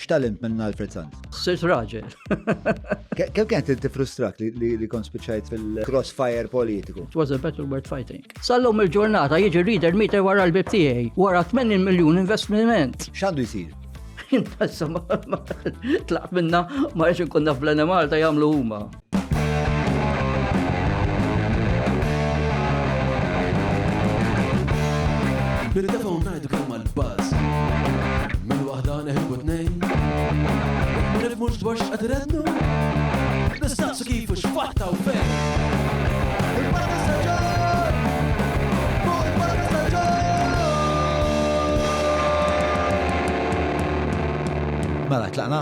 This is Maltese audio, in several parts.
X'talent minn Alfred Sanz? Sirt raġel. Kemm kienet inti frustrak li kont spiċċajt fil-crossfire politiku? It was a battle worth fighting. Sallum il-ġurnata jiġi reader meter wara l-bib tiegħi wara 80 miljun investiment. X'għandu jsir? Issa tlaq minna ma rridx inkun naf bl Malta jagħmlu huma. Bil-telefon ngħidu kemm mal-buzz. Min waħda neħibu tnejn. Ma nifhmux dwar x'qed irednu. Nistaqsu kif u x'fatta u fejn. Mela, tlaqna?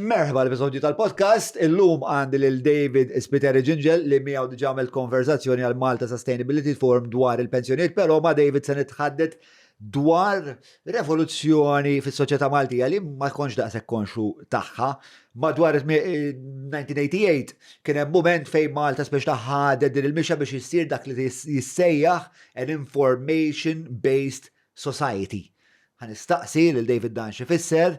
Merħba l-episodju tal-podcast, illum għandi lil David Spiteri Ġinġel li miegħu diġà għamel konversazzjoni għal Malta Sustainability Forum dwar il-pensjoniet, però ma David se nitħaddet dwar revoluzzjoni fis-soċjetà Maltija li ma tkunx daqshekk konxu tagħha. Madwar 1988 kien hemm mument fejn Malta speċi ħadet din il-mixja biex issir dak li jissejjaħ an information-based society. Ħanistaqsi lil David dan x'ifisser,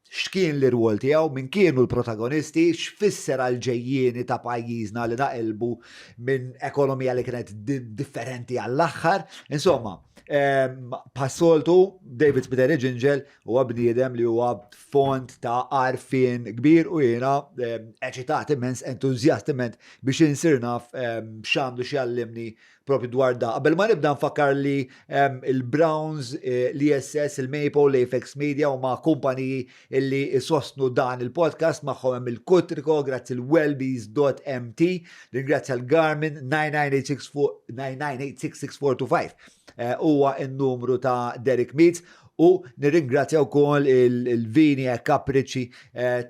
x'kien l-irwol tiegħu, min kienu l-protagonisti, x'fisser għal-ġejjieni ta' pajjiżna li naqilbu minn ekonomija li kienet differenti għall-aħħar. Insomma, passoltu David Spiteri Ġinġel huwa bniedem li huwa font ta' għarfien kbir u jiena eċitat immens, entużjastiment biex insir naf x'għandu x'jallimni propri dwar da. Qabel ma nibda nfakkar li il-Browns, l-ISS, il-Maple, l-Apex Media huma kumpaniji illi sostnu dan il-podcast magħhom hemm il-Kutriko, grazzi l-Wellbees.mt, ringrazzja l-Garmin 99866425. Huwa n-numru ta' Derek Meets u nirringrazzja wkoll il-Vini e Capricci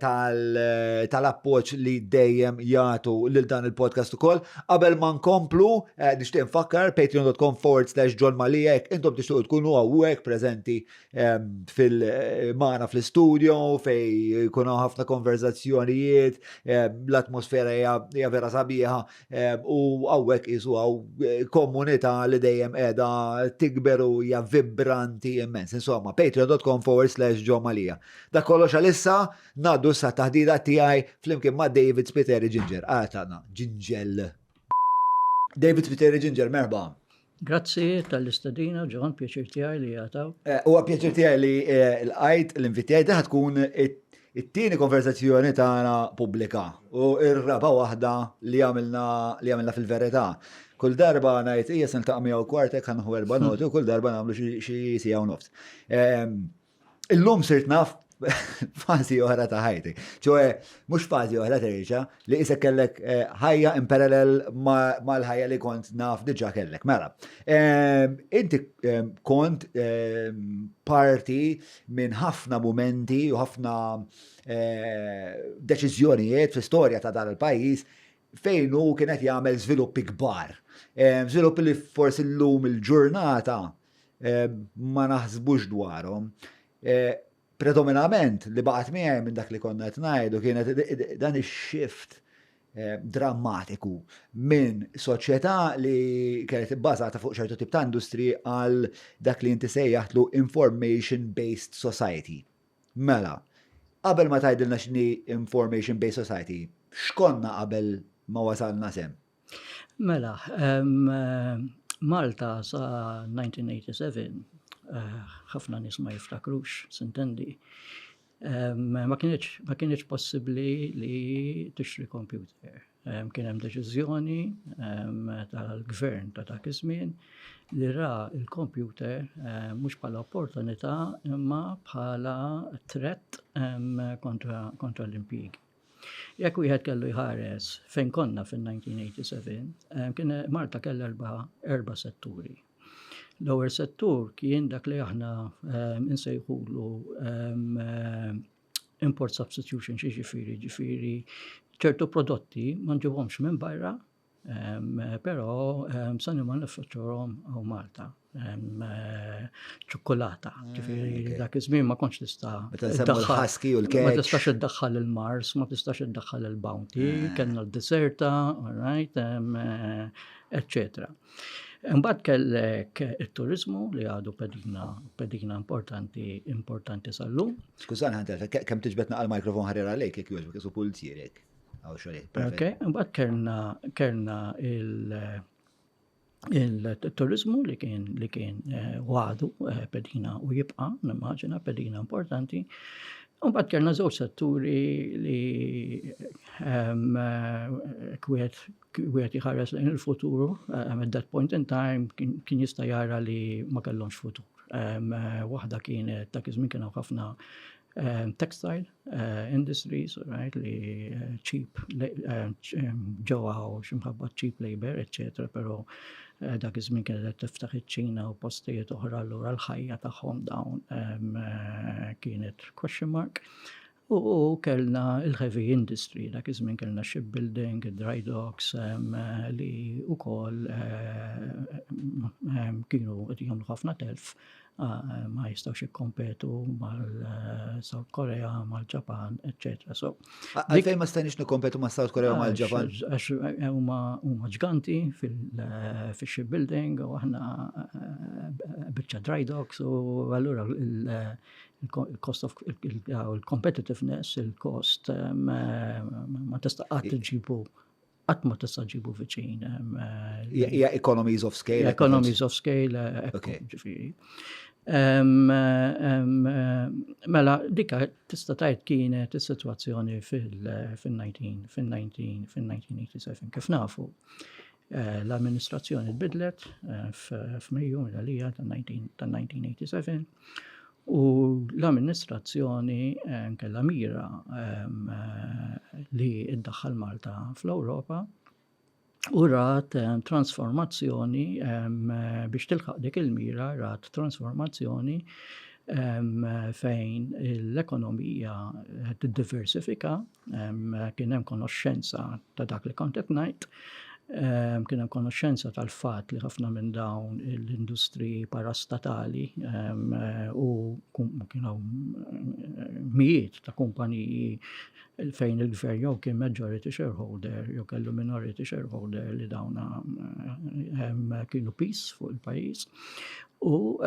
tal-appoġġ li dejjem jagħtu lil dan il-podcast ukoll. Qabel ma nkomplu nixtieq nfakkar patreon.com/John Malija jekk intom tixtiequ tkunu hawnhekk preżenti magħna fl-istudio fej jkunu ħafna konverzazzjonijiet, l-atmosfera hija vera sabiħa u hawnhekk isu komunità li dejjem qiegħda tikber u hija vibranti immens. Insomma, patreon.com/John Malija. Da kollox għalissa, naddu sa taħdida tiegħi flimkien ma' David Spiteri Ġinġel. Għatana, Ġinġel. David Spiteri Ġinġel, merba. Grazzi tal-istadina, John, pjaċir tiegħi li jagħtaw. Huwa pjaċir tiegħi li l-qajt l-invitjaj da tkun it-tieni konverzazzjoni tagħna pubblika u r-raba waħda li għamilna fil-verità. Kull darba ngħid hija se niltaqa' miegħu kwartek ħanħu 4 noti u kull darba nagħmlu xi sija u nofs. Illum sirt naf fażi oħra ta' ħajti. ċoe mhux fażi oħra terġa' li isek kellek ħajja in parallel mal-ħajja li kont naf diġà kellek. Mela, inti kont parti minn ħafna momenti u ħafna deċiżjonijiet fl-istorja ta' dan il-pajjiż fejn hu kienet jagħmel żviluppi kbar. Żviluppi li forsi llum il-ġurnata ma naħsbux dwarhom. Predominament li baqgħet miegħi minn dak li konna qed ngħidu kienet dan ix-shift drammatiku minn soċjetà li kienet ibbażata fuq ċertu tip ta' industri għal dak li inti sejjaħlu information-based society. Mela, qabel ma tgħidilna x'inhi information-based society, x'konna qabel ma wasalna sem? Mela, Malta sa 1987 ħafna nies ma jiftakrux, sintendi. Ma kienx possibbli li tixtri computer. Kien hemm deċiżjoni tal-gvern ta' dak iż-żmien li ra il-computer mhux bħala opportunità imma bħala threat kontra l-impjiegi. Jekk wieħed kellu jħares fejn konna fin-1987, kien Malta kellha erba' setturi. L-ewwel settur kien dak li aħna insejħulu import substitution, ġifieri ċertu prodotti ma nġibhomx minn barra, però sani ma niffuċċurhom hawn Malta. ċokkolata, ġifieri dak iż-żmien ma kontx tista' il-ħaski u l-kek. Ma tistax iddaħħal il-Mars, ma tistax iddaħħal il-Bounty, kellna l-Deserta, all right, eccetera. Imbagħad kellek it-turizmu li għadu pedina importanti sal-lum. Skużan ħantel, kemm tiġbed naqal mikrofon ħarir għalejk jekk jogħġbok isu pulzierek. Għaw xogħol. Okay, imbagħad kellna il-turizmu li kien għadu pedina u jibqa' nimmaġina pedina importanti. Imbagħad kellna żewġ setturi li kwiet jħares lejn il-futuru. At that point in time kien jista' jara li ma kellhomx futur. Waħda kienet dak iż-żmien kienu ħafna textile industries, right, li cheap ġewwa u x'imħabba cheap labor, etc. Però dak iż-żmien kienet tiftaħ iċ-Ċina u postijiet oħra allura l-ħajja tagħhom dawn kienet question mark. U kellna il-heavy industry, dak iż-żmien kellna shipbuilding, dry docks li wkoll kienu qed jagħmlu ħafna telf ma jistgħux jikkompetu mal-South Korea, mal-Ġapan, etc. So għalfejn ma stajniex nikkompetu ma' South Korea u mal-Ġapan? Għax huma ġganti fil-shipbuilding u aħna biċċa dry docks u allura il-cost of il-competitiveness, il-cost ma tista' qatt ġibu qatt ma tista' ġibu viċin. Hija economies of scale. Economies of scale, ġifieri. Mela dika tista' tgħid kienet is-sitwazzjoni fil-1987 kif nafu. L-amministrazzjoni tbidlet f'Mejju għalija tan-1987 u l-amministrazzjoni kellha mira li iddaħħal Malta fl-Ewropa u rat transformazzjoni biex tilħaq dik il-mira rat transformazzjoni fejn l-ekonomija tiddiversifika, kien hemm konoxxenza ta' dak li kont qed ngħid, kien hemm konoxxenza tal-fatt li ħafna minn dawn l-industri parastatali u kienu mijiet ta' kumpaniji fejn il-gvern jew kien majority shareholder jew kellu minority shareholder li dawna kienu peace fuq il-pajjiż u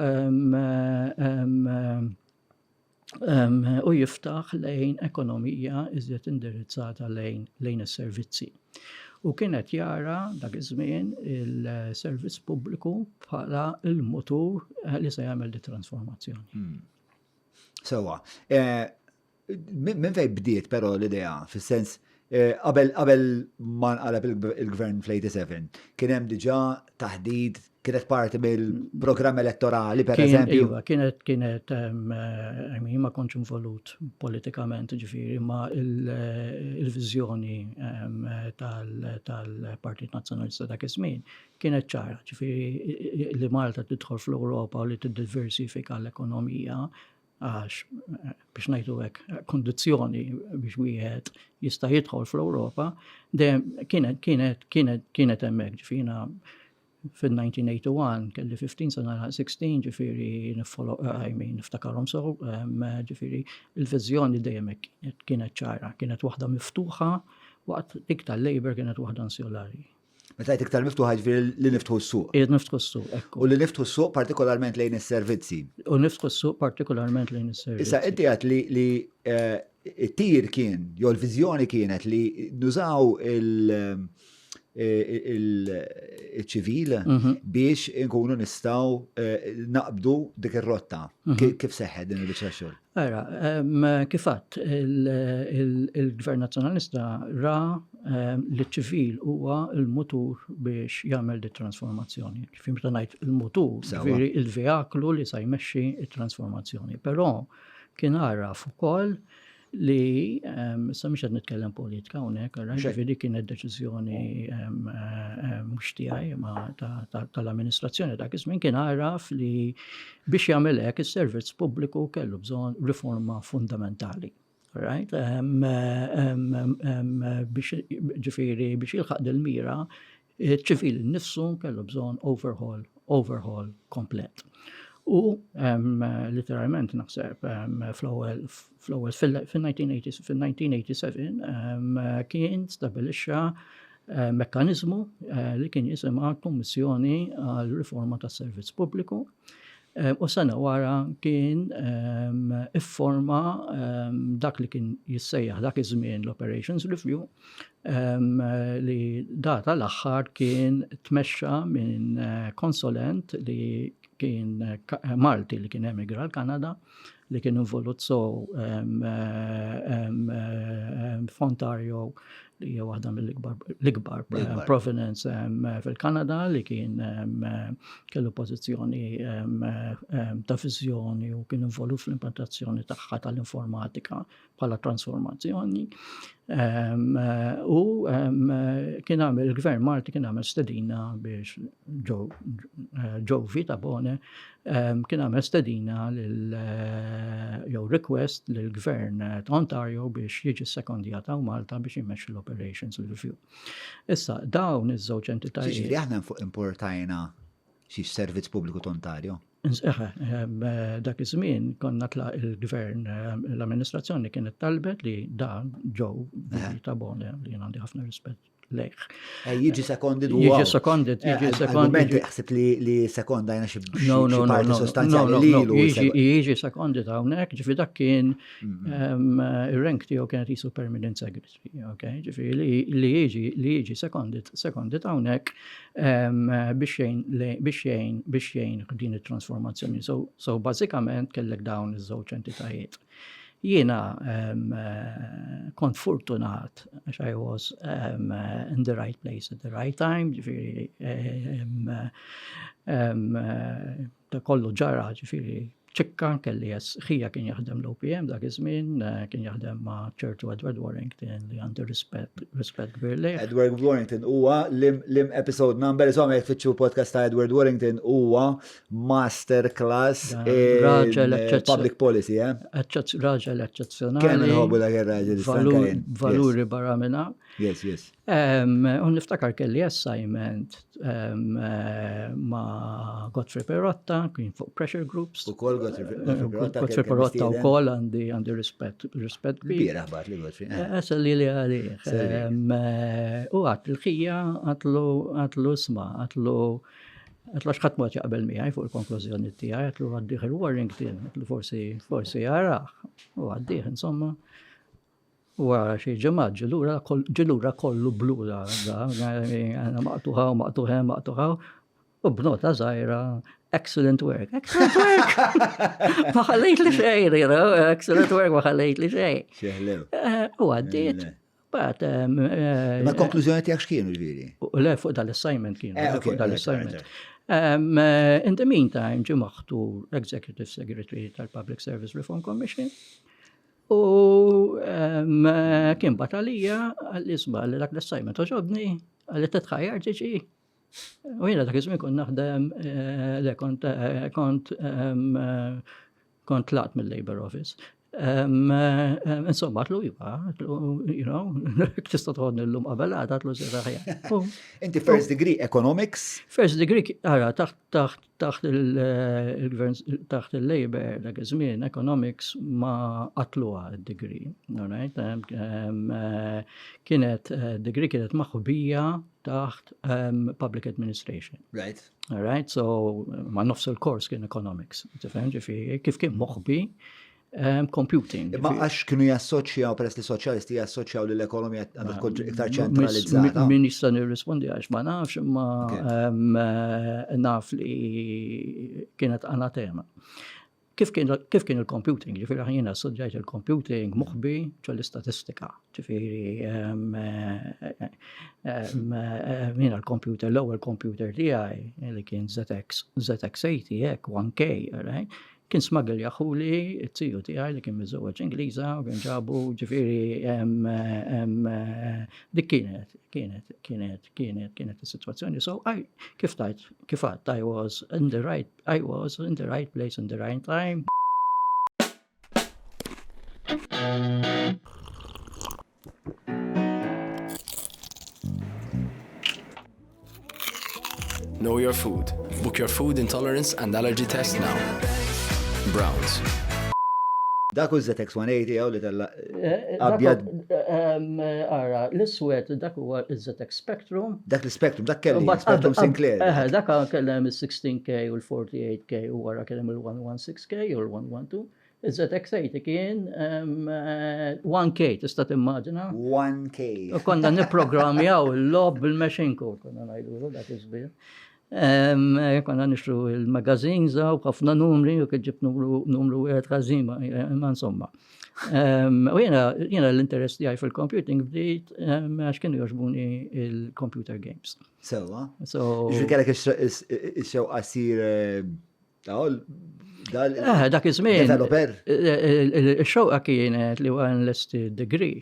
jiftaħ lejn ekonomija iżjed indirizzata lejn is-servizzi. U kienet jara dak iż-żmien il-servizz pubbliku bħala il-motur li se jagħmel di trasformazzjoni. Sewwa. Minn fejn bdiet però l-idea fis-sens qabel ma nqalab il-gvern fl-87 kien hemm diġà taħdid kienet parti mill-programm elettorali pereżempju. Iva, kienet ma kontx involut politikament ġifieri ma il-viżjoni tal-Partit Nazzjonalista dak iż-żmien kienet ċara, ġifieri li Malta tidħol fl-Ewropa u li tiddiversifika l-ekonomija għax biex ngħidu hekk kondizzjoni biex wieħed jista' jidħol fl-Ewropa kienet hemmhekk ġifiera fil-1981 kelli 15 sena 16 ġifieri niftakarhom sew ġifieri il-viżjoni dejjem kienet ċara, kienet waħda miftuħa waqt dik tal-Labor kienet waħda insulari. Meta jgħid iktar miftuħa ġifieri li niftħu s-suq. Niftħu s-suq, ekku. U li niftħu s-suq partikolarment lejn is-servizzi. U niftħu s-suq partikolarment lejn is-servizzi. Issa inti għad li it-tir kien, jew l-viżjoni kienet li nużaw il-ċivil biex inkunu nistgħu naqbdu dik ir-rotta. Kif seħħed din il-biċċa xogħol? Kif għadt il-Gvern Nazzjonalista ra li ċ-ċivil huwa l-mutur biex jagħmel di trasformazzjoni. Fim ta' ngħid il-mutur, ġifieri il-vejaklu li se jmexxi t-trasformazzjoni. Però kien araf ukoll li sa mhux qed nitkellem politika hawnhekk, ġifieri kienet deċiżjoni mhux tiegħi ma tal-amministrazzjoni dak iż-żmien kien araf li biex jagħmel hekk is-servizz pubbliku kellu bżonn riforma fundamentali. Right? Ġifieri biex jilħaq dil-mira ċ-ċivil innifsu kellu bżonn overhaul komplet. U literalment naħseb fl-ewwel fil-1987 kien stabilixxa mekkanizmu li kien jisimha Kummissjoni għal Riforma tas-Servizz Pubbliku. U sena wara kien ifforma dak li kien jissejjaħ dak iż-żmien l-Operations Review li data l-aħħar kien tmexxa minn konsulent li kien Malti li kien emigra l-Kanada li kien involut f'Ontario li hija waħda mill-ikbar provenance fil-Kanada li kien kellu pożizzjoni ta' viżjoni u kien involut fl-implementazzjoni tagħha tal-informatika bħala transformazzjoni. U kien għamel il-Gvern Malti kien għamel stedina biex Joe Vita Bone kien għamel stedina jew request lill-Gvern ta' Ontario biex jiġi sekondjata u Malta biex jmexxi l-Operations Review. Issa dawn iż-żewġ entitajiet. Ġifieri aħna importajna xi servizz pubbliku ta' Ontario. Dak iż-żmien konna tlaq il-Gvern l-amministrazzjoni kienet talbet li dan Joe Vita Bone li jien għandi ħafna rispett lejh. Jiġi sekondit Jiġi sekondit. Ħsib li sekondajna xi parti sostanzjali lilu. Jiġi sekondit hawnhekk, ġifi dak kien ir-rank tiegħu kienet jisu permanent secretary, okay? Ġifi li jiġi sekondit hawnhekk biex jgħin din it-transformazzjoni. So bażikament kellek dawn iż-żewġ entitajiet. Jiena kont fortunat għax I was in the right place at the right time, ġifieri ta' kollu ġara ġifieri ċikka kelli ħija kien jaħdem l-OPM dak iż-żmien, kien jaħdem ma' ċertu Edward Warrington li għandu rispett kbir lejh. Edward Warrington huwa lim episode number insomma jekk tfittxu podcast ta' Edward Warrington huwa masterclass public policy, Raġel eċċezzjonali. Kemm inħobbu dak ir-raġel valuri barra minna. Yes. U niftakar kelli assignment ma' Godfrey Perotta, kien fuq pressure groups. Godfrey Perotta u kol għandi rispett bi. Bira ħbat li Godfrey. Li għalih. U il-ħija għatlu sma, għatlu xħat mod jaqbel miħaj fuq il-konklużjoni tijaj, għatlu għaddiħ il-Warrington, għatlu forsi jaraħ. U għaddiħ, insomma. U għara xie ġemad, ġilura kollu blu da, għana maqtuħa, u b'nota zaħira, excellent work. Ma ħallejt li xej, excellent work, ma ħallejt li xej. U għaddit. Ma konklużjoni tijak xkienu ġviri? Le, fuq dal-assignment kienu. In the meantime, ġimaħtu Executive Secretary tal-Public Service Reform Commission, u kien batalija għall-isma li dak l-assignment oġobni għalli t-tħajjar ġiġi. U jena dak iżmin kun naħdem kont laqt mill-Labor Office. Insomma, għatlu tista tħodni l-lum qabelata, għatlu s-sirraħja. Inti first degree economics? First degree, għara, taħt il-Labor, dak iż-żmien economics ma għatluha d-degree. Kienet degree kienet maħbija taħt public administration. Right. All right, so ma nofs il-kors kien economics. Kif kien moħbi computing. Ma għax kienu jassoċjaw, peress li soċjalisti jassoċjaw li l-ekonomija għandha tkun iktar ċentralizzata. Min jista' nirrispondi għax ma nafx, ma naf li kienet anatema. Kif kien il-computing? Ġifieri ħajjina soġġajt il-computing moħbi ċol-istatistika. Ġifieri min l-computer, l-ewwel computer tiegħi li kien ZX80 1K, right? Kien smagel jaħuli it-tiju tiegħi li kien miżewweġ Ingliża u kien ġabu ġifieri dik kienet is-sitwazzjoni. So kif għadt I was in the right place in the right time. Know your food. Book your food intolerance and allergy test now. Browns. Dak uż ZX 180 jew li tella abjad. Ara, l-iswed dak huwa iż-ZX Spectrum. Dak l-Spectrum, dak kelli, Spectrum Sinclair. Dak kellem il-16K u l-48K u wara kellem il-116K u l-112. Iż-ZX80 kien 1K, tista' timmaġina. 1K. U konna nipprogrammjaw il-lob bil-machine code, konna ngħidu dak iż-żbir. Konna nixtru il-magazines u ħafna numri u kħedġib numru wieħed ħażin, ma insomma. U jena l-interess tiegħi fil-computing bdiet għax kienu jogħġbuni il-computer games. Sewa. Ġifieri kellek ix-xewqa ssir dak iż-żmien. Developer. Ix-xewqa kienet li għan l-esti degree.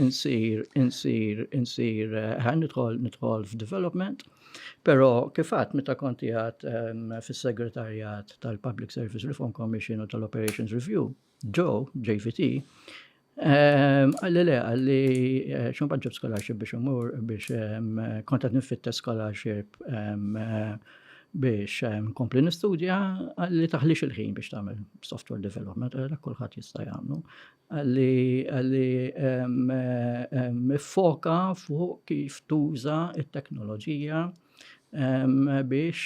Insir nidħol f'development. Pero kifat meta konti għat fis-segretarjat tal-Public Service Reform Commission u tal-Operations Review, JVT, għalli xumpanġib scholarship biex umur biex kontat nifitta scholarship biex kompli nistudja għalli taħlix il-ħin biex tagħmel software development, għalli kulħadd jista' jagħmlu. Għalli mifoka fuq kif tuża it-teknoloġija biex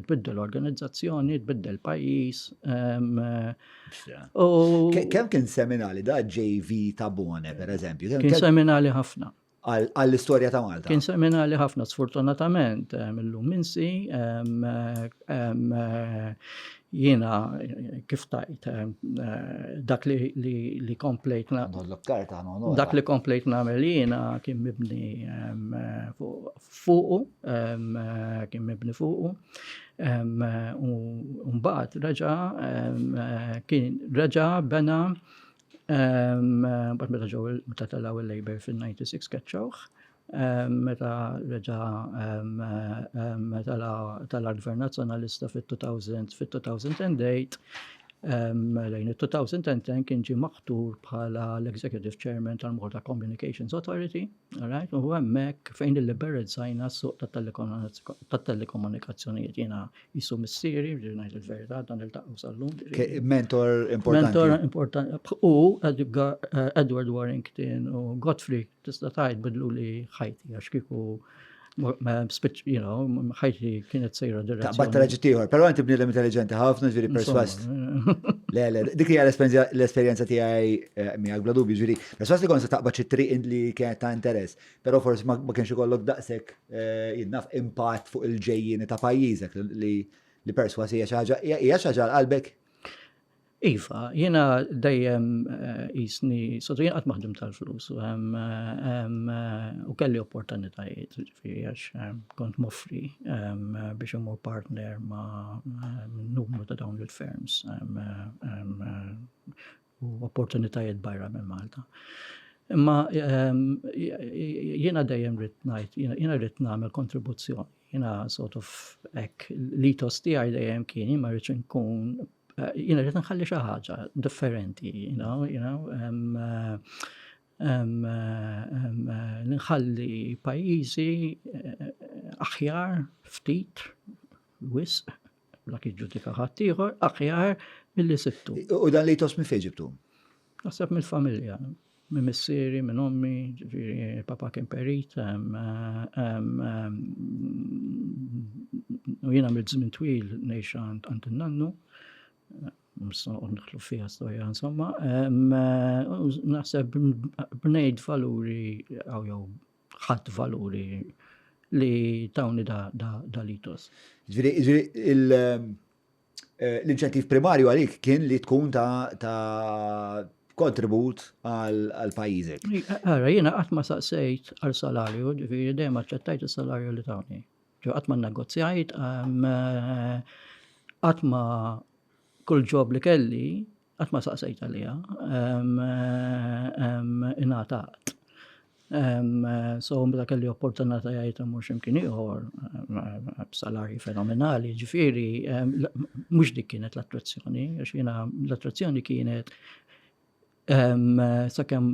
tbiddel l-organizzazzjoni, tbiddel pajjiż. Kemm kien seminali da JV ta' Bone, per eżempju? Kien seminali ħafna. Għall-istorja ta' Malta. Kien seminali ħafna, sfortunatament, millum minsi, jiena kif tajt, dak li komplejt dak li komplejt nagħmel jiena kien mibni fuqu, u mbagħad reġa' bena bat meta telaw il-Labor fil-96 ketxawh, meta reġa' tal-Gvern Nazzjonalista fit-2008, lejn il-2010 kien ġie maħtur bħala l-Executive Chairman tal-Malta Communications Authority, u hemmhekk fejn il-liberalizzajna s-suq tat-telekomunikazzjonijiet jiena jisu missieri, ngħid il-verità dan iltaqgħu sal-lum. Mentor importanti. U Edward Warrington u Godfrey tista' tgħid bidlu li ħajti għax kieku ħajti kienet sejra direzzjoni. Taqbad traġittiħor, pero għanti bnidem intelligenti ħafna ġviri perswast. Le, dik hija l-esperjenza tiegħi miegħek bla dubju ġviri. Perswast li kon se taqbad xi triq li kienet ta' interess, però forsi ma kienx ikollok daqshekk jinnaf impatt fuq il-ġejjini ta' pajjiżek li perswast hija xi ħaġa qalbek. Iva, jiena dejjem jisni, jien qatt maħdem tal-flus u kelli opportunitajiet, ġifieri għax kont moffri biex imur partner ma' numru ta' dawn il-firms u opportunitajiet barra minn Malta. Imma jiena dejjem rid ngħid, jiena rid nagħmel kontribuzzjoni. Jiena sort of hekk l-itos tiegħi dejjem kien ma rridx inkun jiena rrid nħalli xi ħaġa differenti, nħalli pajjiżi aħjar ftit wisq la jiġġudika ħadd ieħor aħjar milli sibtu. U dan li jtos minn fejn ġibtu? Naħseb mill-familja, minn missieri, minn ommi, ġifieri papa kien perit, u jiena mill-żmien twil ngħix għand in-nannu. Nħlu fija storja, insomma, naħseb bnejt valuri, jew ħadd valuri li tawni da litos. Ġifieri l-inċentiv primarju għalik kien li tkun ta' kontribut għal pajjiżek. Ara, jiena qatt ma saqsejt għal salarju, ġifieri dejjem aċċettajt is-salarju li tawni. Qatt ma nnegozjajt, qatt ma kull ġob li kelli, qatt ma saqsejt għalija, ingħatat. So meta kelli opportunitajiet mhux imkien ieħor b'salarji fenomenali, ġifieri mhux dik kienet l-attrazzjoni, għax jiena l-attrazzjoni kienet sakemm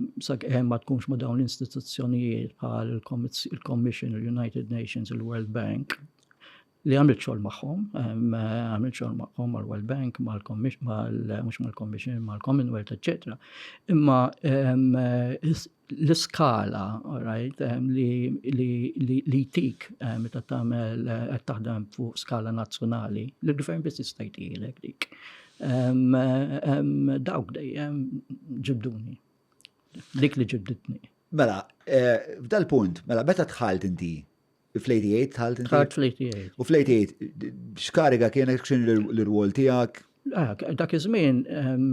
ma tkunx ma' dawn l-istituzzjonijiet bħal il-Commission, il-United Nations, il-World Bank, li għamilt xogħol magħhom, għamilt xogħol magħhom mal-World Bank, mhux mal-Commission, mal-Commonwealth, etc. Imma l-iskala, right, li tik meta tagħmel qed taħdem fuq skala nazzjonali, l-gvern biss jista' jgħidilek dik. Dawk dejjem ġibduni. Dik li ġibditni. Mela, f'dal punt, mela meta tħalt inti? Fl-88 tħalt inti? Tħalt fl-88. U fl-88, x'kariga kienet x'inhu l-rwol tiegħek? Dak iż-żmien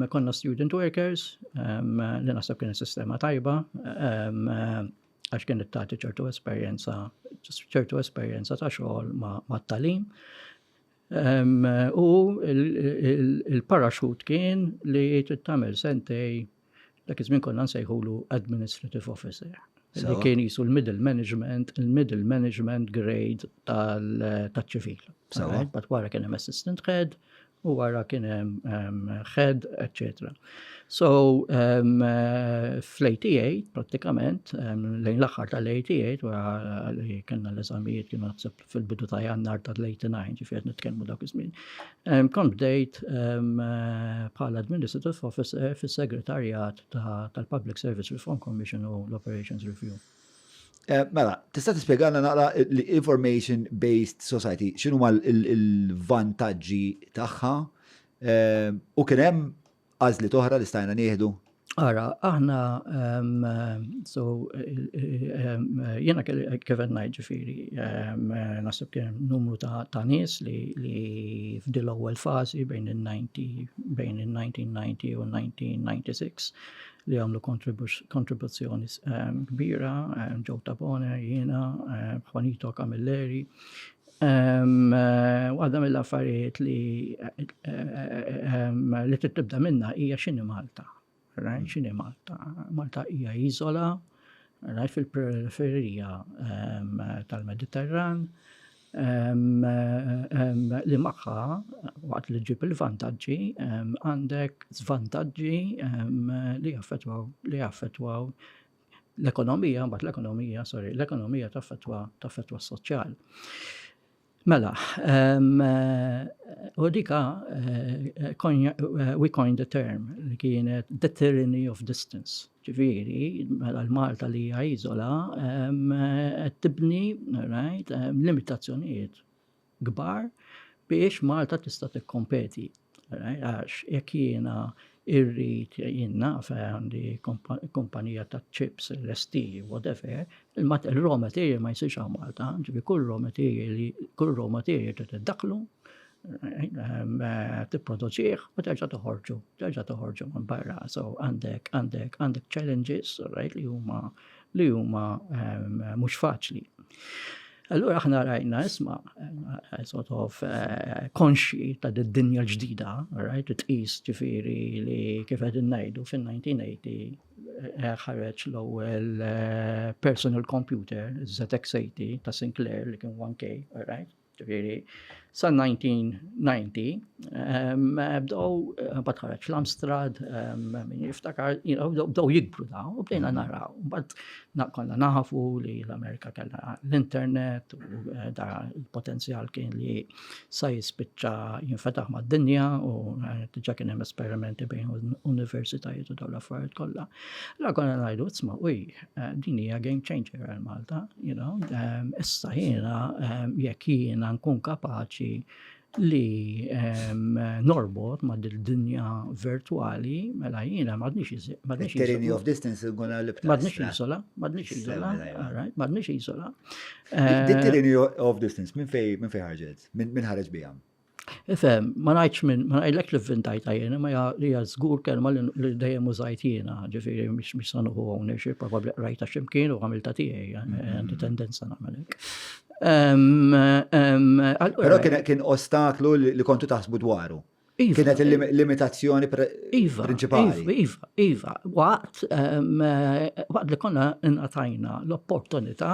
konna student workers, li naħseb kien sistema tajba, għax kienet tagħti ċertu esperjenza ta' xogħol mat-tagħlim. U il-parachute kien li trid tagħmel sentej dak iż-żmien konna nsejħulu administrative officer. Li kien jisu l-middle management grade tal-ċivil. Bat wara kien hemm assistant head u wara kien hemm head, etc. So fl-88 prattikament lejn l-aħħar tal-88 wara li kellna l-eżamijiet kienu naħseb fil-bidu ta' Jannar tal-89 ġifier nitkellmu dak iż-żmien. Kont bdejt bħala administrative officer fis-segretarjat tal-Public Service Reform Commission u l-Operations Review. Mela, tista' tispjegana naqra l-information-based society, x'inhu huma l-vantaġġi tagħha u kien hemm għażliet oħra li stajna nieħdu? Ara, aħna, jiena kif qed ngħid ġifieri, naħseb kien numru ta' nies li f'din l-ewwel fażi bejn il-1990 u 1996 li għamlu kontribuzzjoni kbira, Joe Tabone, jiena, Juanito Camilleri. Waħda mill-affarijiet li tibda minna hija x'inhi Malta. X'inhi Malta? Malta hija iżola fil-periferija tal-Mediterran li magħha waqt li ġib il-vantaġġi għandek żvantaġġi li jaffettwaw l-ekonomija, mbagħad l-ekonomija taffettwa s-soċjal. Mela, u dika we coined the term li kienet the tyranny of distance. Ġifieri, mela l-Malta li hija iżola qed tibni limitazzjonijiet kbar biex Malta tista' tikkompeti. Għax jekk jiena irrid naf għandi kumpanija ta' chips, l-ST, whatever, il-raw material ma jsirx għal Malta, ġifieri kull raw material trid iddaħħlu, tipproduċih u terġa' toħorġu minn barra. So għandek challenges li huma mhux faċli. Allura aħna rajna sort of konxi ta' d-dinja l-ġdida, tqis ġifieri li kif qegħdin ngħidu fin-1980 ħareġ l-ewwel personal computer, ZX80 ta' Sinclair li kien 1K, ġifieri sa' 1990 bdew ħareġ l-Amstrad, min jiftakar, bdew jikbru daw u bdejna naraw. Mbagħad konna naħafu li l-Amerika kellha l-internet u da l-potenzjal kien li sa jispiċċa jinfetaħ mad-dinja u diġà kien hemm esperimenti bejn universitajiet u dawn l-affarijiet kollha. Allura konna ngħidu isma' din hija game changer għal Malta, issa jiena jekk jiena nkun kapaċi li norbot ma' dil-dinja virtuali, mela jiena m'għadniex tyranny of distance għuna l-ibtas. M'għadniex iżola. Tyranny of distance, minn fej ħarġet? Minn ħareġ biha? Ifhem, ma ngħidlek li vvintajta jiena, ma hija żgur kelma li dejjem użajt jiena, ġifieri mhix sa nieħu ownership, probabbli rajta x'imkien u għamilta tiegħi, għandi tendenza nagħmel hekk. Però kien ostaklu li kontu taħsbu dwaru. Kienet il-limitazzjoni prinċipali. Iva. Waqt li konna inqatajna l-opportunità,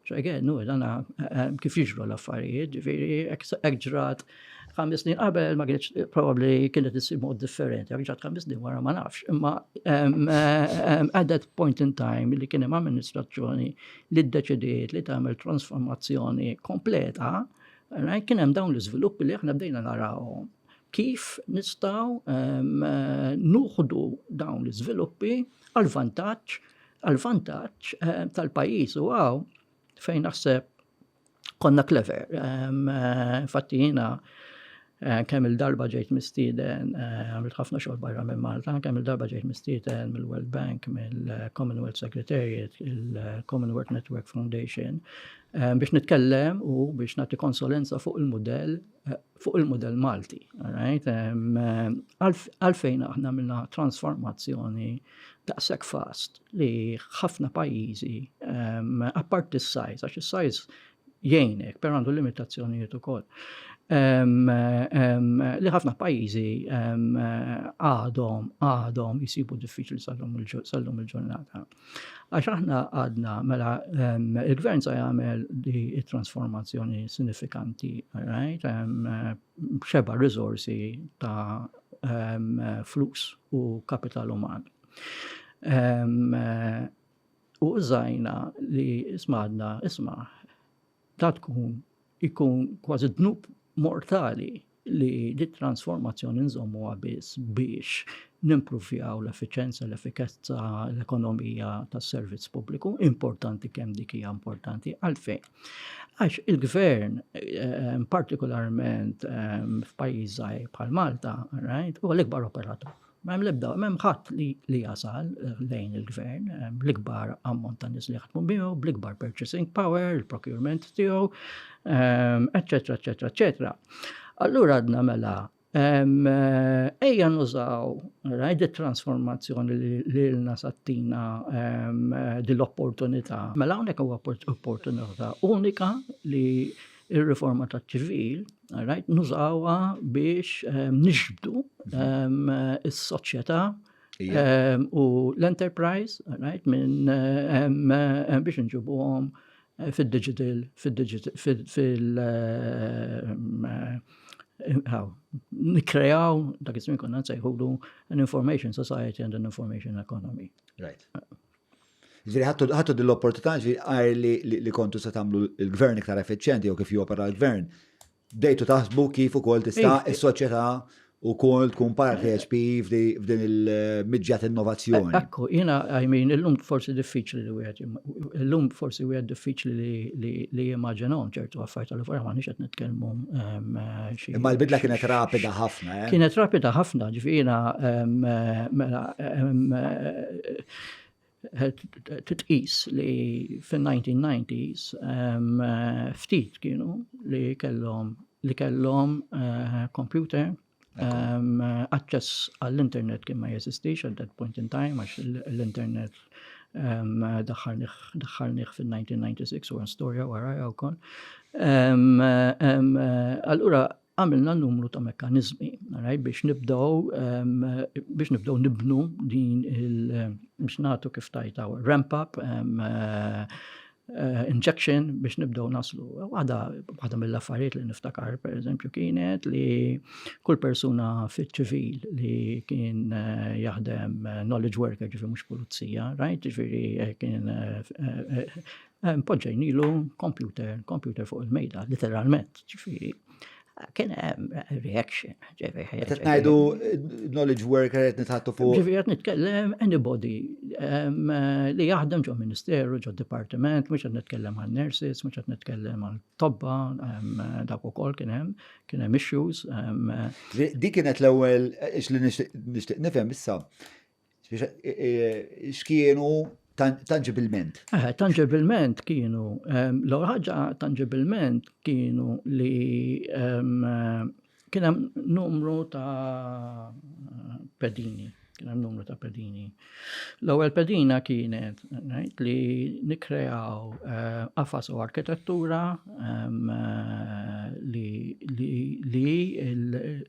kif jiġru l-affarijiet, ġifieri hekk ġrat 5 snin qabel ma kienx probabbli kienet isir mod differenti, għak ġat 5 snin wara ma nafx, imma at that point in time li kien hemm amministrazzjoni li ddeċidiet li tagħmel transformazzjoni kompleta, right? Kien hemm dawn l-iżviluppi li aħna bdejna narawhom. Kif nistgħu nuħdu dawn l-iżviluppi għal-vantaġġ tal-pajjiż u fejn naħseb konna clever. Infatti jiena kemm il-darba ġejt mistieden, għamilt ħafna xogħol barra minn Malta, kemm il-darba ġejt mistieden mill-World Bank, mill-Commonwealth Secretariat, il-Commonwealth Network Foundation, biex nitkellem u biex nagħti konsulenza fuq il-modell Malti. Għalfejn aħna minna transformazzjoni daqshekk fast li ħafna pajjiżi, apart is-sajż, għax is-sajż jgħinek, per għandu limitazzjonijiet ukoll. Li ħafna pajjiżi għadhom jisibu diffiċli sal-lum il-ġurnata. Għax aħna għadna mela il-gvern sa jagħmel di trasformazzjoni sinifikanti, right? Xeba risorsi ta' flus u kapital uman. U żajna li isma' ta' ikun kważi dnub mortali li di trasformazzjoni nżommu biss biex nimpruvjaw l-effiċenza, l-effikezza, l-ekonomija tas-servizz pubbliku, importanti kemm dik hija importanti għalfejn. Għax il-gvern, partikolarment f'pajjiż żgħir bħal Malta, right, huwa l-ikbar operatur. M'hemm ħadd li jasal lejn il-gvern, bl-ikbar ammont ta' nies li jaħdmu miegħu, bl-ikbar purchasing power, il-procurement tiegħu, eċetera, eċetera, eċetera. Allura għadna mela ejja nużaw it-trasformazzjoni li l-nasattina dil-opportunità. Mela hawnhekk huwa opportunità unika li il-riforma ta' ċivil, nużawha biex nixbdu is-soċjetà u l-enterprise, biex nġibuhom fil-digital, nikreaw dak iż-żmien konna nsejħulu an information society and an information economy. Right. Ġifieri ħattu dil-opportunità li kontu se tagħmlu l-gvern iktar effiċjenti jew kif jopera l-gvern. Bdejtu taħsbu kif ukoll tista' is-soċjetà ukoll tkun parteċipi f'din il-miġġat innovazzjoni. Ekku, jiena illum forsi diffiċli li wieħed diffiċli li jimmaġinahom ċertu affarijiet għal forma m'għandniex qed nitkellmu xi. Imma l-bidla kienet rapida ħafna, Kienet rapida ħafna, ġifieri titqis li fin-1990s ftit kienu li kellhom computer, aċċess għall-internet kien ma jeżistix at that point in time għax l-internet daħħalnieh fin-1996 u storja warajja wkoll. Allura għamilna numru ta' mekkanizmi biex nibdew nibnu din biex nagħtu kif tajtaw ramp up, injection biex nibdew naslu. Waħda mill-affarijiet li niftakar pereżempju kienet li kull persuna fiċ-ċivil li kien jaħdem knowledge worker ġifieri mhux pulizija, right? Ġifieri kien poġġejnilu computer fuq il-mejda, literalment, ġifieri. Kien hemm reaction. Qed ngħidu knowledge worker qed nitħattu fuq. Ġifieri qed nitkellem anybody li jaħdem ġo ministeru, ġo dipartiment, mhux qed nitkellem għal nurses, mhux qed nitkellem għal tobba, dak ukoll kien hemm issues. Dik kienet l-ewwel li nixtieq nifhem issa. X'kienu tangibilment. Tangibilment kienu, l-ewwel ħaġa tangibilment kienu li kien hemm numru ta' pedini. L-ewwel pedina kienet li nikreaw qafas u arkitettura li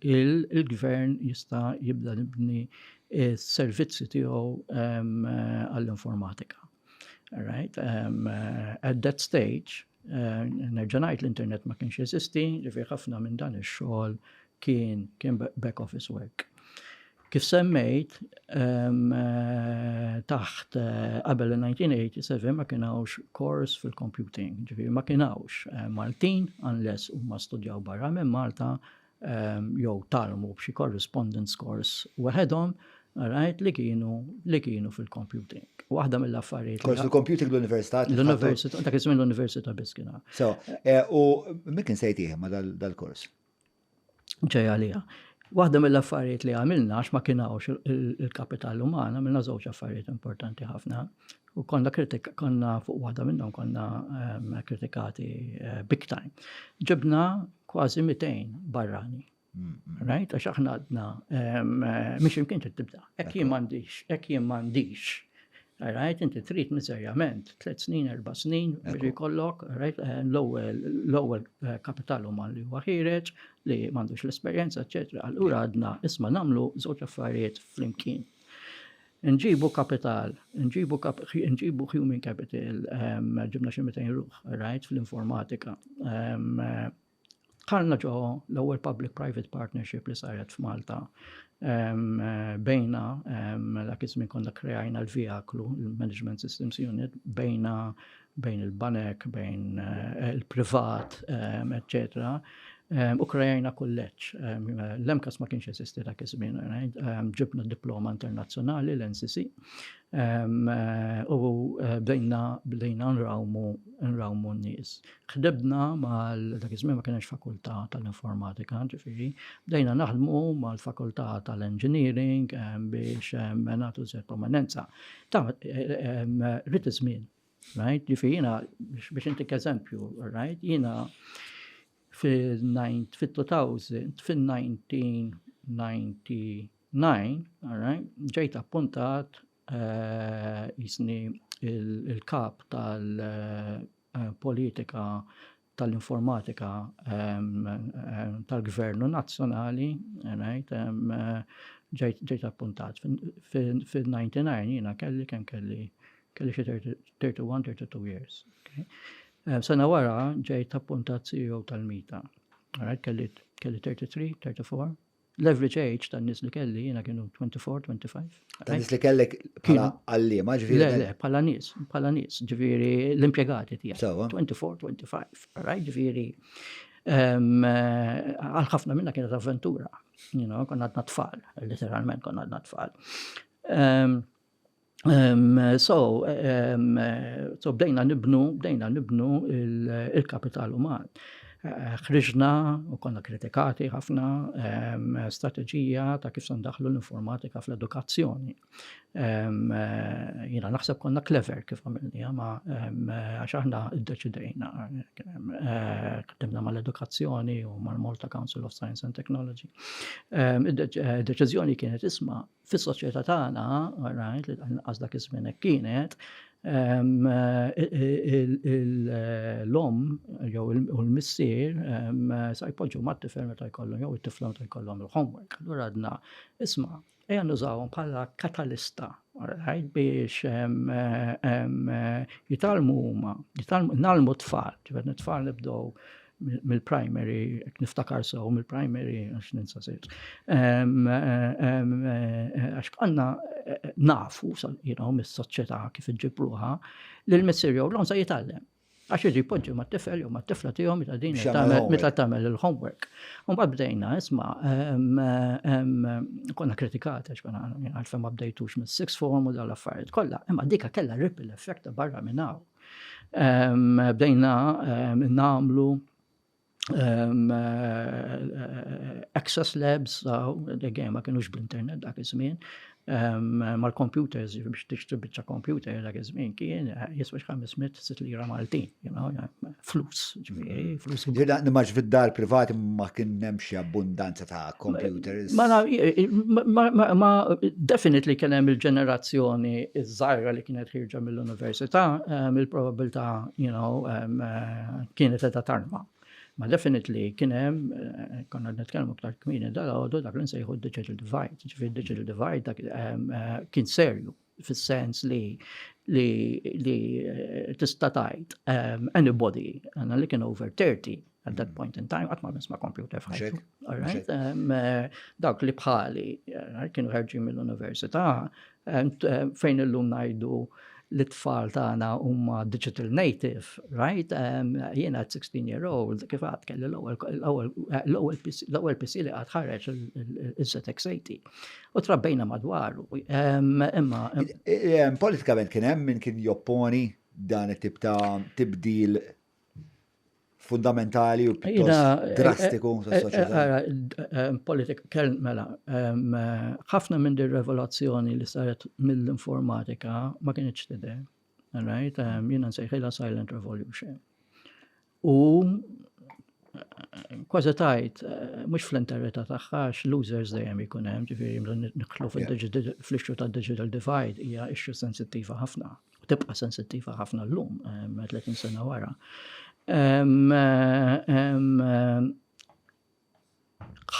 il-gvern jista' jibda nibni is-servizzi tiegħu għall-informatika. Right? At that stage, nerġa' ngħid l-internet ma kienx jeżisti, ġifieri ħafna minn dan ix-xogħol kien back office work. kif semmejt, taħt qabel il-1987 ma kienawx course fil-computing, ġifieri ma kienawx Maltin unless huma studjaw barra minn Malta jew talmu b'xi correspondence course waħedhom, right, li kienu fil-computing. Waħda mill-affarijiet. Kors il-computing l-Università. L-Università, dak ismin l-Università Biskina. So, u min kien sejtih ma dal-kors? Ġej għalija. Waħda mill-affarijiet li għamilna għax ma kienawx il-kapital umana, għamilna żewġ affarijiet importanti ħafna. U konna fuq waħda minnhom konna kritikati big time. Ġibna kważi 200 barrani. Right? Għax aħna għadna, mux imkien tibda. Ek jien m'għandix. Right? Inti trid miserjament 3 snin, 4 snin biex jkollok, right? L-ewwel kapital uman li huwa ħireġ, li m'għandux l-esperjenza, eċetera. Allura għadna isma' nagħmlu żewġ affarijiet flimkien. Nġibu kapital, nġibu human capital, ġibna xi 200 ruħ, right, fl-informatika. Ħarna ġo l-ewwel public-private partnership li saret f'Malta bejna dak iż-żmien konna krejajna l-vehiklu, il-Management Systems Unit, bejn il-banek, bejn il-privat, eccetera. U krejajna kulleġġ. L-MCAS ma kienx jesisti dak iż-żmien, ġibna diploma internazzjonali l-NCC u bdejna nrawmu n-nies. Ħdebna dak iż-żmien ma kienx fakultà tal-informatika, ġifieri, bdejna naħdmu mal-fakultà tal-engineering biex nagħtu żed prominenza. Rid iż-żmien, right? Ġifieri jiena biex intik eżempju, right? Jiena fil-1999, ġejt appuntat jisni il-kap tal-politika tal-informatika tal-Gvernu Nazzjonali, ġejt appuntat. Fil-99 jiena kelli xi 31-32 years. Sena wara ġejt appuntat CEO tal-Mita. Kelli 33, 34. L-average age tan-nies li kelli jiena kienu 24, 25. Tan-nies li kellek bħala għalliema, ġifieri. Le, bħala nies, ġifieri l-impjegati tiegħek. 24, 25. Ġifieri għal ħafna minna kienet avventura. Konna għadna tfal, literalment konna għadna tfal. So bdejna nibnu il-kapital uman. Ħriġna u konna kritikati ħafna strateġija ta' kif se ndaħlu l-informatika fl-edukazzjoni. Jiena naħseb konna clever kif għamilniha ma għax aħna iddeċidejna. Ħdimna mal-edukazzjoni u mal-Malta Council of Science and Technology. Id-deċiżjoni kienet isma' fis-soċjetà tagħna, right, li dak iż-żmien hekk kienet, l-om jew l-missier sa jpoġġu mat-tifel meta jkollhom jew it-tifla meta jkollhom il-homework. Allura għadna isma' ejja nużawhom bħala katalista, right, biex jitalmu huma, nagħlmu tfal, ġifieri tfal nibdew mill-primary, niftakar sew mill-primary għax ninsa sejt. Għax għandna nafu mis-soċjetà kif iġġibruha li l-missier jew l-om se jitgħallem. Għax jiġi jpoġġi mat-tifel jew mat-tifla tiegħu meta tagħmel il-homework. U mbagħad bdejna isma' konna kritikati għax konna għalfejn ma bdejtux mis-sixth form u dal-affarijiet kollha, imma dika kellha ripple effect barra minn hawn. Bdejna nagħmlu access labs, ma kienux bl-internet dak iż-żmien, mal-computers, biex tixtri biċċa computer dak iż-żmien kien jiswa 500 lira Maltin, flus, ġifieri, flus. Nimmaġ fid-dar privati ma kien hemm xi abbundanza ta' computers. Ma definitely kien hemm il-ġenerazzjoni iż-żgħira li kienet ħirġa mill-università, mill-probabilità, kienet qed tarma. Ma definitely kienem, konna netkellmu aktar kmini dal-għodu dak li nsejħu digital divide. Ġifieri digital divide kien serju fis-sens li tista' tgħid anybody li kien over 30 At that point in time, għatma nisma computer f'ħajtu. Xek, All right? Dawk li bħali, kienu ħarġi mill-università, fejn illum ngħidu li tfal tagħna huma digital native, right? Jiena at 16-year-old kif għad kelli l-ewwel PC li għad ħareġ il-ZX80. U trabbejna madwaru. Imma Politikament kien hemm min kien jopponi dan it-tip ta' tibdil fundamentali u pjuttost drastiku tas-soċjetà. Politika mela, ħafna minn dir-revoluzzjoni li saret mill-informatika ma kienx tidher, right? Jiena nsejħilha silent revolution. U kważi tajt, mhux fl-interreta tagħha losers dejjem ikun hemm, ġifieri nidħlu fl-ixxu tad-digital divide hija issue sensittiva ħafna. U tibqa' sensittiva ħafna llum 30 sena wara.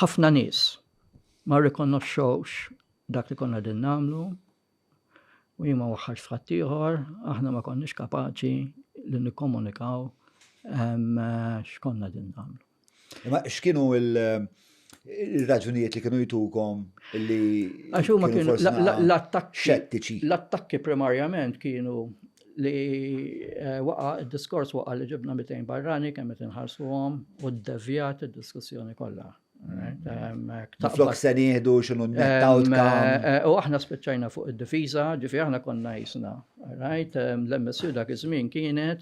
ħafna nies ma rikonoxxewx dak li konna din nagħmlu u jien ma waħħalx f'ħadd ieħor, aħna ma konniex kapaċi li nikkomunikaw x'konna din nagħmlu. Imma x'kienu il-raġunijiet li kienu jtukom li għax huma kienu xettiċi. L-attakki primarjament kienu li id-diskors waqa li ġibna 200 barrani kemm qed inħarsuhom u ddevjat id-diskussjoni kollha. Flok se nieħdu x'inhu net outcome. U aħna spiċċajna fuq id-difiża, ġifieri aħna konna jisna. Right? L-MSU dak iż-żmien kienet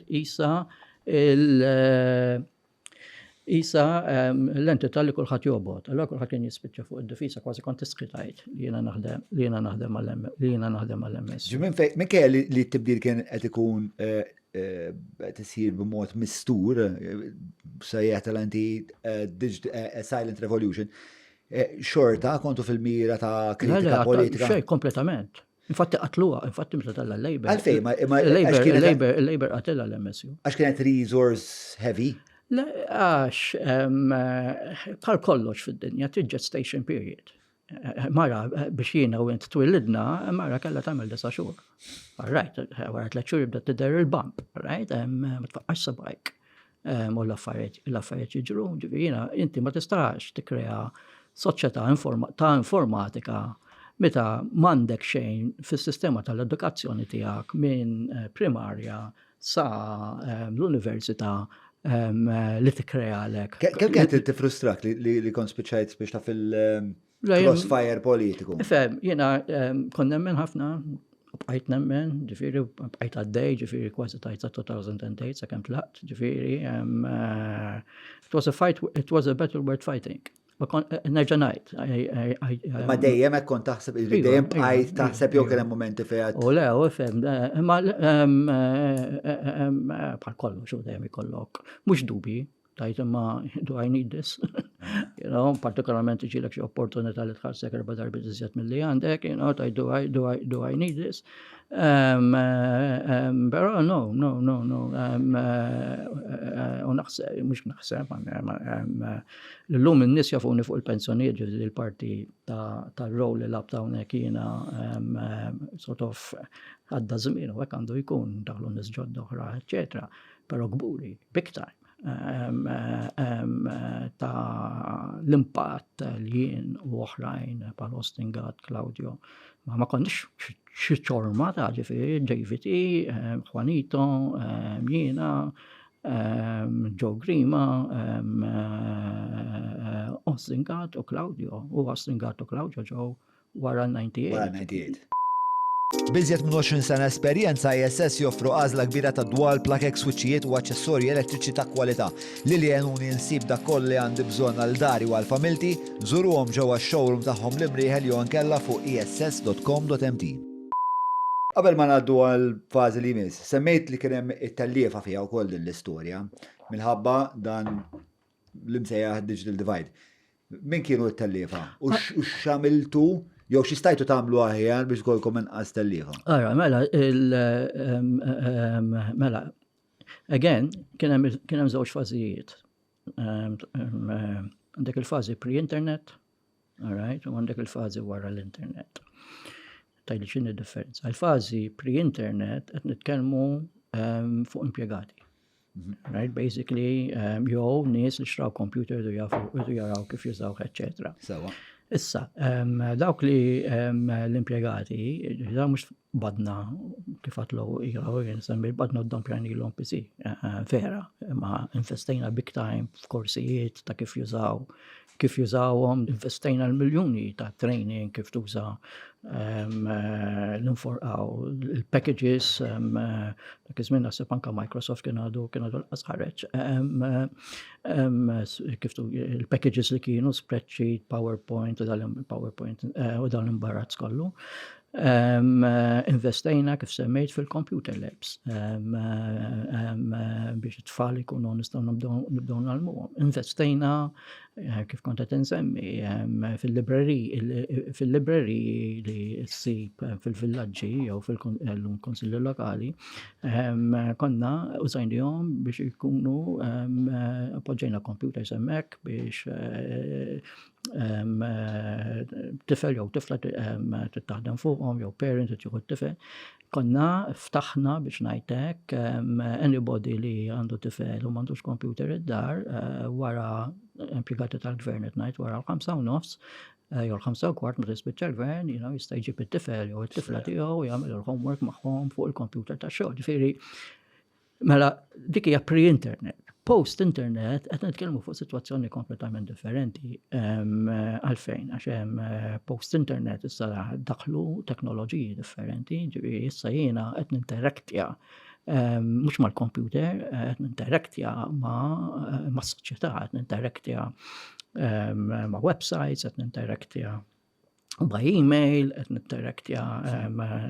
isa l-entità li kulħadd jobgħod. Allura kulħadd kien jispiċċa fuq id-difiża kważi kont tisqitajt li jiena naħdem għall-MSU. Minn kien li t-tibdil kien qed ikun tisir b'mod mistur sejjaħ tal-anti silent revolution. Xorta kontu fil-mira ta' kritika politika? Xejn kompletament. Infatti qatluha, infatti meta tella l-Labor. Għalfejn, il-Labor qatilla l-MSU. Għax kienet resource heavy? Għax bħal kollox fid-dinja tiġġet station period. Mara biex jiena u int twillidna, mara kellha tagħmel 9 xhur. All right, wara 3 xhur jibda tidher il-bump, right? Ma tfaqqax sabajk. U l-affarijiet jiġru, jiena inti ma tistax tikkrea soċjetà ta' informatika meta m'għandek xejn fis-sistema tal-edukazzjoni tiegħek minn primarja sa l-università li tikkrealek. Kemm kienet tifrustrak li kont spiċċajt biex ta' fil-crossfire politiku? Fem, jiena kont nemmen ħafna, bqajt nemmen, ġifieri bqajt għaddej, ġifieri kważi tajt sa 2008 sakemm tlaqt, ġifieri it was a battle worth fighting. Nerġa' ngħid. Ma dejjem hekk kont taħseb dejjem bqajt taħseb jew kien hemm momenti fejn. U le, u fem, bħal kollox u dejjem ikollok mhux dubi, tajt imma do I need this? Partikolarment iġilek xi opportunità li tħarsek 4 darbiet iżjed milli għandek, tajt do I need this? Però no. U naħseb, mhux naħseb, l-lum in-nies jafuni fuq il-pensjonijiet ġifieri il-parti tar-rowl li labta hawnhekk jiena sort of għadda żmien u hekk għandu jkun daħlu nies ġodda oħra, eċetera. Però gburi, big time. Ta' l-impatt li jien u oħrajn bħal Ostingat, Claudio, ma konniex xi ċorma ta' ġifieri JVT, Juanito, jiena, Joe Grima, Ostingat u Claudio. U Ostingat u Claudio ġew wara 98. Biżjed minn 20 sena esperjenza ISS joffru għażla kbira ta' dual plug switchijiet u aċċessorji elettriċi ta' kwalità. Li jenuni nsib dak kolli għandi bżonn għal dari u għal familti, żuruhom ġewwa x-showroom tagħhom li mrieħel jew nkella fuq iss.com.mt. Qabel ma ngħaddu għal fażi li jmiss, semmejt li kien hemm it-telliefa fiha wkoll din l-istorja minħabba dan l-imsejjaħ digital divide. Min kienu t-telliefa? U x'għamiltu jew xi stajtu tagħmlu aħjar biex tkollkom inqas telliefa? Ara, mela, again, kien hemm żewġ fażijiet. Għandek il-fażi pre-internet, all right, u għandek il-fażi wara l-internet. Tajli x'inhi differenza. Il-fażi pre-internet qed nitkellmu fuq impjegati. Right, basically, jew nies li xtraw computer irdu jaraw kif jużawh, etc. Sewa. Issa, dawk li l-impjegati, da mux badna kif għatlu jgħu jinsemmi, badna d-dom pjani l-PC, vera, ma investejna big time f'korsijiet ta' kif jużawhom, investejna l-miljoni ta' training kif tuża l-inforqaw, il-packages, ta' kizmin nasib anka Microsoft kienu l-qasħareċ, kif il-packages li kienu, spreadsheet, PowerPoint, u dal-imbarazz kollu. Investejna kif semmejt fil-computer labs biex it-tfal ikunu nistgħu nibdew nagħlmuhom. Investejna kif kont qed insemmi fil-libreri li ssib fil-villaġġi jew fil-konsilli lokali konna użajnihom biex ikunu appoġġejna computers hemmhekk biex tifel jew tifla tittaħdem fuqhom jew parent tieħu t-tifel. Konna ftaħna biex ngħidlek anybody li għandu tifel u m'għandux computer id-dar wara impjegati tal-gvern qed ngħid wara l-5:30 jew l-5:15 meta jispiċċa l-gvern jista' jġib it-tifel jew it-tifla tiegħu jagħmel il-homework magħhom fuq il-computer tax-xogħol. Ġifieri mela dik hija pre-internet. Post-internet, qed nitkellmu fuq sitwazzjoni kompletament differenti għalfejn, għax hemm post-internet issa daħlu teknoloġiji differenti, ġifieri issa jiena qed ninteraktja mhux mal-computer, qed ninteraktja ma' soċjetà, qed ninteraktja ma' websites, qed ninteraktja by email, qed ninteraktja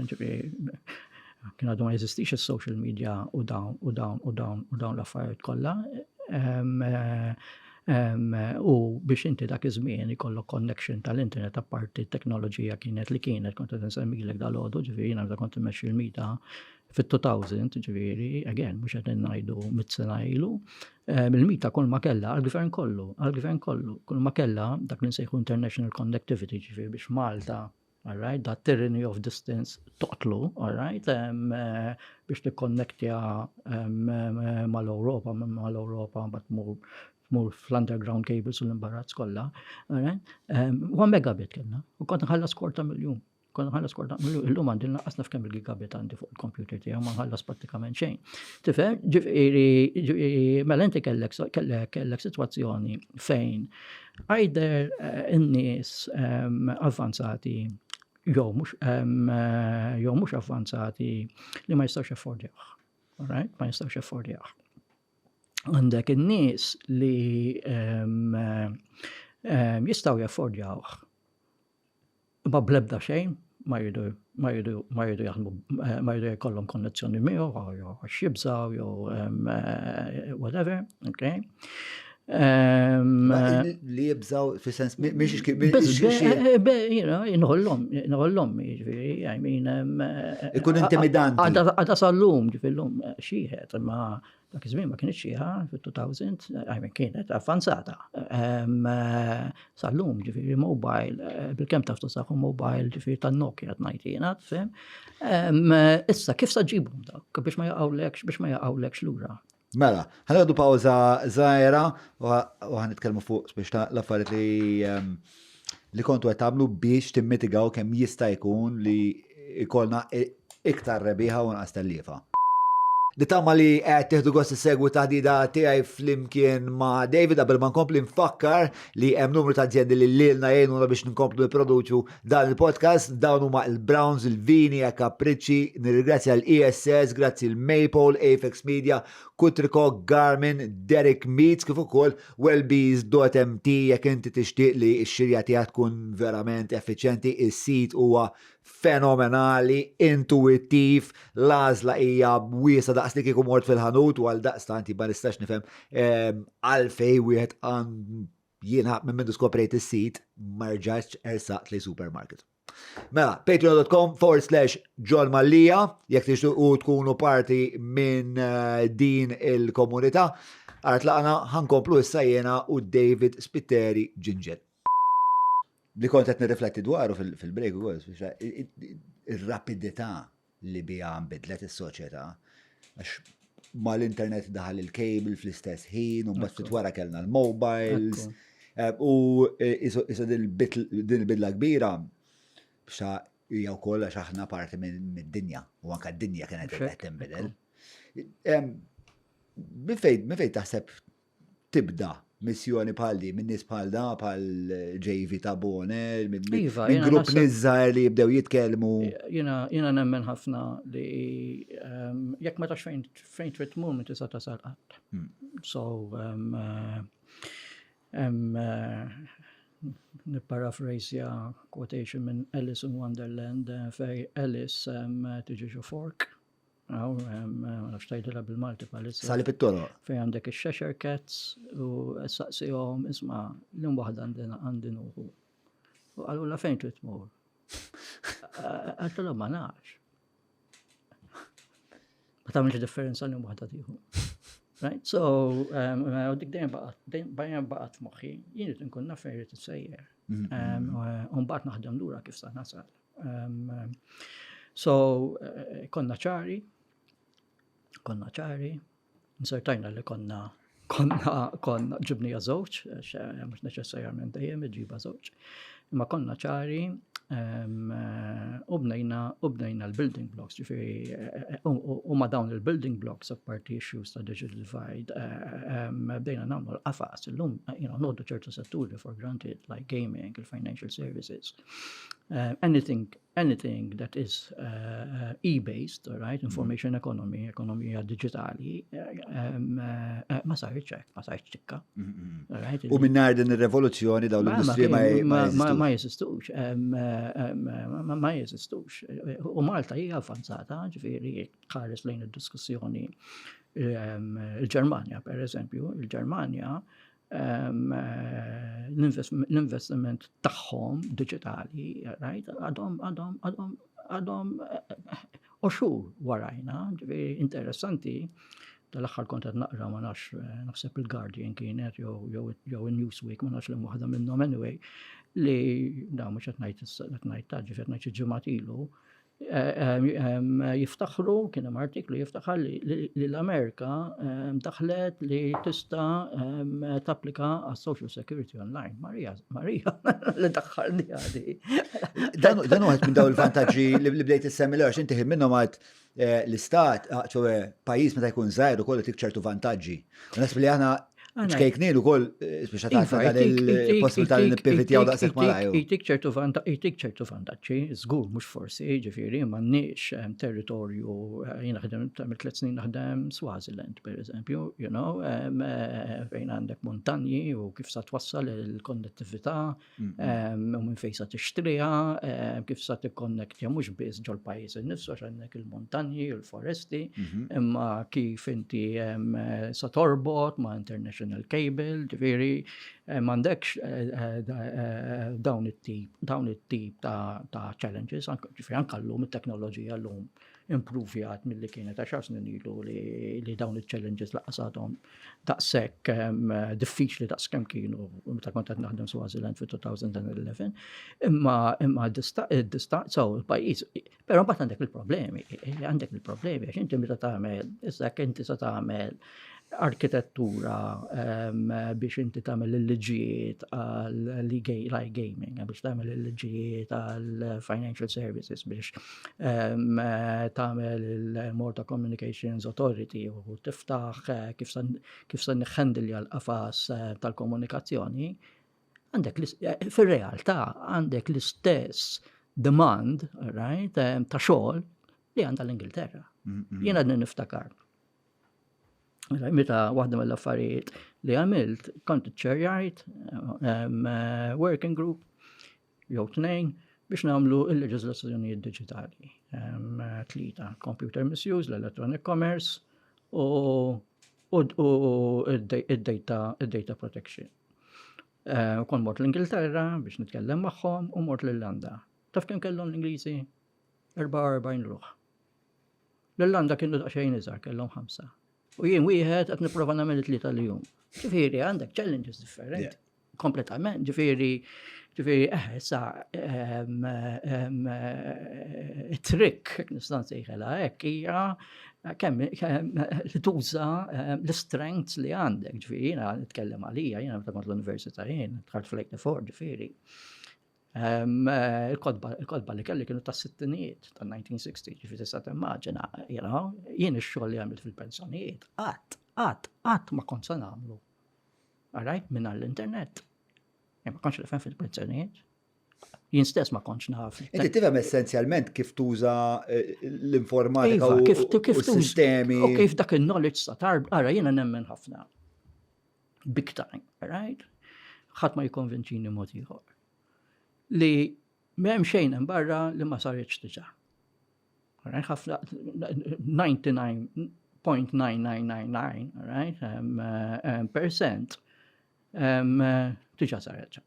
ġifieri kien għadu ma jeżistix il-social media u dawn l-affarijiet kollha. U biex inti dak iż-żmien ikollok connection tal-internet apparti t-teknoloġija kienet li kienet kont qed insemmilek dal-għodu, ġifieri jiena meta kont immexxi l-mita fit-2000, ġifieri, again, mhux qed ngħidu mit-sena ilu, il-mita kull ma kellha għall-gvern kollu, kull ma kellha dak li nsejħu international connectivity, ġifieri biex Malta all right, that tyranny of distance toqtlu, all right, biex tikkonnektja mal-Ewropa, bat mur fl-underground cables u l-imbarazz kollha, all right, 1 megabit kellna, u kont nħallas kwarta miljun. Illum għandi naqasna f'kemm il-gigabit għandi fuq il-computer tiegħu ma nħallas prattikament xejn. Tifhem, ġifieri mela inti kellek sitwazzjoni fejn either in-nies avvanzati jew mhux avvanzati li ma jistgħux jaffordjawh. All right, ma jistgħux jaffordjawh. Għandek in-nies li jistgħu jaffordjawh ma blebda xejn, ma jridu jaħdmu, ma jridu jkollhom konnezzjoni miegħu jew għax jibżgħu jew whatever, okay? Li jibżgħu fis-sens inħollhom, jiġifieri, I mean ikun intimidanti. Għadha sal-lum, ġifieri llum xieħed, imma dak iż-żmien ma kienx xieħa fit-2000, I mean kienet avvanzata. Sal-lum ġifieri mobile, bil-kemm taf tużaw mobile ġifieri tan-Nokia qed ngħid jiena, tifhem. Issa kif se ġibhom dawk biex ma jaqgħulekx lura. Mela, ħanqogħdu pawża żgħira u ħanitkellmu fuq biex l-affarijiet li kontu qed tagħmlu biex timmitigaw kemm jista' jkun li jkollna iktar rebbieħa u nqas telliefa. Nittama li qed tieħdu gost issegwu taħdida tiegħi flimkien ma' David qabel ma nkompli nfakkar li hemm numru ta' azzjendi li lilna jgħinuna biex nkomplu nipproduċu dan il-podcast, dawn huma il-Browns, il-Vini, Capricci, nirringrazzja l-ESS, grazzi l-Maple, Apex Media, Kutriko, Garmin, Derek Meets, kif ukoll Wellbees.mt jekk inti tixtieq li x-xirja tiegħek tkun verament effiċjenti, is-sit huwa fenomenali, intuittiv, l-għażla hija wiesa daqs li kieku mort fil-ħanut u għal daqstant ma nistax nifhem għalfej wieħed jiena minn mindu skoprejt is-sit ma rġax ersaqt li supermarket. Mela, patreon.com/John Mallia, jekk tixtiequ tkunu parti minn din il-komunità, laqna ħankomplu issa jiena u David Spitteri Ġinġel. Li kont qed nirrifletti dwaru fil-break ukoll ir-rapidità li biha nbidlet is-soċjetà għax ma l-internet daħal il-kabel fl-istess ħin, u mbagħad ftit wara kellna l-mobiles. U iso din il-bidla kbira bxa hija wkoll għax aħna parti mid-dinja u anke d-dinja kienet qed tinbidel. Min fejn taħseb tibda missjoni bħal di, minn nies bħal da, bħal JV ta' Bone, minn grupp niżżar li jibdew jitkellmu. Jiena nemmen ħafna li jekk ma tax fejn trid tmur minn tista' tasal qatt. So nipparaphrasja quotation minn Alice in Wonderland fej Alice tiġi xi fork. Ma nafx tgħidilha bil-Malti bħalissa. Sali fit-toroq. Fejn għandek ix-Cheshire Cats u saqsihom isma' l-lum waħda għandi nuħu. U qalula fejn trid tmur? Għaltilhom ma nafx. Ma tagħmilx differenza l-lum waħda tieħu. Right? So, dik dejjem baqgħet f'moħħi, jien irid inkun naf fejn irid issejjer. U mbagħad naħdem lura kif sa nasal. So, konna ċari, nsertajna li konna ġibnija żewġ, mhux neċessarjament dejjem iġiba żewġ, imma konna ċari u bnejna l-building blocks, ġifieri u ma dawn il-building blocks apparti issues ta' digital divide, bdejna nagħmlu l-qafas illum noħdu ċertu setturi for granted like gaming, il-financial services, anything that is e-based, right, information economy, ekonomija digitali, ma sarx ċekka. U minnar din ir-revoluzzjoni dawn l-industrija ma jeżistux. Ma jeżistux. U Malta hija avvanzata, ġifieri ħares lejn id-diskussjoni il-Ġermanja, per eżempju, il-Ġermanja l-investiment tagħhom digitali, right, għadhom xhur warajna, ġifieri interessanti. Tal-aħħar kont qed naqra ma nafx naħseb il-Guardian kienet jew il-Newsweek ma nafx li waħda minnhom anyway li mhux qed ngħid ġifier ngħid xi ġimgħat ilu jiftaħru kien hemm artiklu jiftaħar li l-Amerika daħlet li tista' tapplika għas-Social Security Online. Marija li daħħalni għadi. Dan waħed minn dawn il-vantaġġi li bdejt issemmi l-għax inti minnhom għad l-istat, ċowe pajjiż meta jkun żgħir ukoll tik ċertu vantaġġi. U nasib li aħna ċkejknin ukoll biex tagħta il-possibilità li nippivitjaw daqshekk malajr. Jtik ċertu vantaġġi, żgur mhux forsi, ġifieri m'għandniex territorju jien naħdem tagħmel 3 snin naħdem Swaziland pereżempju, fejn għandek montanji u kif sa twassal il-konnettività u minn fejn sa tixtriha, kif sa tikkonnektja mhux biss ġol pajjiż innifsu għax għandek il-montanji u l-foresti, imma kif inti sa torbot ma' international cable, ġifieri m'għandekx dawn it-tip ta' challenges, ġifieri anke llum it-teknoloġija llum impruvjat milli kienet 10 snin ilu li dawn il-challenges laqqasathom daqshekk diffiċli daqskemm kienu meta kont qed naħdem Swaziland fi-2011, imma il-pajjiż, però mbagħad għandek il-problemi għax inti meta tagħmel issa inti sa tagħmel arkitettura biex inti tagħmel il-liġijiet għal gaming, biex tagħmel il-liġijiet għal financial services, biex tagħmel il-Malta Communications Authority u tiftaħ kif se niħħendilja l-qafas tal-komunikazzjoni, għandek fir-realtà għandek l-istess demand, right, ta' xogħol li għandha l-Ingilterra. Jien għadni niftakar. Meta waħda mill-affarijiet li għamilt, kont iċċerjajt working group jew 2 biex nagħmlu l-leġiżlazzjonijiet diġitali. 3 computer misuse, l-electronic commerce u id-data protection. Kon mort l-Ingilterra biex nitkellem magħhom u mort l-Irlanda. Taf kemm kellhom l-Ingliżi? 44 ruħ. L-Irlanda kienu daqsxejn iżgħar kellhom 5. U jien wieħed qed nipprova nagħmel 3 l-jum. Ġifieri għandek challenges differenti. kompletament, ġifieri sa it-trick, nista' nsejħilha hekk, hija kemm li tuża l-strengths li għandek, ġifieri jiena nitkellem għalija, jiena meta kont l-università dħalt fl-84, ġifieri. Il-kodba li kelli kienu tas-sittinijiet tan-1960, ġifieri tista' timmaġina, jien ix-xogħol li għamilt fil-pensjonijiet qatt ma kont se nagħmlu. All right, minn l-internet. Ma kontx nifhem fil-pensjonijiet. Jien stess ma kontx naf. Inti tifhem essenzjalment kif tuża l-informatika u s-sistemi. U kif dak il-knowledge sa tarb, ara jiena nemmen ħafna. Big time, all right? Ħadd ma jikkonvinċini mod ieħor. Li m'hemm xejn hemm barra li ma saritx diġà. Ħafna 99.9999, all right, percent diġà saret.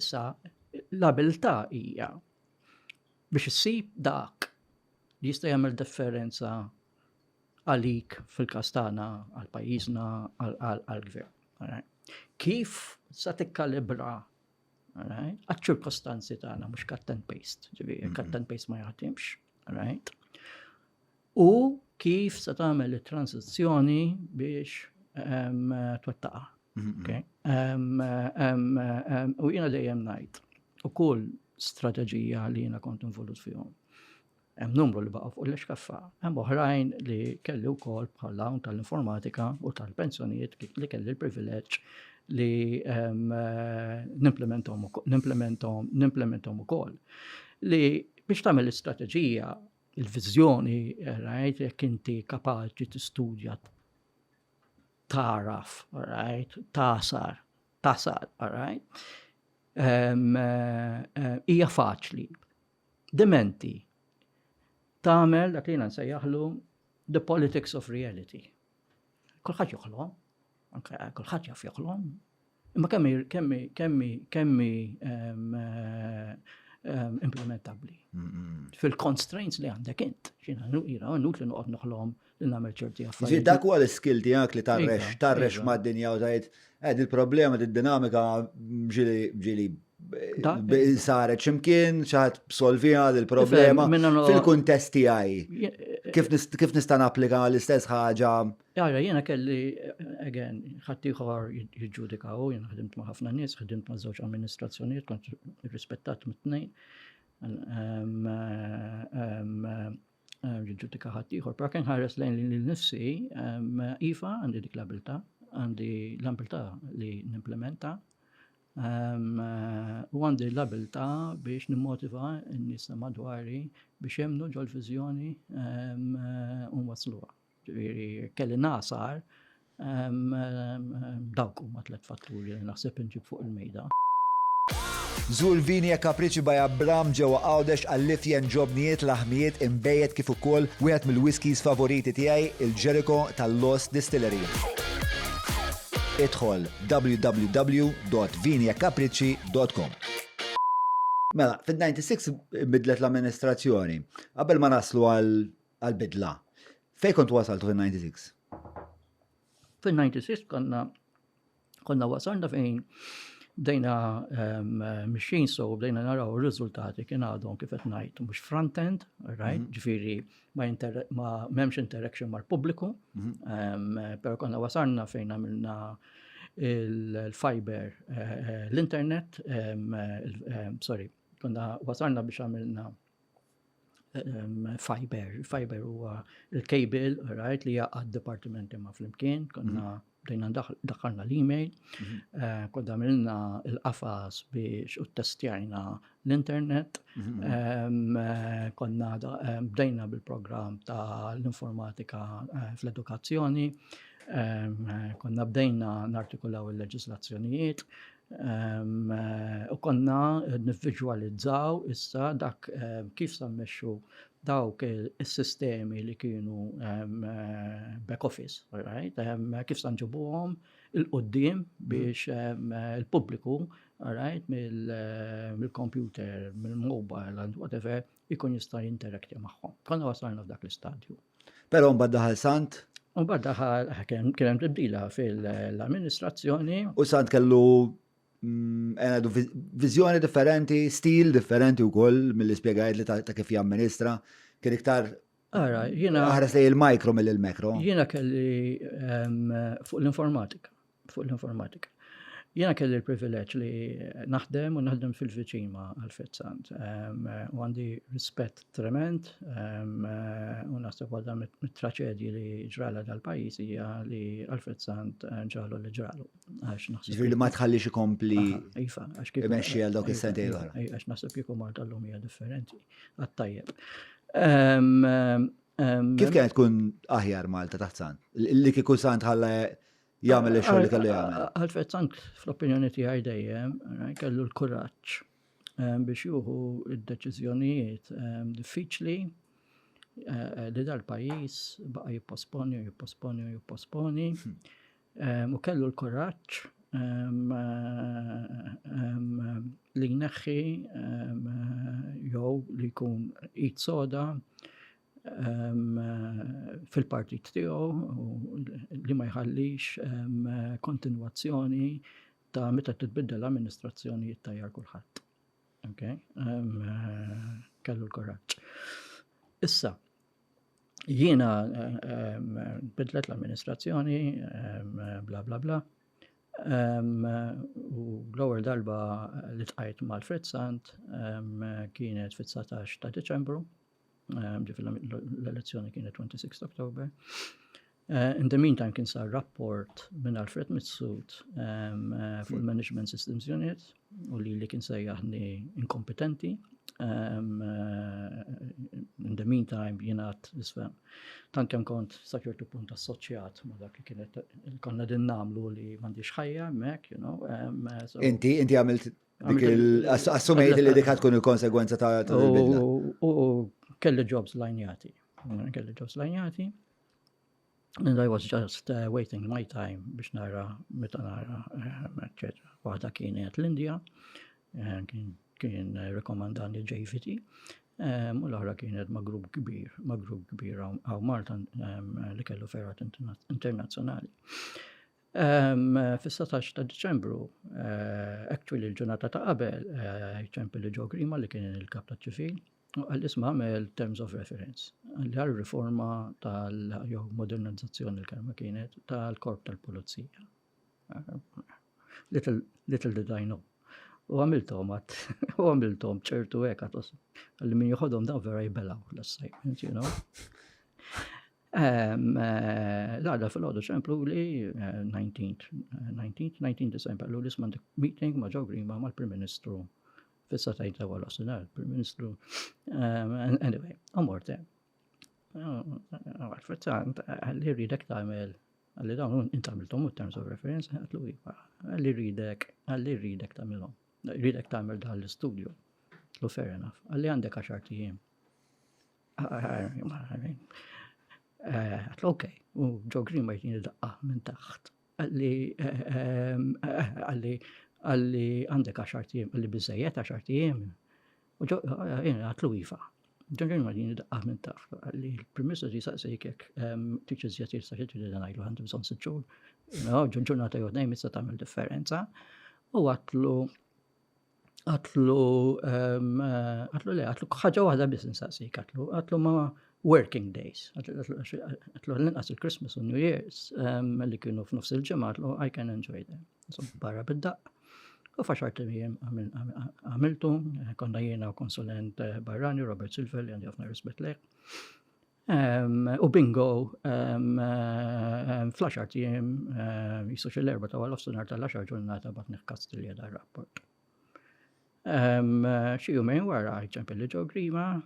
Issa l-abilità hija biex issib dak li jista' jagħmel differenza għalik fil-kastana, għal pajjiżna, għall-gvern. Kif sa tikkalibra għaċ-ċirkostanzi tagħna mhux cut and paste, ġifieri cut and paste ma jaħdimx, right? U kif sa tagħmel it-transizzjoni biex twettaqha. U jiena dejjem ngħid ukoll strateġija li jiena kont involut fihom. Hemm numru li baqgħu fuq l-iskaffa, hemm oħrajn li kelli wkoll bħal hawn tal-informatika u tal-pensjonijiet li kelli l-privileġġ li nimplementhom ukoll. Li biex tagħmel l-istrateġija, il-viżjoni, right, jekk inti kapaċi tistudja taraf, all right, tasar, all right. Hija faċli. Dementi. Tagħmel dak li nsejjaħlu the politics of reality. Kulħadd joħlom, anke kulħadd jaf joħlom. Imma kemmi implementabbli. Fil-constraints li għandek int. Xina nut li noqgħod noħlom li nagħmel ċerti affarijiet. Dak huwa l-iskill tiegħek li tarrex mad-dinja u tgħid il-problema id-dinamika ġieli saret x'imkien xaħat solvija l-problema fil-kuntest tiegħi. Kif nista' napplika l-istess ħaġa? Jara, jiena kelli, again, ħadd ieħor jiġġudikaw, jiena ħdimt ma' ħafna nies, ħdimt ma' żewġ amministrazzjonijiet, kont irrispettat mit-tnejn. Jiġġudika ħadd ieħor, però kien ħares lejn li nnifsi, iva għandi dik l-abilità, għandi l-abilità li nimplementa. U għandi l-abilità biex nimmotiva n-nies madwari biex jemmnu ġol-viżjoni u nwasluha. Ġifieri kelli nasar dawk huma tliet fatturi li naħseb inġib fuq il-mejda. Żur Vinja Capricci by Abram ġewwa Għawdex għall-lifjen ġobnijiet laħmijiet imbejjed kif ukoll wieħed mill-whiskies favoriti tiegħi il-Jericho tal-Lost Distillery. Idħol www.vinjacapricci.com. Mela, fid-96 bidlet l-amministrazzjoni. Qabel ma naslu għal-bidla. Fejn kont wasaltu fil-96? Fil-96 konna wasalna fejn bdejna mixin so bdejna naraw ir-riżultati kien għadhom kif qed ngħid mhux front-end, right? Ġifieri ma m'hemmx interaction mal-pubbliku, però konna wasalna fejn għamilna il-fiber, l-internet, konna wasalna biex għamilna fiber huwa il-cable, right, li jaqgħad dipartimenti ma' flimkien, konna bdejna daħħalna l-email, konna għamilna il-qafas biex testjajna l-internet, konna bdejna bil-programm ta' l-informatika fl-edukazzjoni, konna bdejna nartikulaw il-leġislazzjonijiet, u konna nivviġwalizzaw issa dak kif sammexxu dawk is-sistemi li kienu back office, right? Kif sanġibuhom il-qoddim biex il-pubbliku, right, mill-computer, mill-mobile and whatever, ikun jista' jinterakti magħhom. Konna wasalna f'dak l-istadju. Però mbagħad daħal Sant? Mbagħad daħal kien hemm tibdila fil-amministrazzjoni. U Sant kellu għadu vizjoni differenti, stil differenti u koll mill-ispiegajt li ta' kif jamministra, kien iktar Ara, jiena ħares li il-mikro mill-makro. jiena kelli fuq l-informatika. Jiena kelli l-privileġġ li naħdem fil-viċin ma' Alfred Sant. U għandi rispett trement u naħseb waħda mit-traċedji li ġrala dal-pajjiż hija li Alfred Sant ġralu li ġralu. Ġifieri li ma tħallix ikompli Iva, għax kif imexxi għal dawk is-sentejn Iva, l-oħra. għax naħseb kieku Malta llum hija differenti għat-tajjeb. Kif kienet tkun aħjar Malta taħt Sant? Li kieku Sant ħalla jagħmel ix-xogħol li kellu jagħmel. Alfred Sant fl-opinjoni tiegħi dejjem kellu l-kuraġġ biex jieħu d-deċiżjonijiet diffiċli li dal-pajjiż baqa' jipposponi u kellu l-kuraġġ li jneħħi jew li jkun id soda fil-partit tiegħu li ma jħallix kontinwazzjoni ta' meta titbiddel l-amministrazzjoni jittajjar kulħadd. Okay? Kellu l-kuraġġ. Issa, jiena bidlet l-amministrazzjoni, bla bla bla, u l-ewwel darba li tqajt mal-Alfred Sant kienet fit-19 ta' Deċembru. L-elezzjoni kienet 26 October. In the meantime kien sar rapport minn Alfred Mitsut fuq il-Management Systems Unit u li kien sejjaħni inkompetenti. In the meantime jingħad isfem. Tant kemm kont sa ċertu punt assoċjat ma' dak li kienet konna din nagħmlu li m'għandix ħajja hemmhekk, you know. Inti għamilt assumejt li dik tkun il-konsegwenza ta' il-bidla. U kelli jobs lajnjati. And I was just waiting my time biex nara, meta nara, etc. Waħda kienet l-Indja, kien rekomandani JVT, u l-oħra kienet ma' grupp kbir għaw Malta li kellu ferrat internazzjonali. Fis-17 ta' Deċembru, actually l-ġurnata ta' qabel, ċempel Joe Grima li kien il-kap ta' ċivil, għal-isma għamel Terms of Reference, għalli għal-riforma modernizzazzjoni l-kelma kienet tal-korp tal-Pulizija. Little did I know. U għamiltom ċertu għatos, għalli min juħodhom daw vera jibelaw l-assignment, you know. L-għada fil-għodu ċemplu li 19 December, l mandek meeting ma' Joe Grima ma' l-Prim Ministru. Fissa tajta għala s-sinar, Prim Ministru. Anyway, għamorte. Alfred Sant, għalli ridek tamel, għalli dawn intamiltom u terms of reference, għatlu iwa, għalli ridek tamilom. Ridek tamel da l-studio. Lu fair enough. Għalli għandek 10 tijiem. Għatlu ok, u Joe Green ma jtini daqqa minn taħt. Għalli għandek 10 tijiem, għalli bizzajiet 10 tijiem. U għatlu ifa. Ġenġen ma jtini daqqa minn taħt. Għalli l-Prim-Ministru jisaqsejkek tiċċiż jgħatir saħħiet li għanajlu għandu bżon s-ġur. Ġurnata jgħodnej mitsa tamil differenza. U għatlu ħagġa waħda business għasik, għatlu ma working days, għatlu l-inqas il-Christmas u New Year's, li kienu f'nofs il-ġemma, għatlu I can enjoy them. Barra bid-daq. U faċarti mijem għamiltu, konna jena konsulent barrani, Robert Silver, li għandi għafna rispet leħ. U bingo, fl-10 tijem, jisu xil-erba ta' għal-ofsunar tal-10 ġurnata bat neħkastilja da' rapport. Xi jumejn wara ċempel Joe Grima,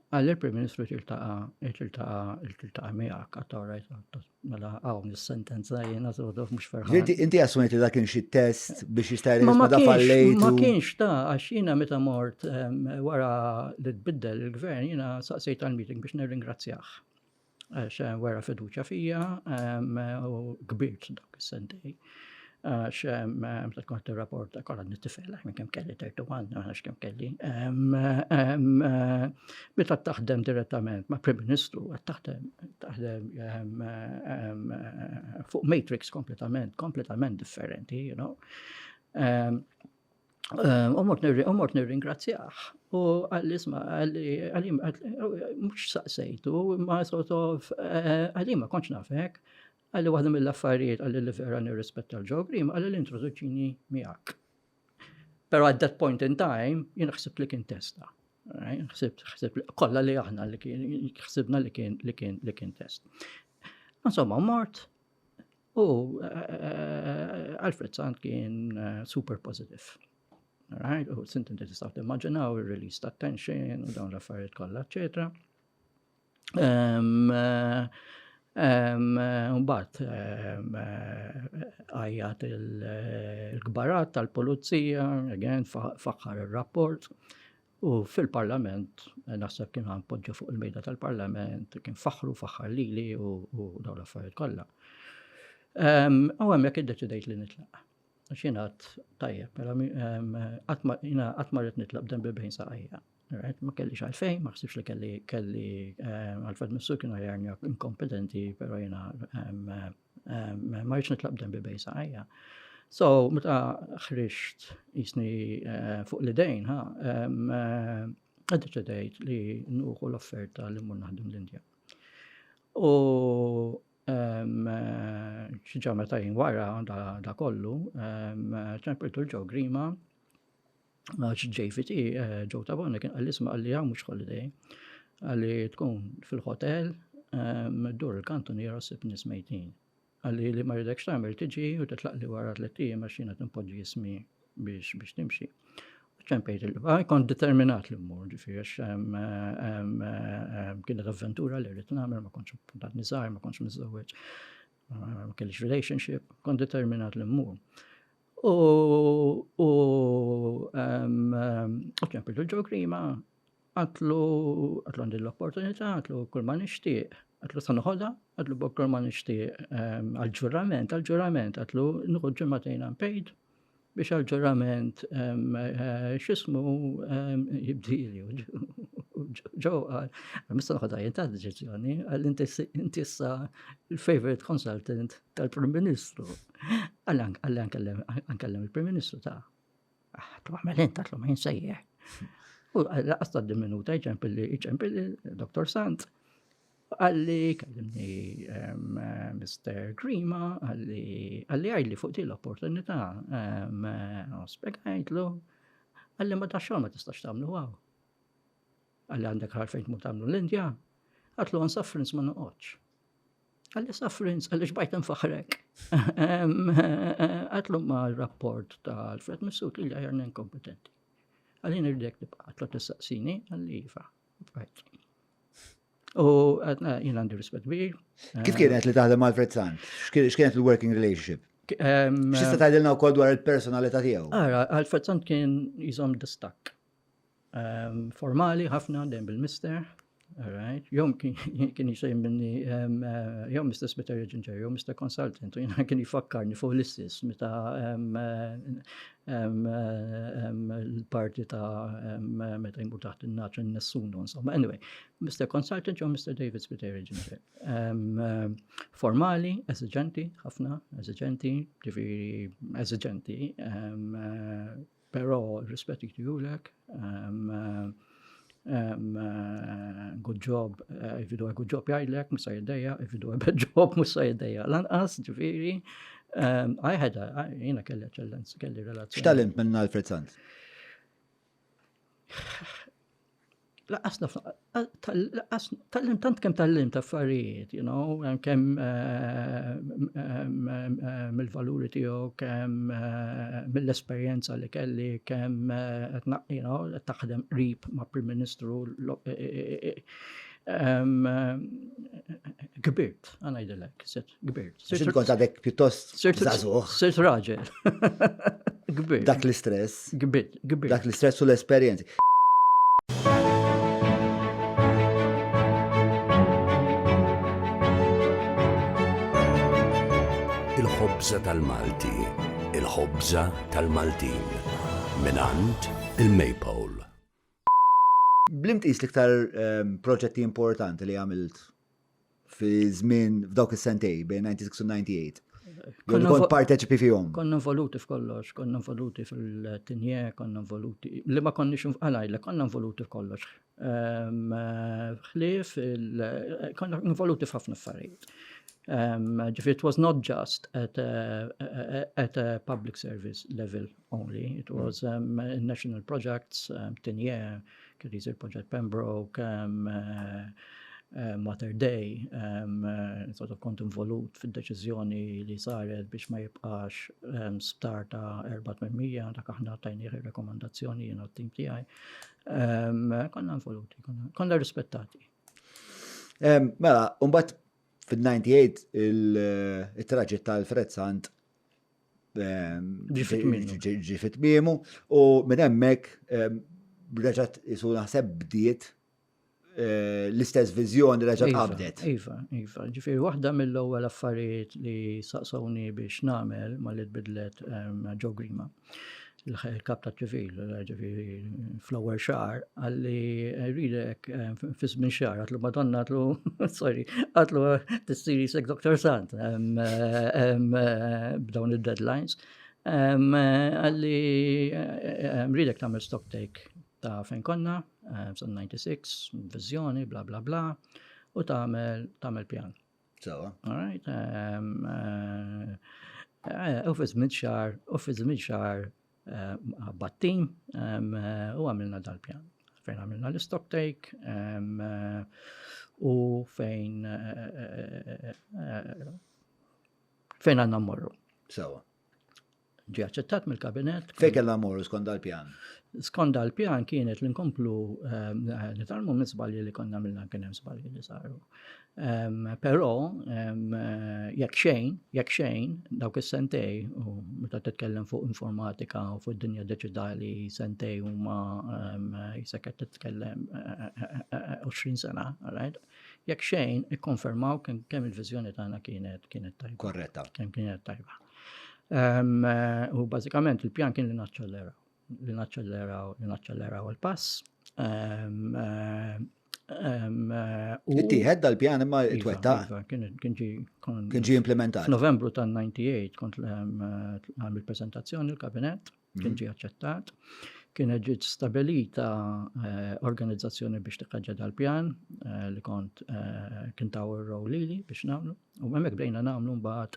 għalli l-Prim Ministru tiltaqa miegħek għattorajt, mela għawm l-sentenza jena sodof mux ferħan. Inti għassumet li dak kien xi test biex jistari ma da fallejtu. Ma kienx għax jena meta mort wara li tbiddel il-gvern jena saqsejt għal-meeting biex nirringrazzjaħ. Għax wara fiduċa fija u kbirt dak is-sentej. Għax meta tkun il-rapport kollha nittifela minn kemm kelli 31 għax kemm kelli. Meta taħdem direttament ma' Prim Ministru taħdem fuq matrix kompletament differenti, you know. Mort nirringrazzjah. U għalli isma, għalli mux saqsejtu, ma sort of, għalli ma konċ nafek, għalli waħda mill-affarijiet għalli li vera nirrispetta l-Joe Green, għalli l-introduċini miegħek. Pero at that point in time, jien ħsibt li kien testa. Ħsibt kollha li aħna li kien ħsibna li kien test. Insomma, mort u Alfred Sant kien super positive. Right? U sinti tistgħu timmaġinaw ir-release ta' tension u dawn l-affarijiet kollha, eċetera. Mbagħad għajjat il-kbarat tal-pulizija, again faħħar ir-rapport u fil-Parlament naħseb kien ħanpoġġu fuq il-mejda tal-Parlament, kien faħħar lili u dawn l-affarijiet kollha. U hemmhekk iddeċidejt li nitlaq. Xinat tajjeb, pero qatt ma rrid nitlaq b'dan bejn saqajja. Ma kellix għalfejn, ma ħsibx li kelli Alfred Missur kienu għajarni inkompetenti, pero jina ma rridx nitlaq b'dan bejn saqajja. So, meta ħriġt jisni fuq l-idejn, għaddeċidejt li nuħu l-offerta li mmur naħdem l-Indja. U xi ġametajn wara da kollu, ċempirtu l-Joe Grima, JVT, Joe Tabone, kien għall-isma għalli mux holiday, għalli tkun fil-hotel, dur il-kantoniera sib nismejtin. Għalli li ma ridekx tamil tiġi u titlaq li wara 3 maċina timpoġġi jismi biex timxi. ċempejt kont determinat li mmur, ġifiri, kienet avventura li rrit nagħmel, ma kontx puntat niżgħar, ma kontx miżżewweġ, ma kellix relationship, kont determinat li mmur. U ċempejt il-Joe Grima, għatlu għandi l-opportunità, għatlu kull ma nixtieq, għatlu sa noħodha, għatlu kull ma nixtieq għal-ġurament, għatlu nħu ġimagħtejn unpaid, biex għal-ġurament xismu jibdili u ġew mista noħodha jien ta' deċiżjoni għal inti issa il-favorite consultant tal-Prim Ministru. Għalli nkellem il-Prim Ministru ta' għamel int għatlu ma jinsejjeħ. U laqas ta' minuta iċempilli Dr. Sant. Għalli kellimni Mr. Grima, għalli għajli fuq di l-opportunità, spiegħajtlu, għalli ma taxxol ma tistax tamlu għaw. Għalli għandek ħarfejn mu tamlu l-Indja, għatlu għan sufferance ma nuqoċ. Għalli sufferance, għalli xbajt nfaħrek. Għatlu ma rapport ta' Alfred Missur li għajarna inkompetenti. Għalli nirdek tibqa, għatlu tissaqsini, għalli jifa. U jien għandi rispett kbir. Kif kienet li taħdem Alfred Sant? X'kienet il-working relationship? X'tista' tgħidilna wkoll dwar il-personalità tiegħu? Alfred Sant kien jżomm distakk. Formali ħafna dejjem bil-mister. Jom kien jisej minni, jom Mr. Spiteri Ginger, jom Mr. Consultant, u jena kien jifakkarni fuq l-istis, meta l-parti ta' meta jimur taħt il-naċ n-nessunu, insomma. Anyway, Mr. Consultant, jom Mr. David Spiteri Ginger. Formali, esigenti, ħafna, esigenti, ġifiri, esigenti, pero rispetti ktijulek, good job, if you do a good job jgħidlek, musa jiddeja, if you do a bad job, musa jiddeja. Lanqas, ġifiri, jina kelli eċellenz, kelli relazzjoni. X'talent minn Alfred Sant? Tallim tant kem tallim ta' affarijiet, kem mill-valuri tiegħu, kem mill-esperjenza li kelli, kem taħdem qrib ma' Prim Ministru gbirt, għana jidilek, gbirt. Xint kont għadek pjuttost zazuħ. Sirt raġel. Gbirt. Dak l-istress. Gbirt. Dak l-istress u l-esperienzi. Il-ħobża tal-Malti, il-ħobża tal-Maltin, minant il-Maypole. Blimt is l-iktar proġetti importanti li għamilt fi żmien f'dawk is-sentej bejn 96 u 98? Kont parteċipi fihom. Konna involuti f'kollox, konna involuti fil-tinje, konna involuti, li ma konniex għalajla, konna involuti f'kollox. Ħlief, konna involuti f'ħafna affarijiet. It was not just at a public service level only. It was national projects, tinje, kien project Pembroke, Mater Day, sort of kont involut fil-deċiżjoni li saret biex ma jibqax sptar ta' 400, dak aħna tajni rekomandazzjoni jiena t-tim tiegħi. Konna involuti, konna rispettati. Mela, mbagħad fil-98 il-traġett tal-Fred Sant ġifit miemu u minn hemmhekk reġgħet isu naħseb bdiet l-istess viżjoni reġgħet qabdet. Iva. Ġifieri waħda mill-ewwel affarijiet li saqsawni biex nagħmel ma li tbidlet Joe Grima, il-kap ta' ċivil, ġifieri fl-ewwel xahar, għalli rridek fi żmien xahar għatlu Madonna għatlu tissiri sek Dr. Sant b'dawn id-deadlines. Għalli rridek tagħmel stock take ta' fejn konna, son 96, viżjoni, bla bla bla, u tagħmel pjan. Sewa. All right. U fi żmien xahar battim u għamilna dal-pjan. Fejn għamilna l-stock take u fejn għandna mmorru. Sewa. Ġi aċċettat mill-kabinet. Fejn kellna mmorru skont dal-pjan? Skont dal-pjan kienet li nkomplu nitalmu minn żbalji li konna għamilna kien hemm żbalji li saru. Però jekk xejn dawk is-sentej u meta titkellem fuq informatika u fuq id-dinja diġitali sentej huma jisek qed titkellem 20 sena, right? Jekk xejn ikkonfermaw kemm il-viżjoni tagħna kienet tajba. Korretta. Kemm kienet tajba. U bażikament il-pjan kien li naċċelleraw il-pass. Ittieħed dal-pjan imma twettaq. Kien ġi implementat. F'Novembru tan-98 kont għamil preżentazzjoni l-kabinet, kien ġi aċċettat. Kienet ġiet stabilita organizzazzjoni biex tiħħaġġa dal-pjan li kien taw ir-row lili biex nagħmlu. U hemmhekk bdejna nagħmlu mbagħad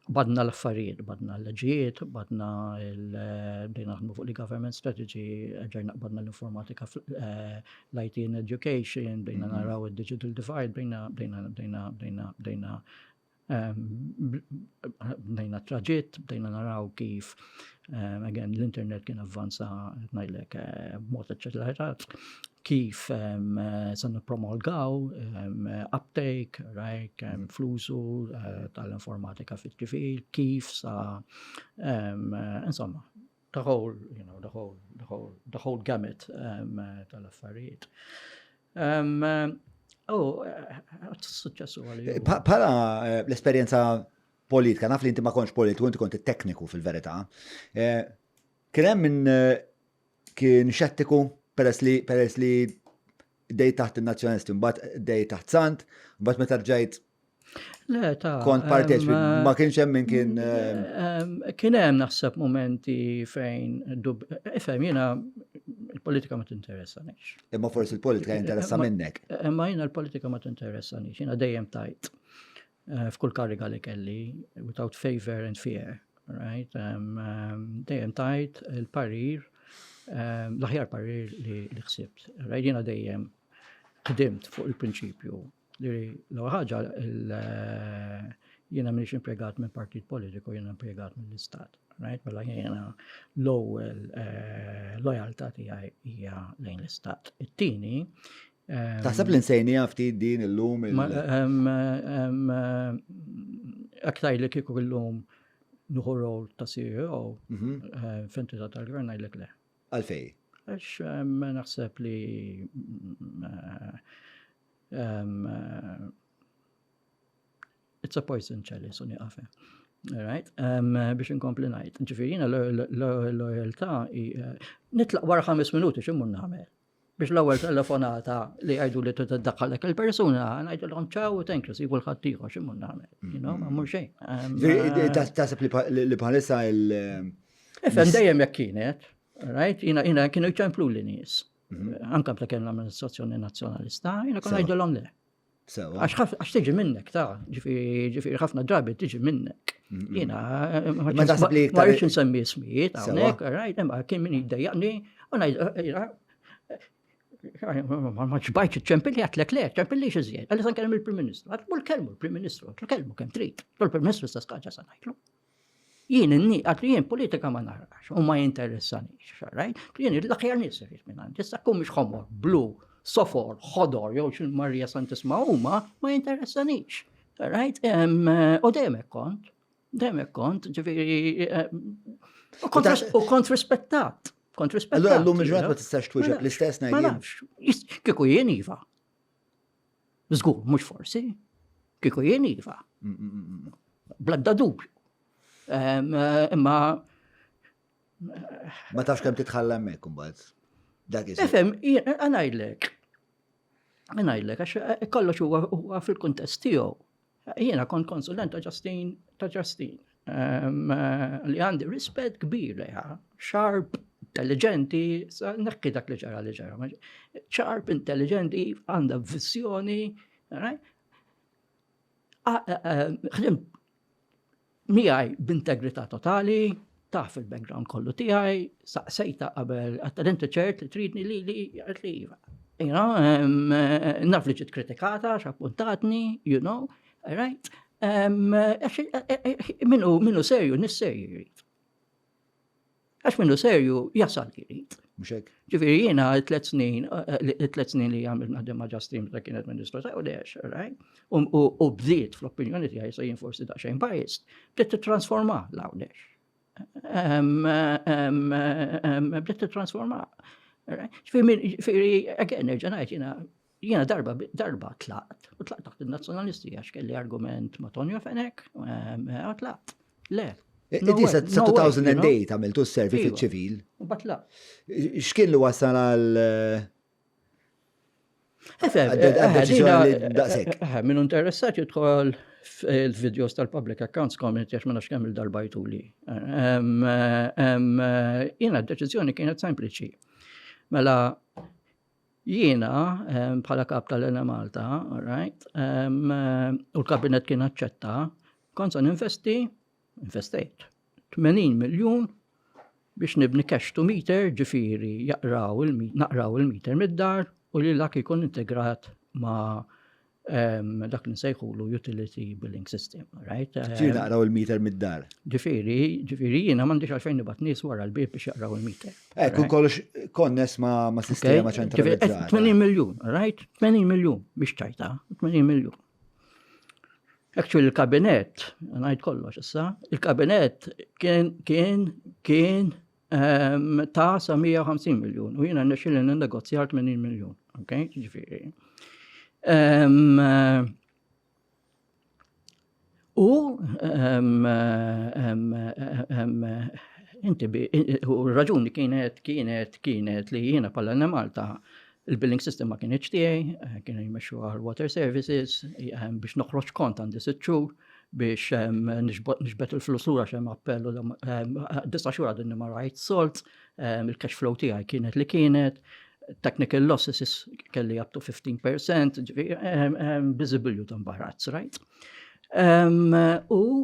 badna l-affarijiet, badna l-leġijiet, badna bdejna naħdmu fuq government strategy, badna l-informatika, l-IT and education, bdejna naraw il-digital divide, bdejna traġiet, bdejna naraw kif again l-internet kien avvanza ngħidlek b'mod eċċellerat, kif se nippromulgaw uptake, right, fl-użu tal-informatika fit-tifil, kif sa insomma the whole gamut tal-affarijiet. Suċċessu għalli. Bħala l-esperjenza politika, naf li inti ma konx politiku, inti konti tekniku fil-verità. Kien hemm min kien xettiku peress li dej taħt il-nazzjonisti, mbagħad dej taħt Sant, mbagħad meta rġajt kont parteċipi, ma kienx hemm min kien. Kien hemm naħseb momenti fejn jiena il-politika ma tinteressanix. Imma forsi il-politika jinteressa minnek. Imma jiena l-politika ma tinteressanix, jiena dejjem tajt f'kull kariga li kelli without favor and fear, right? Dejjem tajt il-parir, l-aħjar parir li ħsibt. Jiena dejjem ħdimt fuq il-prinċipju li l-ħaġa jiena m'iniex impjegat minn partit politiku, jiena impjegat mill-istat. Right? Mela jiena l-ewwel lojaltà tiegħi hija lejn l-istat. It-tieni taħseb li nsejnija ftit din illum aktar li kieku illum nuħu rol ta' CEO f'entità tal-gvern ngħidlek le. Għalfej? Għax naħseb li it's a poison chalice u nieqaf. Right? Biex inkompli ngħid. Ġifieri jiena l-lojaltà nitlaq wara 5 minuti x'immur nagħmel. biex l-ewwel telefonata li għajdu li tiddaħħalek il-persuna, ngħidulhom ċaw, thank you, si kulħadd tieħu x'imur nagħmel. Ma mhux xejn. Taħseb li bħalissa Ifhem dejjem jekk kienet, right? Jiena kienu jċemplu li nies. Anke meta kellna amministrazzjoni nazzjonalista, jiena kon ngħidulhom le. Għax tiġi minnek, ta' ġifieri ħafna drabi tiġi minnek. Jiena ma rridx nsemmi ismijiet hawnhekk, right? Imma kien min jiddejjaqni u ngħid ma ġbajt iċ-ċempilli għatlek le, ċempilli x'iżjed. Għalli san kellem il-Prim Ministru. Għatlu l-kelmu l-Prim Ministru, għatlu kelmu kemm trid. L-Prim Ministru sta skaġa sa ngħidlu. Jien politika ma narax u ma jinteressanix, right? Jien l-aħjar nies irid minn għandi. Issa kum mhix ħomor, blu, sofor, ħodor, jew xil Marija Santisma huma ma jinteressanix. Right? U dejjem hekk kont, ġifieri u kont rispettat. Allura llum il-ġurnata ma tistax twieġeb l-istess ngħid. Ma nafx. Kieku jien iva. Żgur, mhux forsi. Kieku jien iva. Bla dubju. Imma ma tafx kemm titħalla hemmhekk imbagħad. Dak isem. Efhem, ngħidlek għax kollox huwa fil-kuntest tiegħu. Jiena kont konsulent ta' Justin li għandi rispett kbir leha, sharp, intelligenti, nekki dak li ġara. Sharp, intelligenti, għandha viżjoni, miegħi b'integrità totali, taf il-background kollu tiegħi, saqsejta qabel għat-talenti ċert li tridni li għart li iva. Naf li ġiet kritikata, x'appuntatni, right? Minnu serju, nis-serju jrid. Għax minnu serju jasal jrid. Mhux hekk. Ġifieri jiena 3 snin li għamil naħdem ma' Justin meta kienet Ministru ta' Għawdex, right? U bdiet fl-opinjoni tiegħi se jien forsi daqsxejn biased, bdiet titrasforma l-Għawdex. Bdiet titrasforma. Ġifieri again nerġa' ngħid jiena darba tlaqt, u tlaqt taħt in-nazzjonalisti għax kelli argument ma' Tonio Fenek, tlaqt. Le. Inti sa 2008 għamiltu s-servi fil-ċivil. U batlaq. X'kien li wasal għal Minn interessat jidħol il-videos tal-Public Accounts Committee għax ma nafx kemm il-darba jtuli. Jiena d-deċiżjoni kienet sempliċi. Mela jiena bħala kap tal-Ena Malta, right? U l-kabinet kien aċċetta, kont se investejt 80 miljun biex nibni cash to meter, ġifieri naqraw il-meter mid-dar u li dak ikun integrat ma' dak li nsejħulu utility billing system, right? ġifieri naqraw il-meter mid-dar. Ġifieri jiena m'għandix għalfejn nibgħat nies wara l-bib biex jaqraw il-meter. Kun kollox konness ma' sistema ċentralizzata. 80 miljun, right? 80 miljun biex ċajta, 80 miljun. Actually, il-kabinet, ngħid kollox issa, il-kabinet kien ta' 150 miljun u jiena nnexxieli ninnegozjar 80 miljun, okay? Ġifieri. U raġuni kienet li jiena bħala Ena Malta il-billing system ma kienx tiegħi, kienu jmexxu għal water services biex noħroġ kont għandi 6 xhur biex nixbet il-flus lura x'hemm appellu 9 xhur għadni ma rajt solt, il-cash flow tiegħi kienet li kienet, technical losses kelli up to 15%, visibilju ta' imbarazz, right? U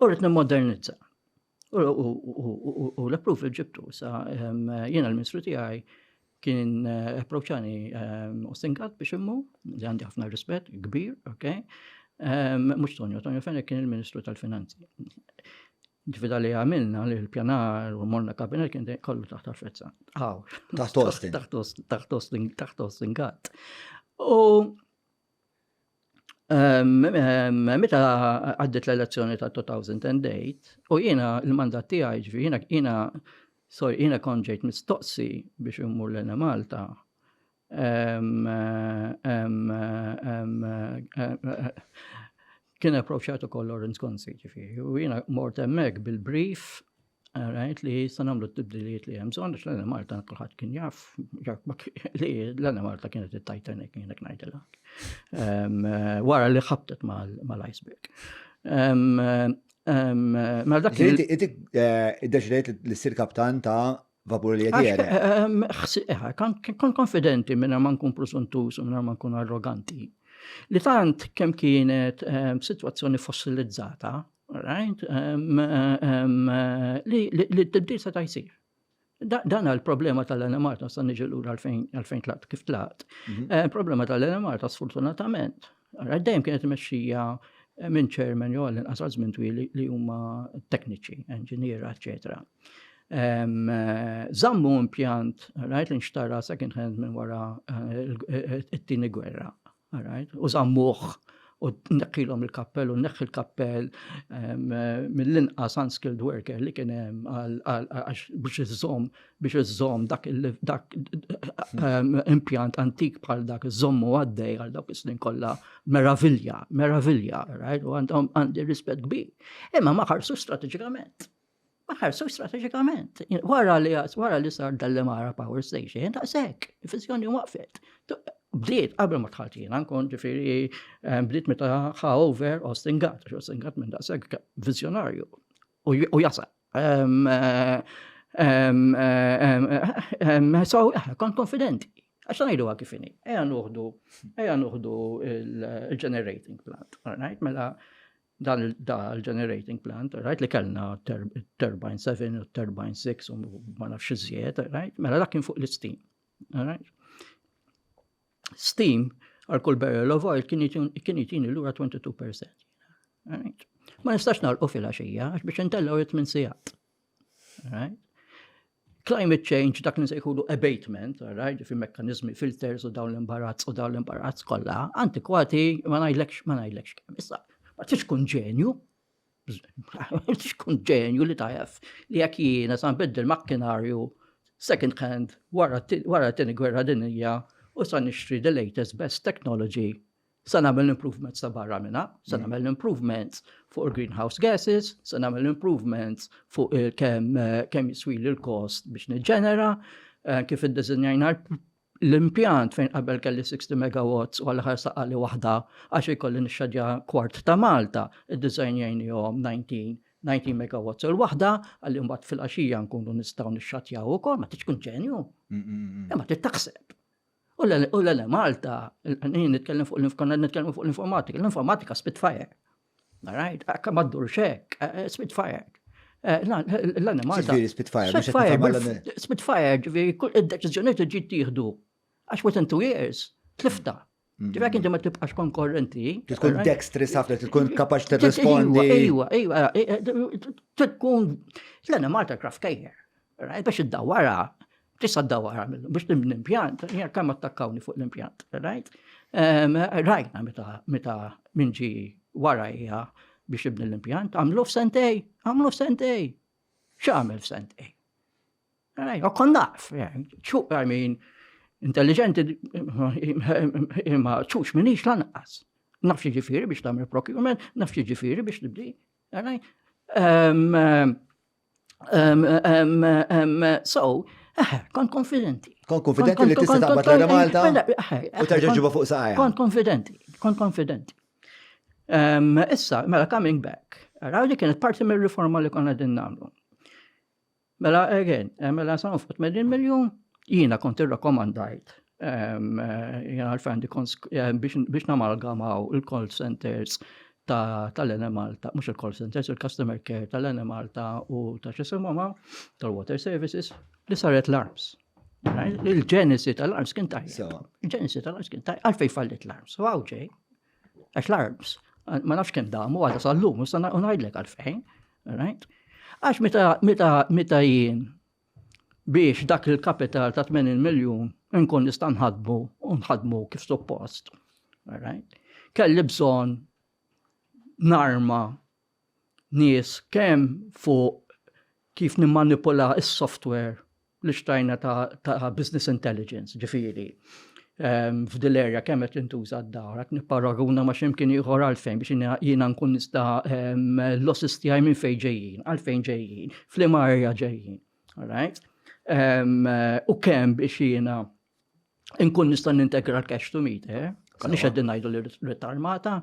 rrid nimmodernizza. U l-approval ġibtu, sa jiena l-Ministru tiegħi kien approċċani Ostingat biex immu, li għandi ħafna rispett, kbir, okay? Mhux Tonio Fenek kien il-Ministru tal-Finanzi. Ġifida li għamilna li l-pjanar u morna kabinet kien kollu taħt Alfrezza. Taħt Ostingat. U meta għaddit l-elezzjoni ta' 2008 u jiena il-mandat tiegħi ġifieri jiena konġejt mistoqsi biex immur l-Ena Malta. Kien approċċjat ukoll Lawrence Gonzi ġifieri u jiena mort hemmhekk bil-brief Right, li sanamlu t-tibdiliet li hemm bżonn għax l-Malta kulħadd kien jaf li l-Malta kienet it-Titanic kienet ngħidilek. Wara li ħabtet mal-iceberg. Ma dak Inti iddeċidejt li ssir kaptan ta' vapur li jgħet Kon konfidenti minna ma nkun presuntus u minna ma nkun arroganti. Li tant kemm kienet situazzjoni fossilizzata, right? Li t-tibdil se ta' jsir. Dan għal-problema tal-Enemalta, sa' niġi l-ura għalfejn tlaqt kif tlaqt. Problema tal-Enemalta sfortunatament. Dejjem kienet imexxija minn chairman jew għal-inqas żmien twil li huma tekniċi, enġiniera, eċetera. Zammu impjant, right, li nxtara second hand minn wara it-tieni gwerra, right? U zammuh u neqqilhom il-kappell u neħħi il-kappell mill-inqas unskilled worker li kien hemm biex iżomm dak impjant antik bħal dak iżommu għaddej għal dak is-snin kollha meravilja, right? U għandhom għandi rispett kbir. Imma ma ħarsu strateġikament. Wara li sar dal-Lemara Power Station, daqshekk, il-fizzjoni waqfet. Bdiet qabel ma tħalt jiena nkun ġifieri bdiet meta over Austin Gatt minn daqshekk viżjonarju u jasal. So kont konfidenti. Għax ngħiduha kif inhi. Ejja nuħdu il-generating plant, right? Mela dan il-generating plant, right, li kellna turbine 7 u turbine 6 u ma nafx iżjed, right? Mela dak kien fuq l-steam, right? Steam għal kull barrel of oil kien jitini l-ura 22%. Right? Ma nistax nagħlqu fil-għaxija għax biex intellaw 8 sigħat. Right? Climate change dak nisejħulu abatement, right? Fi mekkanizmi filters u dawn l-imbarazz kollha, antikwati ma ngħidlekx kemm. Issa, ma tix kun ġenju. Tix kun ġenju li tajaf li jekk jiena sa nbiddel makkinarju second hand wara t-tieni gwerra dinjija u sa nixtri the latest best technology, sa nagħmel improvements ta' barra minna, sa nagħmel improvements fuq greenhouse gases, sa nagħmel improvements fuq kemm jiswili l-cost biex niġġenera, kif iddiżinjajna l-impjant fejn qabel kelli 60 megawatts u għal-ħar saqali waħda għax ikolli nixxadja kwart ta' Malta, iddiżinjajnihom 19 megawatts u l-waħda għalli mbagħad fil-għaxija nkunu nistgħu nixxattjaw ukoll ma tkun ġenju. Ma titaħseb. U l-Malta, nitkellem fuq l-informatika. L-informatika Spitfire. All right? Akka ma ddurx hekk, Spitfire. L-Malta. Spitfire, ġifieri kull id-deċiżjonijiet ġiet tieħdu. Għax within 2 years tlifta. Ġifieri inti ma tibqax konkorrenti. Tkun dexterous ħafna, tkun kapaċi tirrispondi. Ejwa. Tkun l-Malta kraf kejjer. Biex iddawwara. Tista' ddawwar biex nibni impjant, kemm attakkawni fuq l-impjant, right? Rajna meta min ġi warajja biex ibni l-impjant, għamlu f'sentej. X'għamel f'sentej? U kon naf, intelligenti imma ċux minix lanqas. Nafx ġifieri biex tagħmel procurement, nafx ġifieri biex tibdi. So, kont konfidenti. Kont konfidenti li tista' taqbad l-Malta u terġa' ġibha fuq saqajja. Kont konfidenti. Issa, mela coming back. Araw li kienet parti mill-riforma li konna din nagħmlu. Mela again, mela sa nfut $1 miljun, jiena kont irrakkomandajt jiena għalfejn biex namalgamaw il-call centers tal-Enemalta, mhux il-call centers, il-customer care tal-Enemalta u ta' x'isimhom tal-water services li saret l-arms. Il-ġenesi tal-arms kien tajjeb. Għalfejn fallit l-arms. Wow, ġej. Għax l-arms, ma nafx kemm damu għadha sal-lum, u ngħidlek għalfejn. Għax meta jien biex dak il-kapital ta' 80 miljun nkun nista' nħadmu kif suppost. Kelli bżonn narma nies kemm fuq kif nimmanipula s-software li xtajna ta' business intelligence, ġifieri. f'dil-area kemm qed intuża d-dawrak, nipparaguna ma' x'imkien ieħor għalfejn biex jiena nkun nista' l-losses tiegħi minn fejn ġejjin, għalfejn ġejjin, f'liema area ġejjin. All right? U kemm biex jiena nkun nista' nintegra l-cash to meter, konniex qegħdin ngħidu li rrid armata,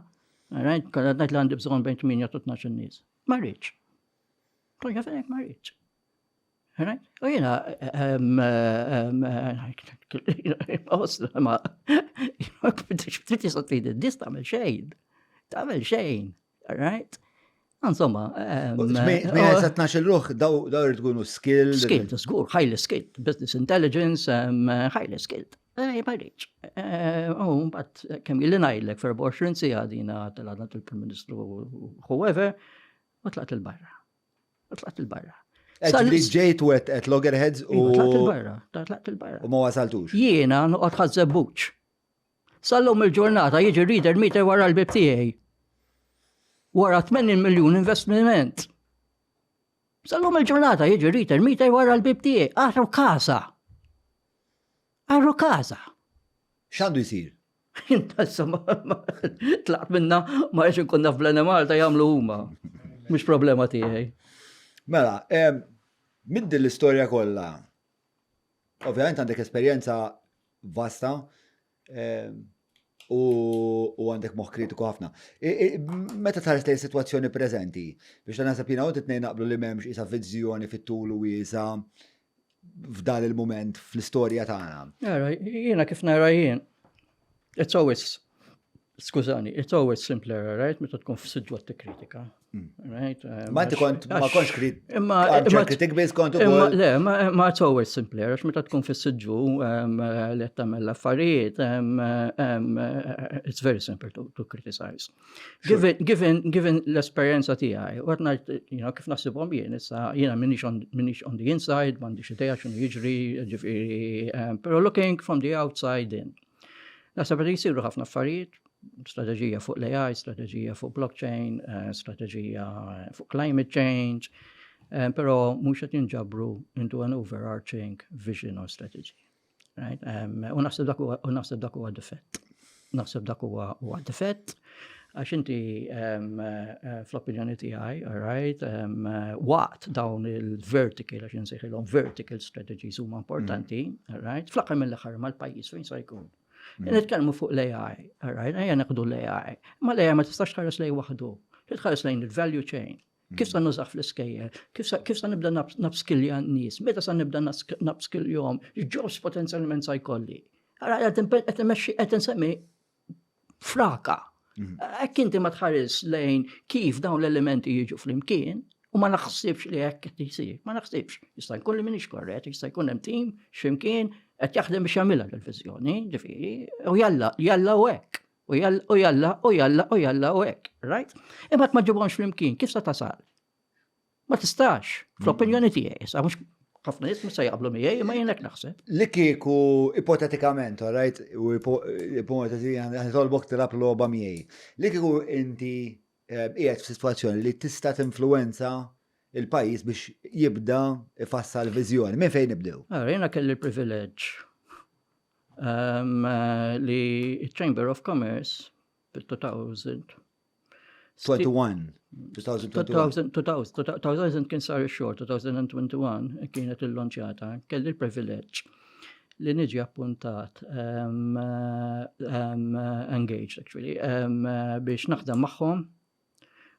all right? Konna ngħid li għandi bżonn bejn 8 u 12 nies. Ma rridx. Konna fejn ma rridx. Right? U jena, dis tamel xejn, right? Insomma, Mejja sa 12 ruħ, daw tkunu skilled. Skilled, żgur, highly skilled, business intelligence, highly skilled. Ma rridx. But kemm jilli ngħidlek f'24 sija dina tal-għadna tal-Prim Ministru whoever, u tlaqt il-barra. Li ġejt u at Loggerheads u. Tlaqt il-barra. U ma wasaltux. Jiena noqgħod ħażeb buċ. Sallum il-ġurnata jiġi reader meter wara l-bib tiegħi. Wara 80 miljun investiment. Sallum il-ġurnata jiġi reader meter wara l-bib tiegħi. Arru casa. X'għandu jsir? Insomma, tlaqt minna ma rridx inkun naf bl-Malta jagħmlu huma. Mhux problema tiegħi. Mela, minn din l-istorja kollha, ovvjament għandek esperjenza vasta u għandek moħħ kritiku ħafna. Meta tħares lejn sitwazzjoni preżenti, biex naħseb jiena u titnejn naqblu li m'hemmx isa viżjoni fit-tul u wiesa f'dan il-mument fl-istorja tagħna. Jiena kif nara jien, it's always simpler, right? Meta tkun f'siġġwat tikkritika. Right? Ma konx kritik biss kont ukoll. Le, ma it's always simpler, għax meta tkun fis-siġġu li qed tagħmel affarijiet, it's very simple to criticize. Given l-esperjenza tiegħi, u qed ngħid kif naħsibhom jien issa jiena minix on the inside, m'għandix idea x'inhu jiġri, ġifieri, però looking from the outside in. Naħseb li jsiru ħafna affarijiet, strategija fuq l-AI, strategija fuq blockchain, strategija fuq climate change, pero mhux qed jinġabru into an overarching vision or strategy. Right? U naħseb dak huwa difett. Naħseb dak huwa difett għax inti fl-opinjoni tiegħi, all right, waqt dawn il-vertical għax insejħilhom vertical strategies huma importanti, all right, fl-aħħar mill-aħħar mal-pajjiż fejn se jkun. Nitkellmu fuq l-AI, all right, ejja neħdu l-AI. Ma l-AI ma tistax tħares lejn waħdu. Titħares lejn il-value chain. Kif sa nużax fl-iskejjel? Kif sa nibda nabskilja n-nies? Meta sa nibda nabskiljhom? Jobs potenzjalment sa jkolli. Qed insemmi fraka. Hekk inti ma tħares lejn kif dawn l-elementi jiġu flimkien u ma naħsibx li hekk qed jsir. Ma naħsibx. Jista' jkun li m'iniex korrett, jista' jkun hemm tim x'imkien qed jaħdem biex jagħmilha l-viżjoni, ġifieri, u jalla u hekk. U jalla u hekk, right? Imma ma ġibhomx flimkien, kif sa tasal? Ma tistax, fl-opinjoni tiegħi, sa mhux ħafna nies se jaqblu miegħi, imma jien hekk naħseb. Li kieku ipotetikament, all right, u ipoteti ħanitolbok tilab logħba miegħi. Li kieku inti qiegħed f'sitwazzjoni li tista' tinfluwenza il-pajjiż biex jibda ifassal viżjoni. Minn fejn nibdew? Jiena kelli l-privileġġ li Chamber of Commerce bil-2000 kien sar ix-xogħol, 2021 kienet il-lonċjata, kelli l-privileġġ li niġi appuntat engaged actually biex naħdem magħhom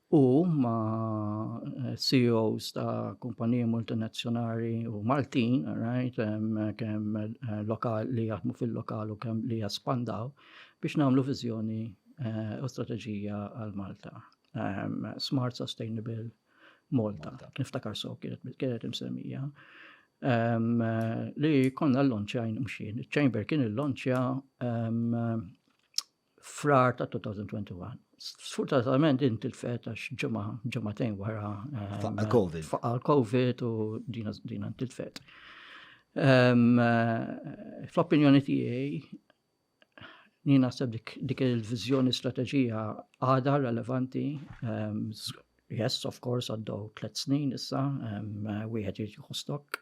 u ma' CEOs ta' kumpaniji multinazzjonali u Maltin, right, kemm lokal li jaħdmu fil-lokal u kemm li jaspandaw biex nagħmlu viżjoni u strateġija għal Malta. Smart Sustainable Malta. Niftakar so kienet imsemmija. Li konna l-lonċja mxin. Il-Chamber kien il-lonċja frar ta' 2021. Sfortunatament inti l-fet għax ġematejn wara faqqa l-Covid u dina inti l-fet. Fl-opinjoni tiegħi jien naħseb dik il-viżjoni strateġija għadha relevanti. Yes, of course, għaddew 3 snin issa, wieħed jiġi stokk.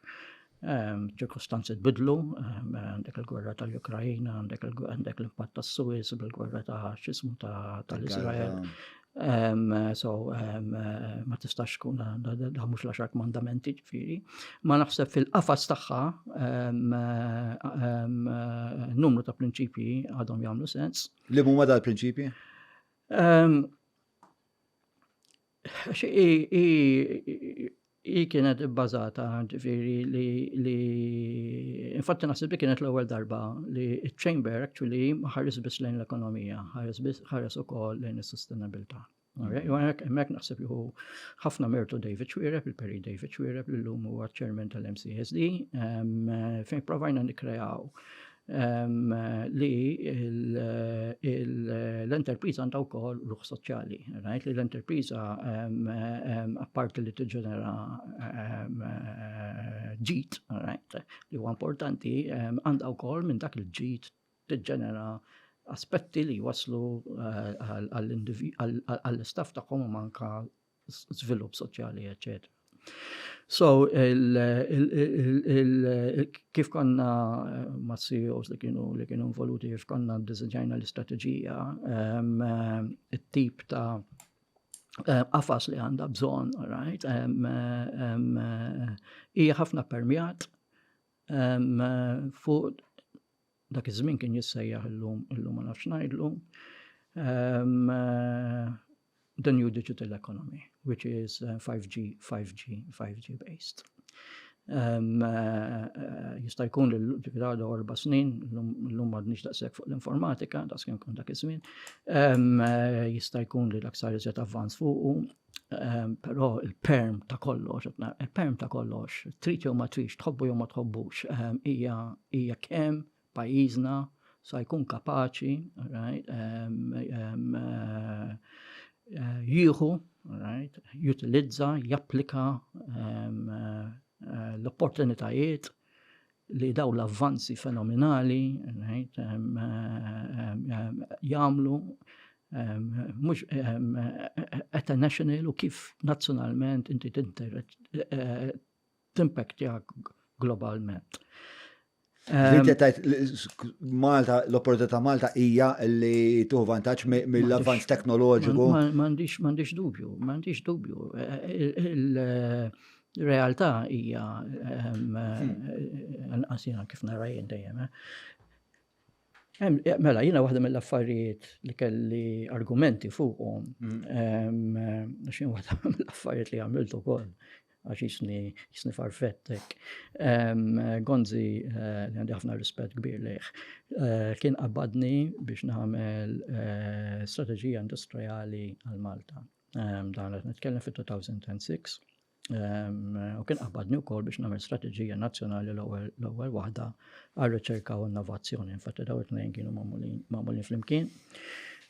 ċirkostanzi tbidlu, għandek il-gwerra tal-Ukrajina, għandek l-impatt tas-Suez, bil-gwerra x'ismu tal-Izrael. Ma tistax tkun da mhux l-10 mandamenti ġifieri. Ma naħseb fil-qafas tagħha numru ta' prinċipji għadhom jagħmlu sens. Li huma dal-prinċipji? I kienet bbażata ġifieri li infatti naħseb li kienet l-ewwel darba li ċ-Chamber actually ma ħares biss lejn l-ekonomija, ħares ukoll lejn is-sustainabilità. Hemmhekk naħseb li hu ħafna mertu David Chwiereb, il-Perry David Chwiereb li llum huwa chairman tal-MCSD, fejn provajna nikkreaw li l-enterpriża għandha wkoll ruħ soċjali, li l-enterpriża apparti li tiġġenera ġid, li huwa importanti, għandha wkoll minn dak il-ġid tiġġenera aspetti li waslu għall-istaff tagħhom manka żvilupp soċjali, eċetera. So, kif konna ma' CEOs li kienu involuti, kif konna ddiżenjajna l-istrateġija, it-tip ta' qafas li għandha bżonn, hija ħafna permjat fuq dak iż-żmien kien jissejjaħ illum ma nafx ngħidlu the new digital economy, which is 5G based. Jista' jkun li għadu 4 snin, l-lum m'għadniex daqshekk fuq l-informatika, kien kun dak iż-żmien. Jista' jkun li dak sar iżjed avvanz fuqu, però il-perm ta' kollox, trid jew ma tridx, tħobbu jew ma tħobbux, hija kemm pajjiżna sa jkun kapaċi jieħu, jutilizza, japplika l-opportunitajiet li daw l-avvanzi fenomenali jagħmlu mhux at a national u kif nazzjonalment inti timpaktja globalment. Malta, l-opportunità Malta hija li tuħu vantaġġ mill-avvanz teknoloġiku. M'għandix dubju. Il-realtà hija anqasina kif narajjen dejjem. Mela, jiena waħda mill-affarijiet li kelli argumenti fuqhom, għax waħda mill-affarijiet li għamiltu ukoll. Għax jisni farfettek. Gonzi, li għandi ħafna rispett kbir lejh, kien qabbadni biex nagħmel strateġija industrijali għal Malta. Dan qed nitkellem fit-2006. U kien qabbadni wkoll biex nagħmel strateġija nazzjonali l-ewwel waħda għal riċerka u innovazzjoni. Infatti dawn it-tnejn kienu magħmulin flimkien.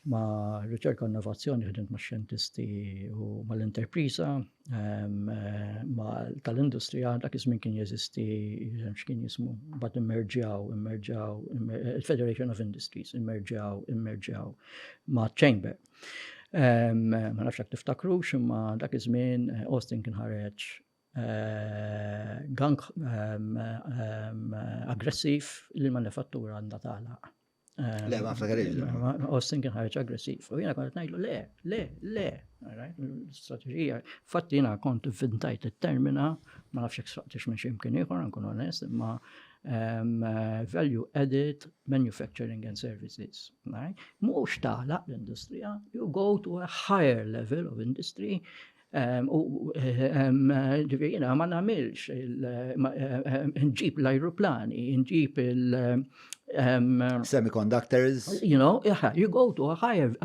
Ma' riċerka u innovazzjoni ħdimt ma' xjentisti u mal-interpriża, tal-industrija dak iż-żmien kien jeżisti x'kien jismu, bad immerġjaw il-Federation of Industries immerġjaw ma' Chamber. Ma nafx hekk tiftakrux, imma dak iż-żmien Austin kien ħareġ gang aggressiv li l-manifattura għandha tagħlaq. Le, ma ftakarix. Austin kien ħareġ aggressiv. U jiena kont ngħidlu le. Strateġija. Fatti jiena kont inventajt it-termina, ma nafx hekk saqtix minn x'imkien ieħor nkun onest, imma value added manufacturing and services. Mhux tagħlaq l-industrija, you go to a higher level of industry. Ġifieri ma nagħmilx nġib l-ajruplani, nġib semiconductors. You go to a higher,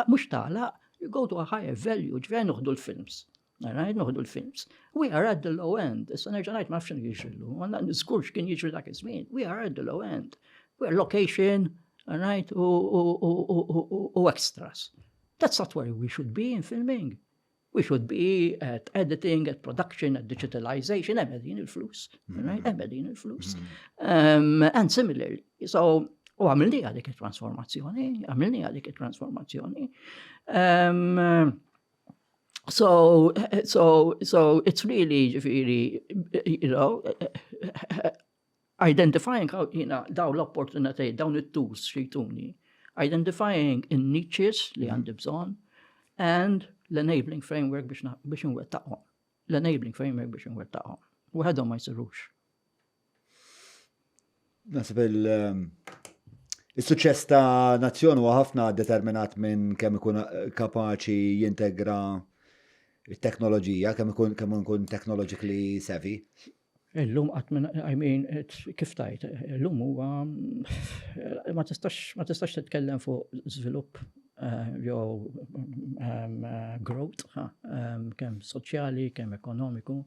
mhux tagħlaq, you go to a higher value, ġifieri noħdu l-films. Noħdu l-films. We are at the low end. Issa nerġa' ngħid ma nafx jiġrillu. Ma niżkurx kien jiġri dak iż-żmien. We are at the low end. We are location, u extras. That's not where we should be in filming. We should be at editing, at production, at digitalization, emedin il-flus. Emedin il-flus. And similarly. So, u għamilni għadik il-transformazzjoni. So it's really, you know, identifying how, you know, daw l-opportunitajiet, dawn it-tools xejtuni, identifying in-niches li għandi bżonn, and l-enabling framework biex nwettaqhom. L-enabling framework biex nwettaqhom. Waħedhom ma jsirux. Nasib il-suċċess ta' nazzjon huwa ħafna determinat minn kemm ikun kapaċi jintegra il-teknoloġija, kemm ikun technologically savvy. Illum kif tajt, illum huwa ma tistax titkellem fuq żvilupp jew growth, kemm soċjali, kemm ekonomiku,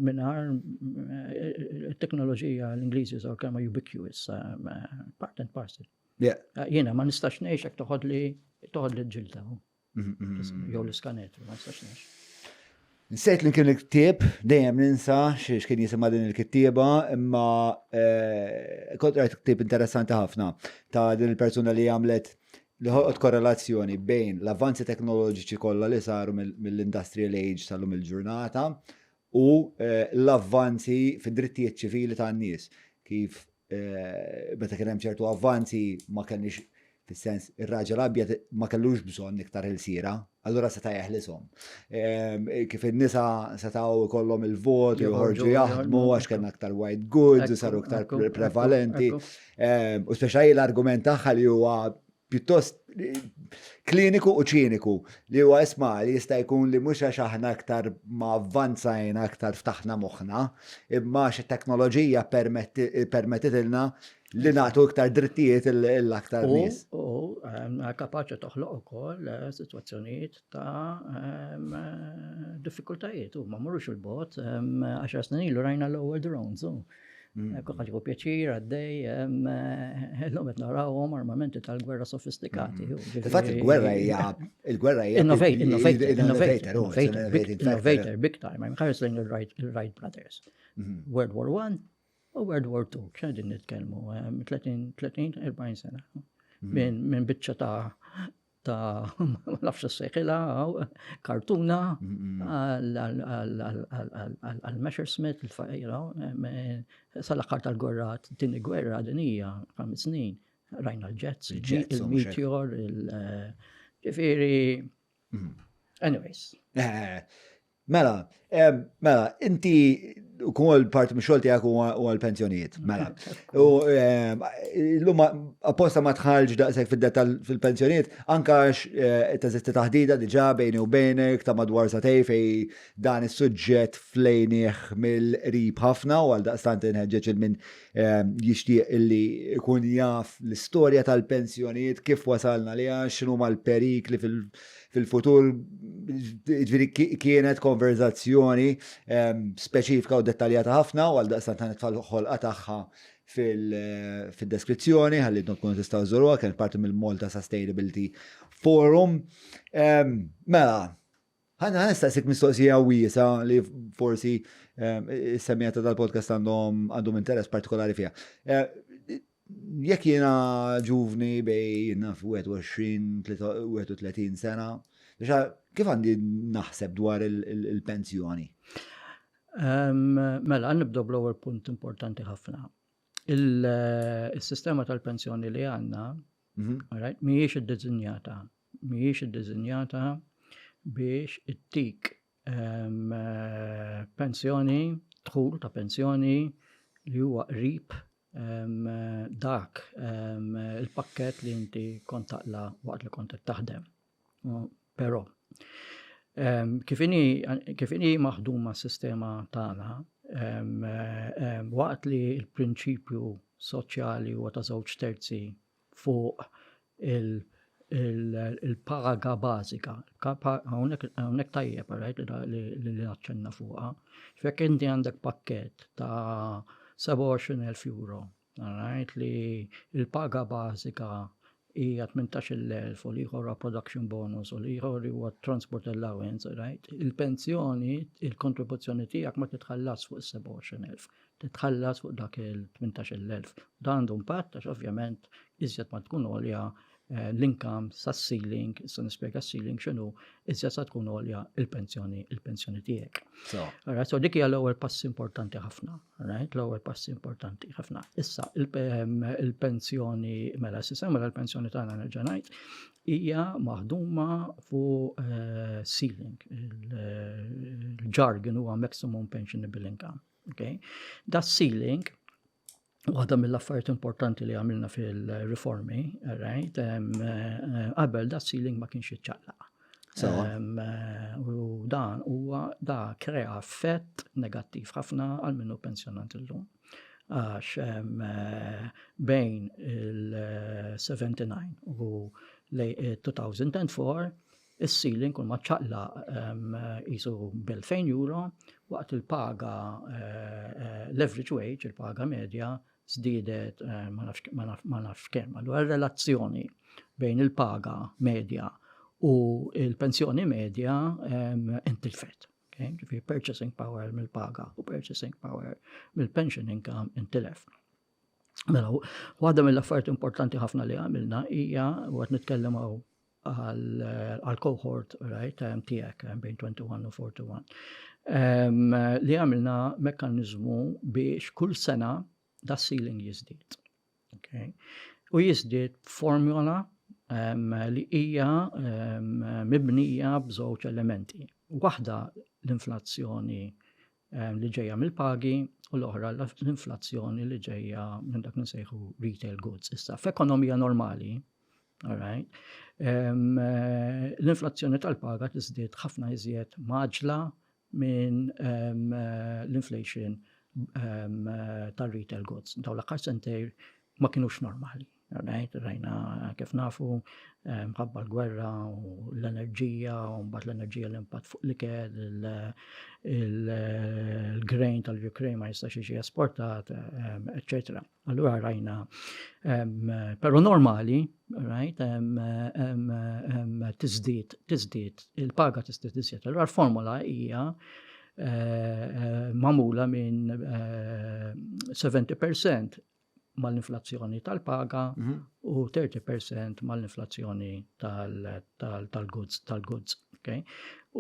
mingħajr it-teknoloġija l-Ingliżi żgħar kemm ubiquitous, part and parcel. Jiena ma nistax ngħix hekk toħodli l-ġilda jew l-iskanet, ma nistax ngħix. Nsejt li kien il-ktieb, dejjem ninsa x'kien jisimha din il-kittieba, imma kont rajt ktieb interessanti ħafna ta' din il-persuna li għamlet li ħolqot korrelazzjoni bejn l-avvanzi teknoloġiċi kollha li saru mill-industrial age tal-lum il-ġurnata u l-avvanzi fid-drittijiet ċivili tan-nies. Kif meta kien hemm ċertu avvanzi ma kenniex fis-sens ir-raġel abjad ma kellux bżonn iktar il-sira, allura seta' jeħlishom. Kif in-nisa setgħu ikollhom il-vot, joħorġu jaħdmu għax kellna aktar white goods, saru aktar prevalenti. U speċjali l-argument tagħha li huwa pjuttost kliniku u ċiniku li huwa isma' li jista' jkun li mhux għax aħna aktar ma avvanzajna aktar ftaħna moħħna, imma x-teknoloġija permettitilna li nagħtu iktar drittijiet l-aktar nies. U kapaċi toħloq ukoll sitwazzjonijiet ta' diffikultajiet u ma mmorrux il-bot 10 snin ilu rajna l-ewwel drones. Ħaġu pjaċir għaddej, l-lum qed narawhom armamenti tal-gwerra sofistikati. Fatt il-gwerra hija innovator big time. I'm ħares lejn il-Wright brothers. World War I u World War II, x'għedin nitkellmu 30-40 sena. Minn biċċa ta' ma nafx s-seħħila, kartuna, għal-Messerschmitt, sal-aħħar tal-gwerra, tini gwerra din hija 5 snin, rajna l-jets, il-meteor, ġifieri. Anyways. Mela, inti ukoll parti mix-xogħol tiegħek huwa l-pensjonijiet. Mela. Illum apposta ma tħarġ daqshekk fid-dettall fil-pensjonijiet, anke teżisti taħdida diġà bejni u bejnek ta' madwar satej fejn dan is-suġġett flejnieh mill-qrib ħafna u għal daqstant inħeġġeġ il-min jixtieq illi jkun jaf l-istorja tal-pensjonijiet kif wasalna liha, x'inhuma l-perikli fil-futur. Kienet konverzazzjoni speċifika u dettaljata ħafna u għal daqstant ħanitfall ħolqa tagħha fil-deskrizzjoni ħalli tkunu tistgħu żuruha, kienet parti mill-Malta Sustainability Forum. Mela, ħanistaqsik mistoqsija wiesa li forsi is-semmijata tal-podcast għandhom interess partikolari fiha. Jekk jiena ġuvni bejn 21-31 sena, kif għandi naħseb dwar il-pensjoni? Mela, nibdew bl-ewwel punt importanti ħafna. Il-sistema tal-pensjoni li għandna mhijiex iddiżinjata biex ittik pensjoni, dħul ta' pensjoni li huwa qrib dak il-pakket li inti kont taqla waqt li kont taħdem. Però kif inhi maħduma s-sistema tagħna waqt li l-prinċipju soċjali huwa ta' żewġ terzi fuq il-paga bażika. Hawnhekk tajjeb li naċċenna fuqha. Fekk inti għandek pakkett ta' 27,000 euro, li il-paga bażika hija 18,000 u l-ieħor production bonus u l-ieħor huwa transport allowance, il-pensjoni, il-kontribuzzjoni tiegħek ma titħallas fuq is-27,000, titħallas fuq dak il-18,000. Dan għandu impatt għax ovvjament iżjed ma tkun għolja l-income sas-ceiling, issa nispjega s-ceiling x'inhu, iżda sa tkun għolja il-pensjoni tiegħek. Alright, so dik hija l-ewwel pass importanti ħafna, alright, l-ewwel pass importanti ħafna. Issa il-pensjoni mela l-pensjoni tagħna nerġa' ngħid hija maħduma fuq ceiling. Il-jargon huwa maximum pensionable income, okay? Da ceiling waħda mill-affarijiet importanti li għamilna fil-riformi, right? Qabel da ceiling ma kienx jiċċaqlaq. U da krea effett negattiv ħafna għal minnu pensjonant illum. Għax bejn il-79 u 2004 is-ceiling kull ma ċaqlaq jisu b'2,000 waqt il-paga l-average wage, il-paga medja, żdiedet ma nafx kemm. Allura r-relazzjoni bejn il-paga medja u il-pensjoni medja intilfet. Ġifieri purchasing power mill-paga u purchasing power mill-pension income intilef. Mela, waħda mill-affarijiet importanti ħafna li għamilna hija waqt nitkellem għal cohort, right, tiegħek bejn 21 u 41. Li għamilna mekkaniżmu biex kull sena da ceiling jiżdied. Okay? U jiżdied formula li hija mibnija b'żewġ elementi. Waħda l-inflazzjoni li ġejja mill-pagi u l-oħra l-inflazzjoni li ġejja minn dak nsejħu retail goods. Issa f'ekonomija normali, alright, l-inflazzjoni tal-paga tiżdied ħafna iżjed maġla minn l-inflation tal-retail goods. Daw l-aħħar sentejn ma kienux normali. Rajna kif nafu mħabba l-gwerra u l-enerġija u mbagħad l-enerġija l-impatt fuq l-ikel, il-grain tal-Ukraine ma jistax jiġi esportat, etc. Allura rajna, però normali, right, tiżdied, il-paga tiżdied iżjed. Allura l-formula hija magħmula minn 70% mal-inflazzjoni tal-paga u 30% mal-inflazzjoni tal-goods. Okay?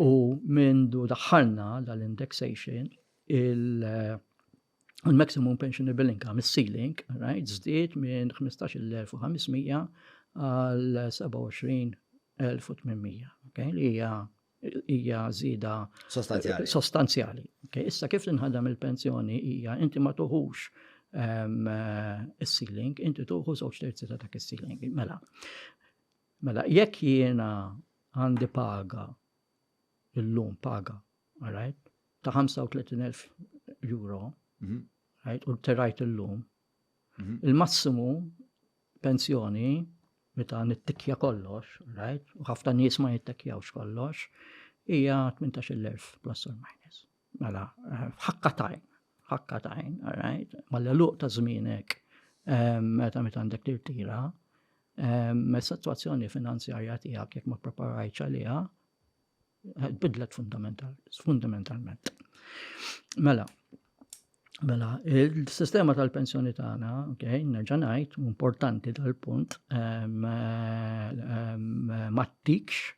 U mindu daħħalna dal-indexation il-maximum pensionable income, il-ceiling, right, żdied minn 15,500 għal 27,800. Okay? Li hija żieda sostanzjali. Okay? Issa kif tinħadem il-pensjoni hija inti ma tuħux is-ceiling, inti tuħu żewġ terzi ta' dak is-ceiling. Mela, jekk jiena għandi paga illum paga, alright, ta' 35,000 euro, right, u terajt illum, il-massimu pensjoni meta nittikja kollox, right, u ħafna nies ma jittikjawx kollox, hija 18,000 plus or minus. Mela, ħakka tajn, alright, mal-luq ta' żmienek meta għandek tirtira, s-sitwazzjoni finanzjarja tiegħek jekk ma preparajtx għaliha bidlet fundamentalment. Mela, il-sistema tal-pensjoni tagħna, okay, nerġa' ngħid, importanti dal-punt, ma ttikx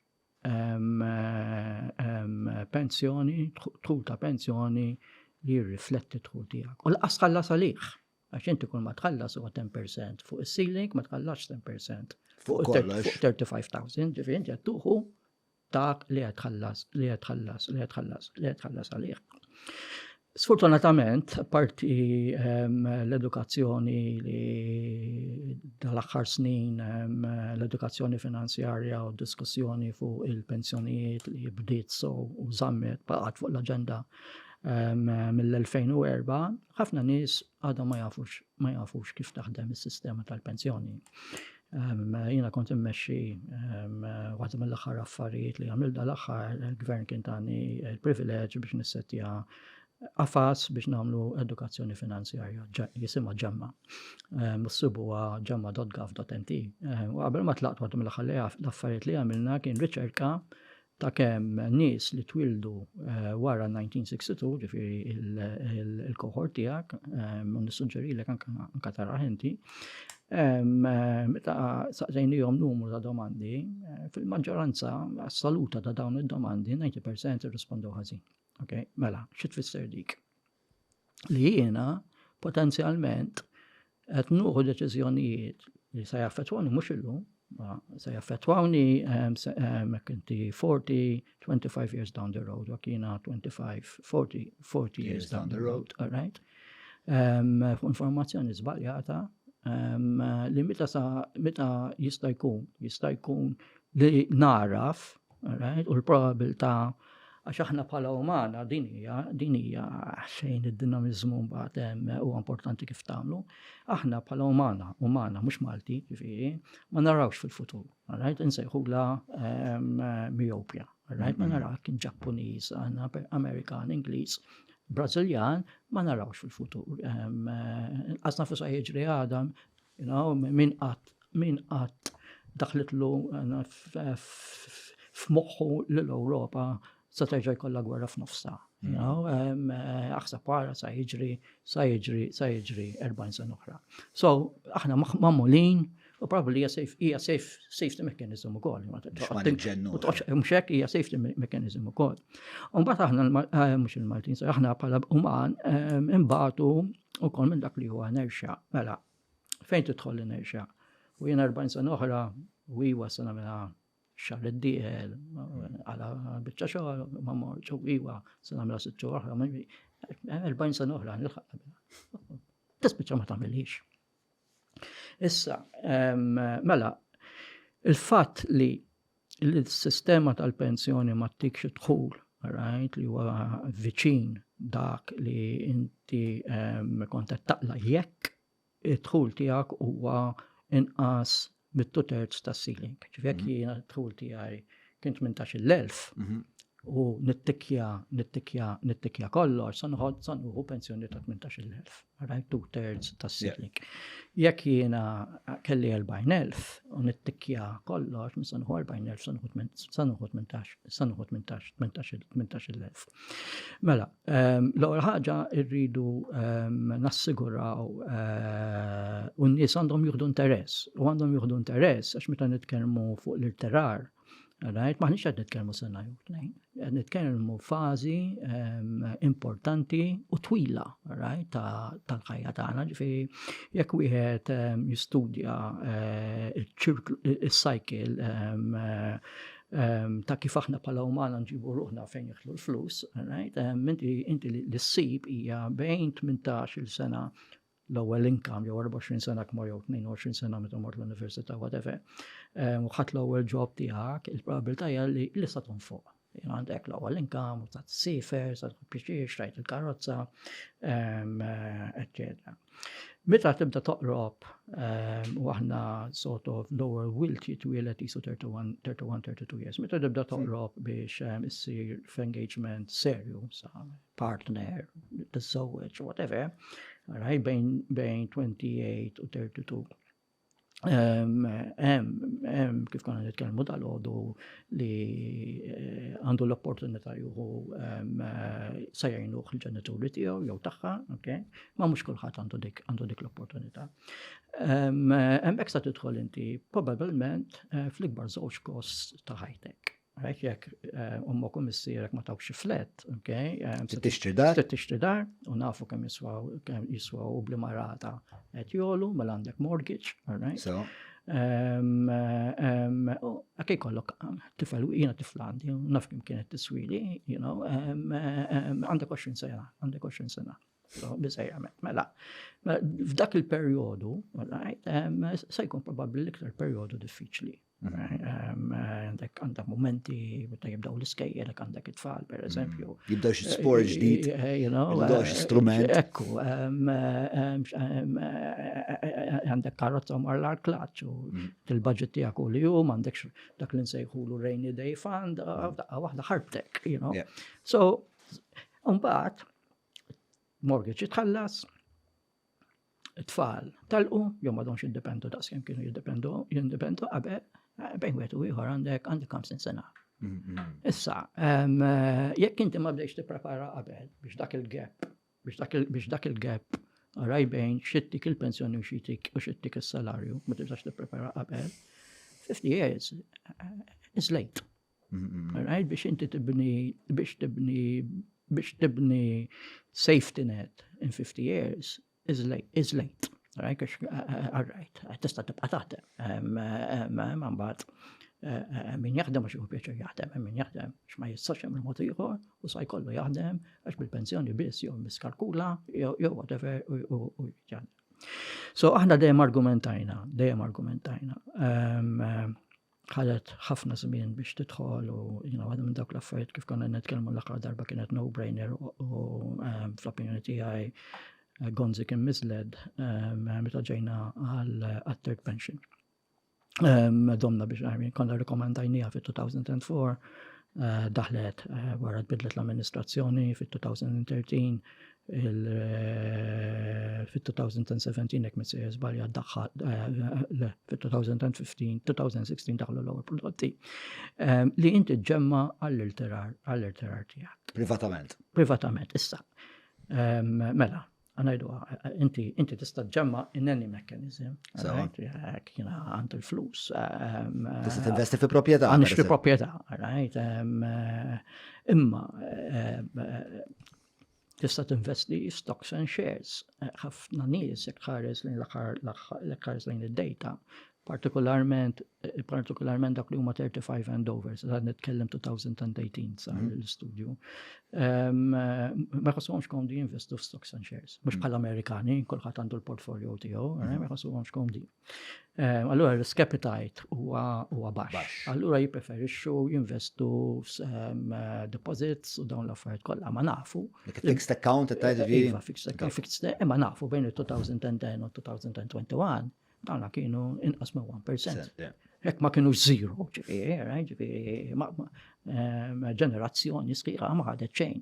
pensjoni, tħul ta' pensjoni li jirrifletti tħul tiegħek. U laqas tħallas għalih, għax inti kull ma tħallas huwa 10% fuq is-ceiling, ma tħallax 10% fuq 35,000, ġifieri inti qed tuħu dak li qed tħallas għalih. Sfortunatament, parti l-edukazzjoni li dal-aħħar snin, l-edukazzjoni finanzjarja u diskussjoni fuq il-pensjonijiet li bdiet u żammet baqgħet fuq l-aġenda mill-2004, ħafna nies għadhom ma jafux kif taħdem is-sistema tal-pensjoni. Jiena kont immexxi waħda mill-aħħar affarijiet li għamil dal-aħħar, il-gvern kien tani il-privileġġ biex nissettja qafas biex nagħmlu edukazzjoni finanzjarja jisimha ġemma. Missibuha ġemma.gov.nt. U qabel ma tlaqt waħda mill-aħħar l-affarijiet li għamilna kien riċerka ta' kemm nies li twildu wara 1962, ġifieri il-kohort tiegħek, u nissuġġerilek anke taraħ inti, Meta saqsejnijhom numru ta' domandi, fil-maġġoranza assoluta ta' dawn id-domandi 90% irrispondew ħażin. Okay? Mela, xi tfisser dik? Li jiena potenzjalment qed nieħu deċiżjonijiet li se jaffettwani mhux illum, ma se jaffettwani inti 25 years down the road, wa kiena 40 years down the road, all right? Informazzjoni żbaljata li meta jista' jkun li naraf, all right? U l-probabilità għax aħna bħala umana din hija xejn id-dinamizmu mbagħad huwa importanti kif tagħmlu. Aħna bħala umana mhux Malti, ġifieri, ma narawx fil-futur. All right? Insejħula myopia. All right? Ma naraw kien Ġappuniż, Amerikan, Ingliż, Brażiljan, ma narawx fil-futur. Qasna fuq sa jiġri għadha, min qatt daħlitlu f'moħħu l-Ewropa sa terġa' jkollha gwerra f'nofsha. Aħseb wara sa jiġri 40 sena oħra. So aħna magħmulin u probably hija safety mechanism ukoll. Mhux hekk hija safety mechanism ukoll. U mbagħad aħna mhux il-Maltin, aħna bħala uman imbagħtu wkoll minn dak li huwa inerxja. Mela, fejn tidħol l-inerxja? U jiena 40 sena oħra u iwa sena mela xar id-dieħel, għala biċċa xogħol, ma morġ, u iwa sena mela 6 xhur oħra, 40 sena oħra nilħaq. Tispiċċa ma tagħmilix. Issa, mela, il-fatt li l-sistema tal-pensjoni ma tikx dħul, right, li huwa viċin dak li inti kont qed taqla jekk id-dħul tiegħek huwa inqas mit-2/3 tas-ceiling. Ġifieri jiena d-dħul tiegħi kien 18,000 u nittikja kollox, sa nieħu pensjoni ta' 18,000, right, 2/3 tas-ceiling. Jekk jiena kelli 40,000 u nittikja kollox, sa nieħu 40,000, sa nieħu 18,000. Mela, l-ewwel ħaġa rridu nassiguraw u n-nies għandhom jieħdu interess għax meta nitkellmu fuq l-irtirar. Right? Maħniex qed nitkellmu sena jew tnejn, qed nitkellmu fażi importanti u twila, right, tal-ħajja tagħna. Ġifieri jekk wieħed jistudja is-cycle ta' kif aħna bħala umana nġibu ruħna fejn jidħlu l-flus, right? Inti li ssib hija bejn 18-il sena l-ewwel income jew 24 sena kmur jew 22 sena meta mort l-università whatever. U ħadd l-ewwel job tiegħek, il-probabilità hija li sa tonfoq. Għandek l-ewwel income, u sa tisifer, sa tpixxiex, xtrajt il-karozza, eccetera. Meta tibda toqrob u aħna sort of lower will titwielet isu 31-32 years. Meta tibda toqrob biex issir f'engagement serju sa partner, tiżżewweġ, whatever, right, bejn 28 u 32. Kif konna nitkellmu dal-għodu li għandu l-opportunità juhu sajjajnuħ il-ġenituri tiegħu jew tagħha, okay? Ma mhux kulħadd għandu dik l-opportunità. Hemmhekk sa tidħol inti probabbilment fl-ikbar żewġ kost ta' ħajtek. Right, jekk ummok u missierek ma tawx flet, okay? Tixtri dar, u nafu kemm jiswaw u bli marata qed jolu, mela għandek mortgage, all right? Għak jkollok tifel, jiena tifla għandi, naf kemm kienet tiswili, għandek 20 sena. Biżejja mela. F'dak il-perjodu, se jkun probabbli l-iktar perjodu diffiċli. Għandek momenti meta jibdaw l-iskejjel, għandek it-tfal, per eżempju. Jibdaw xi sport ġdid, jibdaw xi strument. Ekku, għandek karozza marla l-klaċ u il-budget tiegħek kull jum, għandek dak li nsejħulu rainy day fund, waħda ħarbtek, So, mbagħad mortgage jitħallas, it-tfal talqu, jew m'għadhomx jiddependu daqskemm kienu jiddependu qabel, bejn wieħed u ieħor għandek 50 sena. Issa, jekk inti ma bdejx tipprepara qabel biex dak il-gap Alright, bejn xittik il-pensjoni u xittik il-salarju, ma tistax tipprepara qabel. 50 years is late. Alright, biex inti tibni safety net in 50 years is late. Alright, tista tibqa' taħdem. Mbagħad min jaħdem għax hu pjaċir jaħdem, min jaħdem x'ma jistax hemm il-mod ieħor u sa jkollu jaħdem għax bil-pensjoni biss jew miskalkula jew whatever u jaħdem. So aħna dejjem argumentajna. Ħadet ħafna żmien biex tidħol u waħda minn dawk l-affarijiet kif konna nitkellmu l-aħħar darba kienet no-brainer u fl-opinjoni tiegħi Gonzi kien misled meta ġejna għal-third pension. Domna biex konna rekomandajnija fit-2004, daħlet wara tbidlet l-amministrazzjoni fit-2013, fit-2017 jekk minn sejjer żbalja daħħal fit-2015, 2016 daħlu l-ewwel prodotti li inti ġemma għall-irtirar tiegħek. Privatament, issa. Mela, għanajdu, inti tista' ġemma in any mechanism. Kiena għand il-flus. Tista' tinvesti fi proprjetà. Għanix fi proprjetà, imma tista' tinvesti stocks and shares. Ħafna nies jekk ħares lejn id-data, partikolarment dak li huma 35 and overs, għad nitkellem 2018 sar l-istudju. Ma jħossuhomx komdi jinvestu f'stocks and shares. Mhux bħal Amerikani, kulħadd għandu l-portfolio tiegħu, ma jħossuhomx komdi. Allura risk appetite huwa baxx. Allura jippreferixxu jinvestu deposits u dawn l-affarijiet kollha ma nafu. Fixed account Iva, fixed account, imma nafu bejn il-2010 u 2021 għana kienu inqas ma' 1%. Hekk ma kienu zero, ġifieri, ġenerazzjoni sħiħa ma ħadet xejn.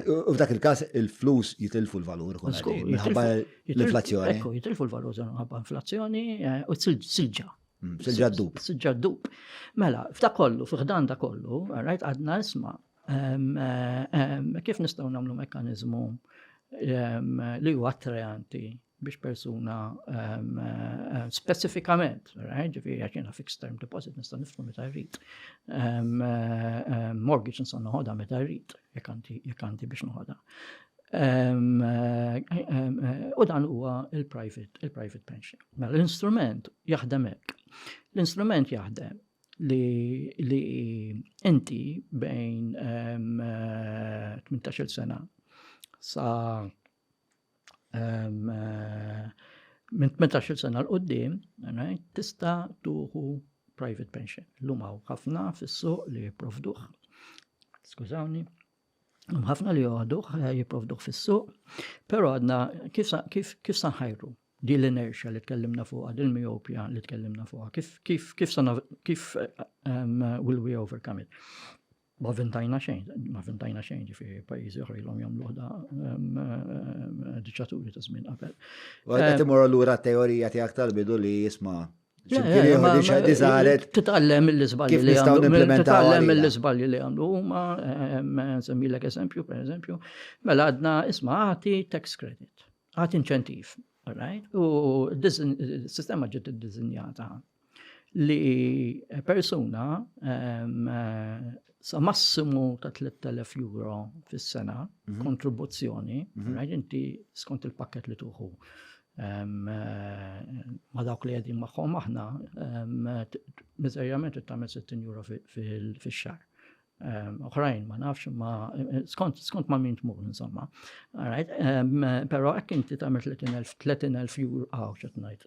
U f'dak il-każ il-flus jitilfu l-valur minħabba l-inflazzjoni. Ekku, jitilfu l-valur minħabba inflazzjoni u silġa. Silġa d-dub. Mela, f'dak kollu, f'ħdan da kollu, għadna isma' kif nistgħu nagħmlu mekkaniżmu li huwa attrajanti biex persuna specifikament, ġifieri għax jiena fixed term deposit nista' nifhmu meta jrid. Mortgage nista' noħodha meta jrid jekk għandi biex noħodha. U dan huwa il-private pension. Mela l-instrument jaħdem hekk. L-instrument jaħdem li inti bejn 18 sena sa minn 18 sena l-qoddim, tista' tuħu private pension. L-lum hawn ħafna fis-suq li jipprovduh. Skużawni. Ħafna li jgħaduh jipprovduh fis-suq, però għadna kif sanħajru di l-inertia li tkellimna fuqha, di l-miopja li tkellimna fuqha, kif will we overcome it? Ma vintajna xejn ġifieri pajjiżi oħra ilhom jagħmluh da diċaturi ta' żmien qabel. Qed imorru lura t-teorija tiegħek tal-bidu li jisma' titgħallem mill-iżbalji li għamlu. Titgħallem mill-iżbalji li għamlu huma, nsemmilek eżempju, pereżempju, mela għadna isma' ħati tax credit, ħati inċentiv, u s-sistema ġiet iddiżinjata li persuna sa massimu ta' 3,000 euro fis-sena kontribuzzjoni, inti skont il-pakket li tuħu. Ma dawk li għedin magħhom aħna, miżerjament tagħmel 60 euro fix-xahar. Oħrajn ma nafx ma skont ma min tmur insomma. Però hekk inti tagħmel 30,000 euro x'qed ngħid,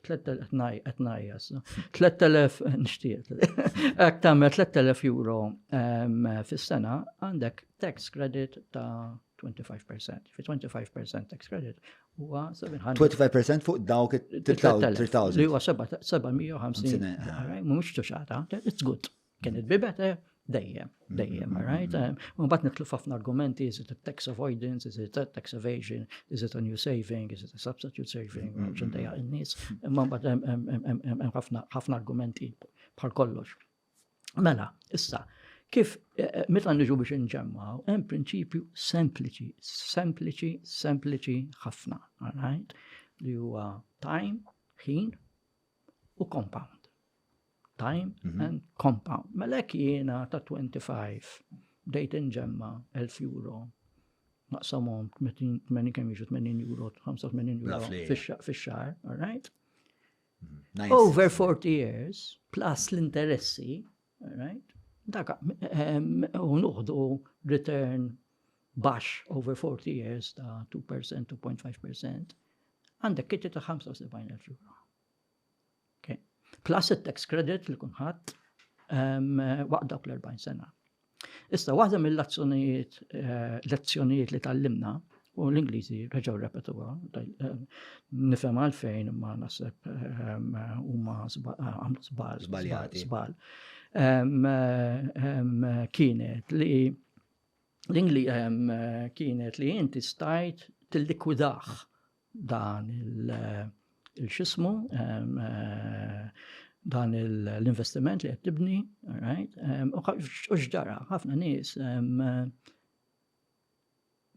3,000 nixtieq. Hekk tagħmel 3,000 euro fis-sena għandek tax credit ta' 25%. Fi 25% tax credit huwa 700. 25% fuq dawk 3,000. Li huwa 750. Mhux tuxata. It's good. Can it be better? Dejjem, right? Mbagħad nitlu ħafna argumenti, is it a tax avoidance, is it a tax evasion, is it a new saving, is it a substitute saving, ċentejja in-nies. Mbagħad hemm ħafna argumenti bħal kollox. Mela, issa, kif meta niġu biex inġemmaw, hemm prinċipju sempliċi ħafna, right? li huwa time, ħin u compound. Time and compound. Mela jiena ta' 25 bdejt inġemma 1,000 euro. Naqsamhom 80 kemm jiġu 80 euro, 85 euro Roughly. fix-xahar, all right? Nice. Over 40 years, plus l-interessi, all right? Dak, u nuħdu return baxx over 40 years ta' 2%, 2.5%, għandek kitti ta' 75,000 euro. Okay. Plus il-tax credit li kunħat waqt dawk l-40 sena. Issa, waħda mill-lezzjonijiet li tallimna, u l-Ingliżi reġgħu repetuha, nifhem għalfejn ma naħseb huma Żbaljati. żball. Kienet li inti stajt tillikwidah dan il-xismu, dan l-investiment li qed tibni, right? U x'ġara, ħafna nies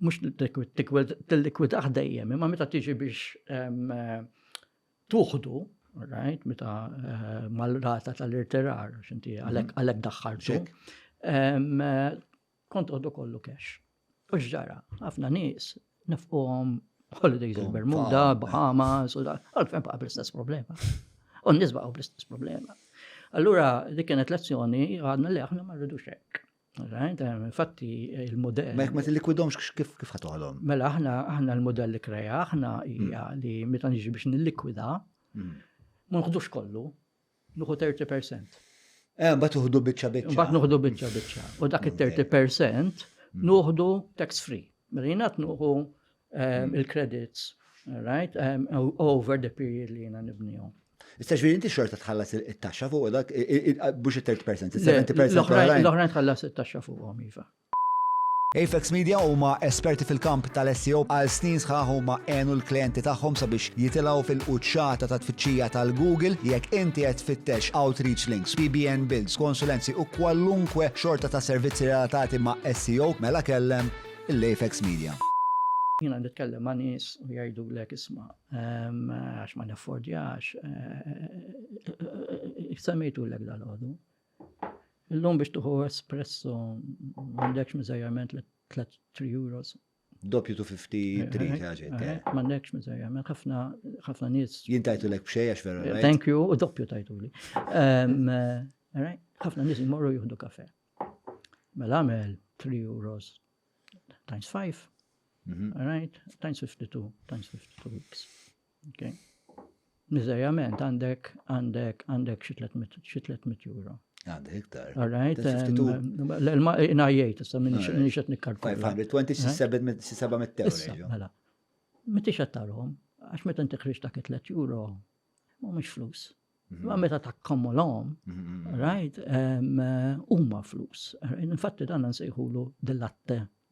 mux tillikwidaħ dejjem, imma meta tiġi biex tuħdu, right, meta mal-rata tal-irtirar, xinti għalek daħħartu, kont uħdu kollu cash. U xġara, ħafna nies nafqom holidays il-Bermuda, Bahamas, u da, għalfem baqa bl-istess problema. U n-nies baqgħu bl-istess problema. Allura, dik kienet lezzjoni għadna li aħna ma rridux hekk. Infatti il-modell. Ma t-likwidhomx kif ħatuħolhom? Mela aħna l-modell li kreja, aħna hija li meta niġi biex nillikwida, ma nħudux kollu, nuħu 30%. Mbagħad tuħdu biċċa. Mbagħad nuħdu biċċa. U dak il-30% nuħdu tax free. Mela jingħad nuħu il-credits, right, over the period li jiena nibnihom. Issa ġviri inti xorta tħallas it-taxxa fuq dak, bux il-30%, il-70%. L-oħrajn tħallas it-taxxa fuqhom iva. Apex Media huma esperti fil-kamp tal-SEO għal snin sħaħ huma għenu l-klienti tagħhom sabiex jitilgħu fil-quċċata ta' tfittxija tal-Google jekk inti qed tfittex outreach links, PBN builds, konsulenzi u kwalunkwe xorta ta' servizzi relatati ma' SEO mela kellem il-Apex Media. Jina nitkellem ma' nies u jgħidu lek isma' għax ma naffordjax. Semmejtu lek dal-għodu. Illum biex tuħu espresso m'għandekx miżajjament 3 euros. Doppju 253 ħaġet. M'għandekx miżajjament ħafna nies. Jien tajtu lek b'xej għax vera. Thank you, u doppju tajtu li. Ħafna nies imorru jieħdu kafe. Mela għamel 3 euros times 5. All right, times 52 weeks. Okay. Miżajjament għandek xi 300 euro. Għandek iktar. All right. Inajjejt, issa minni xed nikkalkula. 520, 700 euro. Mela. Meti xattarhom, għax meta inti ħriġ dak 3 euro, mhumiex flus. Ma meta takkommolhom, right, huma flus. Infatti dan nsejħulu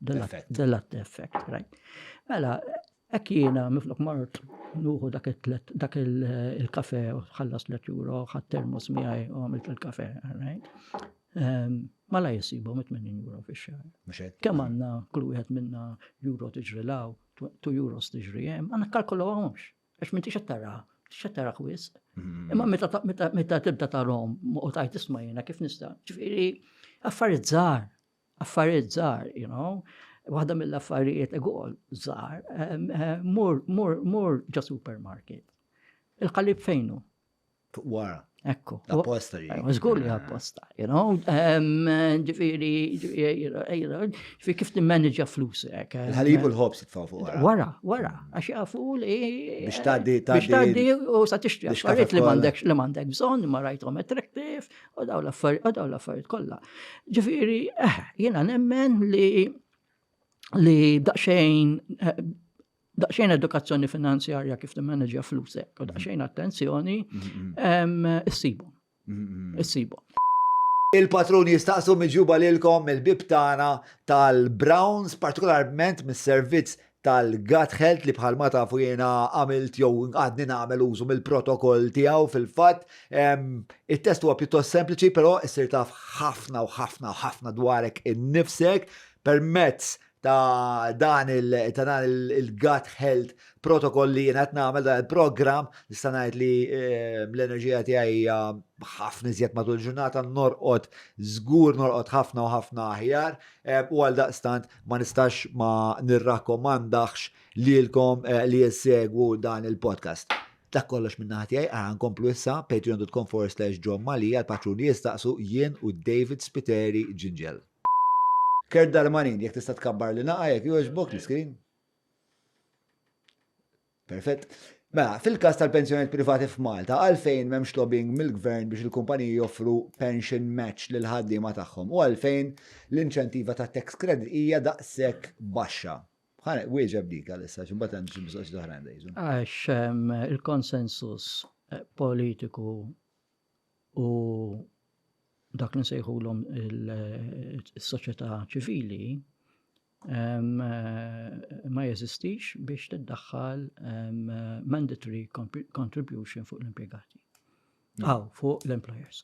dell-latte effect, right? Mela, hekk jiena miflok mart nuħu dak il-kafe u ħallas 3 euro, ħadd termos miegħi u għamilt il-kafe, right? Mela jisibu 80 euro fix-xahar. Kemm għandna kull wieħed minna euro tiġri law, 2 euros tiġri hemm, ma nakkalkulawhomx għax m'intix qed tara wisq. Imma meta tibda tarhom u tajt isma' jiena kif nista'. Ġifieri affarijiet żgħar, you know. Waħda mill-affarijiet egol żgħar, mur ġa supermarket. Il-qalib fejnu? Wara. Ekku. Apposta. Żgur li apposta, you know. Ġifieri kif timmanagġa flusek. Il-ħalib u l-ħobs jitfgħu fuq wara. Għax jafu li biex tgħaddi u sa tixtri affarijiet li m'għandek bżonn ma rajthom attractive u dawn l-affarijiet kollha. Ġifieri jiena nemmen li daqsxejn edukazzjoni finanzjarja kif timmanagġa flusek u daqsxejn attenzjoni issibhom. Il-patruni jistaqsu miġuba lilkom il-bib tagħna tal-Browns, partikolarment mis-servizz tal-Gut Health li bħalma tafu jiena għamilt jew għadni nagħmel użu mill-protokoll tiegħu fil-fatt. It-test huwa pjuttost sempliċi, però issir taf ħafna dwarek innifsek permezz ta' dan il-gut health protocol li jena nagħmel dan il-program, nista' ngħid li l-enerġija tiegħi hija ħafna iżjed matul il-ġurnata, norqod ħafna u ħafna aħjar, u għal daqstant ma nistax ma nirrakkomandax lilkom li jissegwu dan il-podcast. Dak kollox minna ħatijaj, nkomplu issa patreon.com/John Mali għal-patruni jistaqsu jien u David Spiteri Ġinġel. Kert Darmanin, jek tista' tkabbar li naqa, jek jogħġbok l-screen. Perfett. Mela, fil-każ tal-pensjoniet privati f'Malta, għalfejn m'hemmx lobbying mill-gvern biex il-kumpaniji joffru pension match lil ħaddiema tagħhom u għalfejn l-inċentiva ta' tax credit hija daqshekk baxxa. ħana, wieġeb dik għal-issa, ximbat għand ximbisoċ doħran dejżu. Għax il-konsensus politiku u dak li nsejħulhom il-soċjetà ċivili ma jeżistix biex tiddaħħal mandatory contribution fuq l-impjegati. Fuq l-employers.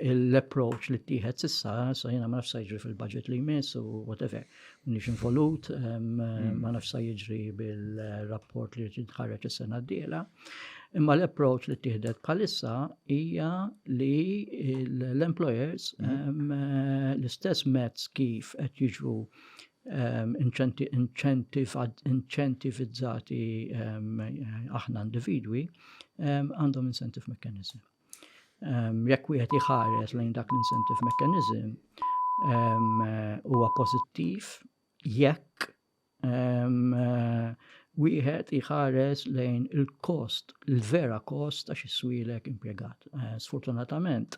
L-approach li t-tieħed sissa, so jena ma nafx jiġri fil-budget li jmiss u whatever, nix involut, ma nafx jiġri bil-rapport li tħarreġ is-sena d-diela, imma l-approach li t-tieħdet bħalissa hija li l-employers l-istess mezz kif qed jiġu inċentivizzati aħna individwi għandhom incentive mechanism. Jekk wieħed iħares lejn dak l-incentive mechanism huwa pożittiv jekk wieħed iħares lejn il-kost, il-vera kost għax iswilek impjegat. Sfortunatament,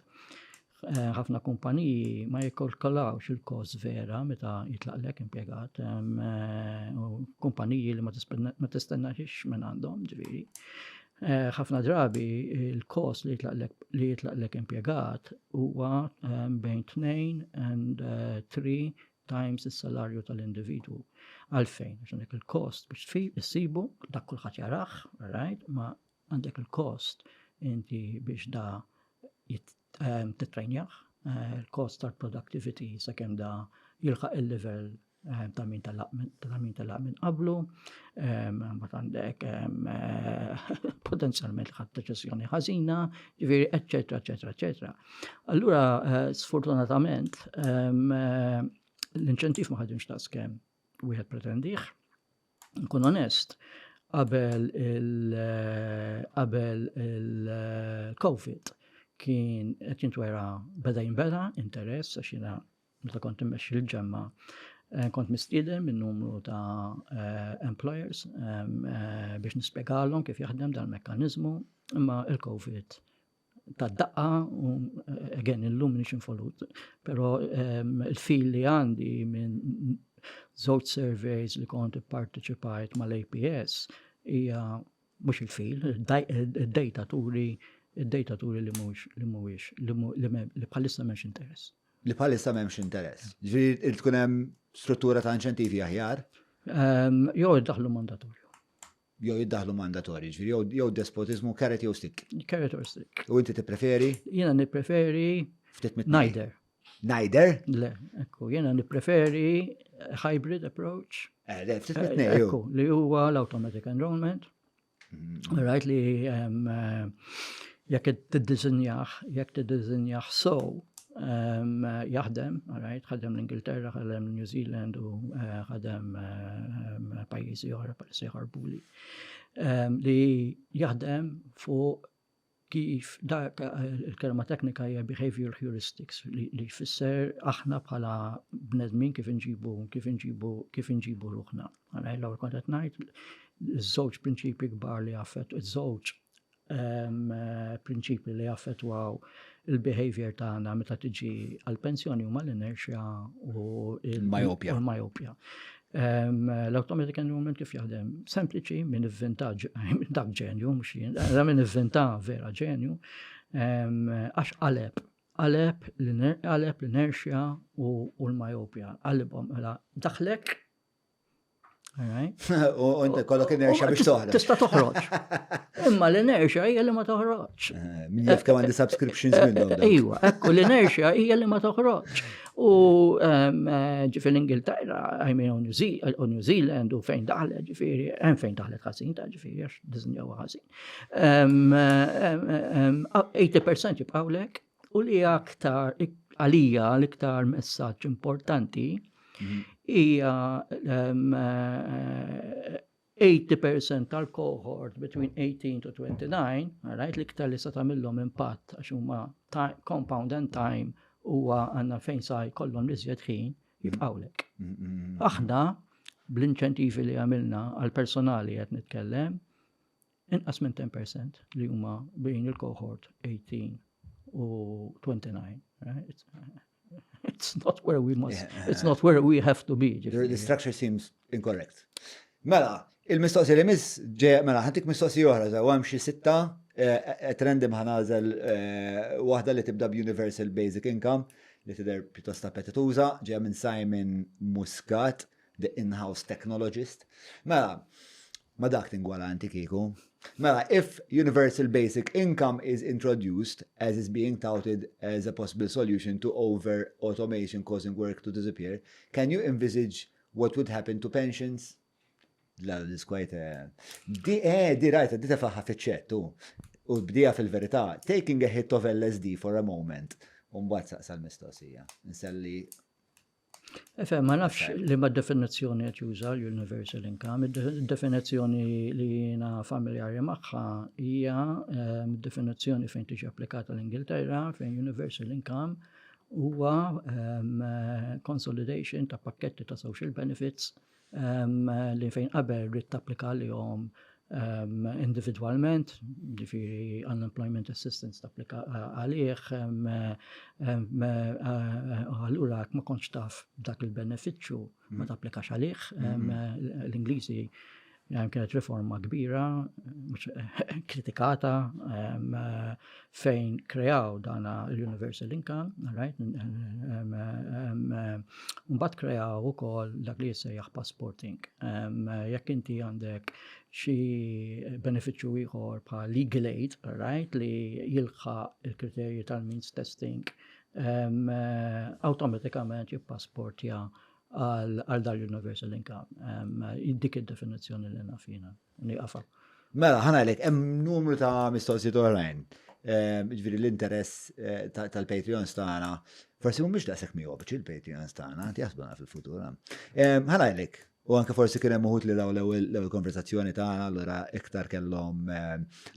ħafna kumpaniji ma jikkalkulawx il-kost vera meta jitlaqlek impjegat. Kumpaniji li ma tistennax minn għandhom, ġifieri. ħafna drabi il-kost li jitlaqlek impjegat huwa bejn 2 and 3 times is-salarju tal-individwu. Għalfejn, għaxnek il-kost biex issibu, dak kulħadd jaraħ, right? Ma għandek il-kost inti biex da titrejnjaħ, il-kost tal-productivity sakemm da jilħaq il-level ta' min tal-laqmin qablu, ma għandek potenzjalment ħadd deċiżjoni ħażina, ġifieri, eċċetera, eċċetera, eċċetera. Allura, sfortunatament, l-inċentiv ma ħadimx ta' skemm wieħed pretendih. Nkun onest, qabel il-COVID kien qed jintwera beda jinbeda interess għax jiena meta kont immexxi l-ġemma kont mistieden minn numru ta' employers biex nispjegalhom kif jaħdem dan il-mekkaniżmu, imma il-COVID tad-daqqa u again illum nix infolut, però il-fil li għandi minn żewġ surveys li kont ipparteċipajt mal-APS hija mhux il-fil, id-data turi li bħalissa m'hemmx interess. Li bħalissa m'hemmx interess. Ġifieri tkun hemm struttura ta' inċentivi aħjar? Jew iddaħlu mandatorju. Jew jiddaħlu mandatorji, ġifieri jew despotiżmu carrot jew stick. Carrot or stick. U inti tippreferi? Jiena nippreferi neither. Neither? Le, ekku, jiena nippreferi hybrid approach. Ftit mit-tnejn. Ekku, li huwa l-automatic enrollment. Right, li jekk tiddiżinjaħ sow jaħdem, ħadem l-Ingilterra, ħadem New Zealand u ħadem pajjiżi oħra pal ħarbuli. Li jaħdem fuq kif dak il-kelma teknika hija behavior heuristics li jfisser aħna bħala bnedmin kif inġibu ruħna. L-ewwel kont qed ngħid iż-żewġ prinċipji kbar li iż-żewġ prinċipji li jaffettwaw il-behavior tagħna meta tiġi għall-pensjoni huma l-inerxja u l-myopja. L-automatic enrollment kif jaħdem sempliċi minn inventa dak ġenju, mhux jien, minn inventa vera ġenju, għax qaleb l-inerxja u l-myopja. Qalibhom daħlek All right? U inti kollok inerxja biex toħroġ. Tista' toħroġ. Imma l-inerxja hija li ma toħroġ. Min jaf kemm għandi subscriptions minnhom. Ejwa, ekku l-inerxja hija li ma toħroġ. U ġifier l-Ingilterra, I mean u New Zealand u fejn daħlet ġifieri, hemm fejn daħlet ħażin ta' ġifieri għax diżinjaw ħażin. 80% jibqgħu lek u li aktar għalija l-iktar messaġġ importanti hija 80% tal-cohort between 18 to 29, right, l-iktar li sa tagħmilhom impatt għax huma compound and time huwa għandna fejn sa jkollhom iżjed ħin jibqgħulek. Aħna bl-inċentivi li għamilna għal personali qed nitkellem inqas minn 10% li huma bejn il-cohort 18 u 29, right? It's not where we must, it's not where we have to be. The structure seems incorrect. Mela, il-mistoqsija li miss ġeja, mela, ħantik mistoqsija oħra, za għam xie 6, trendim ħanażel waħda li tibda b'Universal Basic Income, li tidher pjuttost appetituża, ġeja minn Simon Muscat, the in-house technologist. Mela, ma dak tingwala antikiku. Mela, if Universal Basic Income is introduced as is being touted as a possible solution to over-automation causing work to disappear, can you envisage what would happen to pensions? La, this quite di rajta, di tafaħa fiċċettu. U bdija fil-verità, taking a hit of LSD for a moment. Mbagħad saqsa l-mistoqsija. Nselli. Efem, ma nafx li ma definizzjoni qed juża l-Universal Income. Id-definizzjoni li jiena familjari magħha hija definizzjoni fejn tiġi applikata l-Ingilterra fejn Universal Income huwa consolidation ta' pakketti ta' social benefits li fejn qabel rrid tapplika lihom individualment, ġifieri unemployment assistance tapplika għalih, allura ma kontx taf dak il-benefiċċju ma tapplikax għalih, l-Ingliżi kienet riforma kbira, kritikata, fejn kreaw dana l-Universal Income, right? Mbagħad kreaw ukoll dak li jissejjaħ passporting. Jekk inti għandek xi benefiċċju ieħor bħal legal aid, right, li jilħaq il-kriterji tal-means testing, awtomatikament jippassportja għal dar Universal Income. Dik id-definizzjoni li nafina, niqafa. Mela, ħanajlek, hemm numru ta' mistoqsijiet oħrajn. Ġifieri l-interess tal-Patreons tagħna, forsi mhumiex daqshekk miegħu il-Patreons tagħna, jaħsbuna fil-futur. Ħanajlek, u anke forsi kien hemm uħud li daw l-ewwel konversazzjoni tagħna, allura iktar kellhom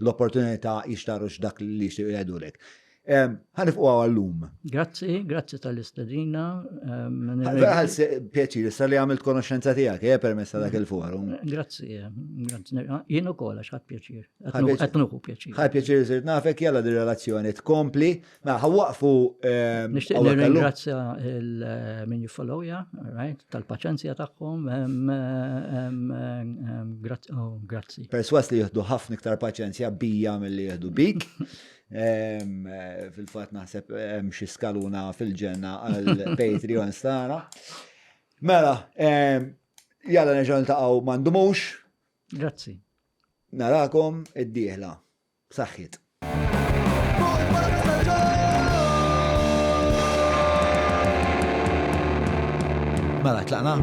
l-opportunità jixtaru x'dak li jixtiequ jgħidulek. Ħanifqu għallum. Grazzi tal-istedina. Għal pjaċir, sa li għamilt konoxenza tijak, permessa dak il-forum. Grazzi. Jien ukoll għax ħadd pjaċir. Qed nuħu pjaċir. Ħadd pjaċir sirt nafek jalla di relazzjoni tkompli. Ma ħawwaqfu. Nixtieq nirringrazzja min jiffollowja, right, tal-paċenzja tagħhom. Grazzi. Perswas li jieħdu ħafna iktar paċenzja bija milli jieħdu bik. Fil-fat naħseb xi skaluna fil-ġenna għal-Patreons tagħna. Mela, jalla nerġgħu niltaqgħu m'għandumux. Grazzi. Narakom id-dieħla. Saħħit. Mela, tlaqna.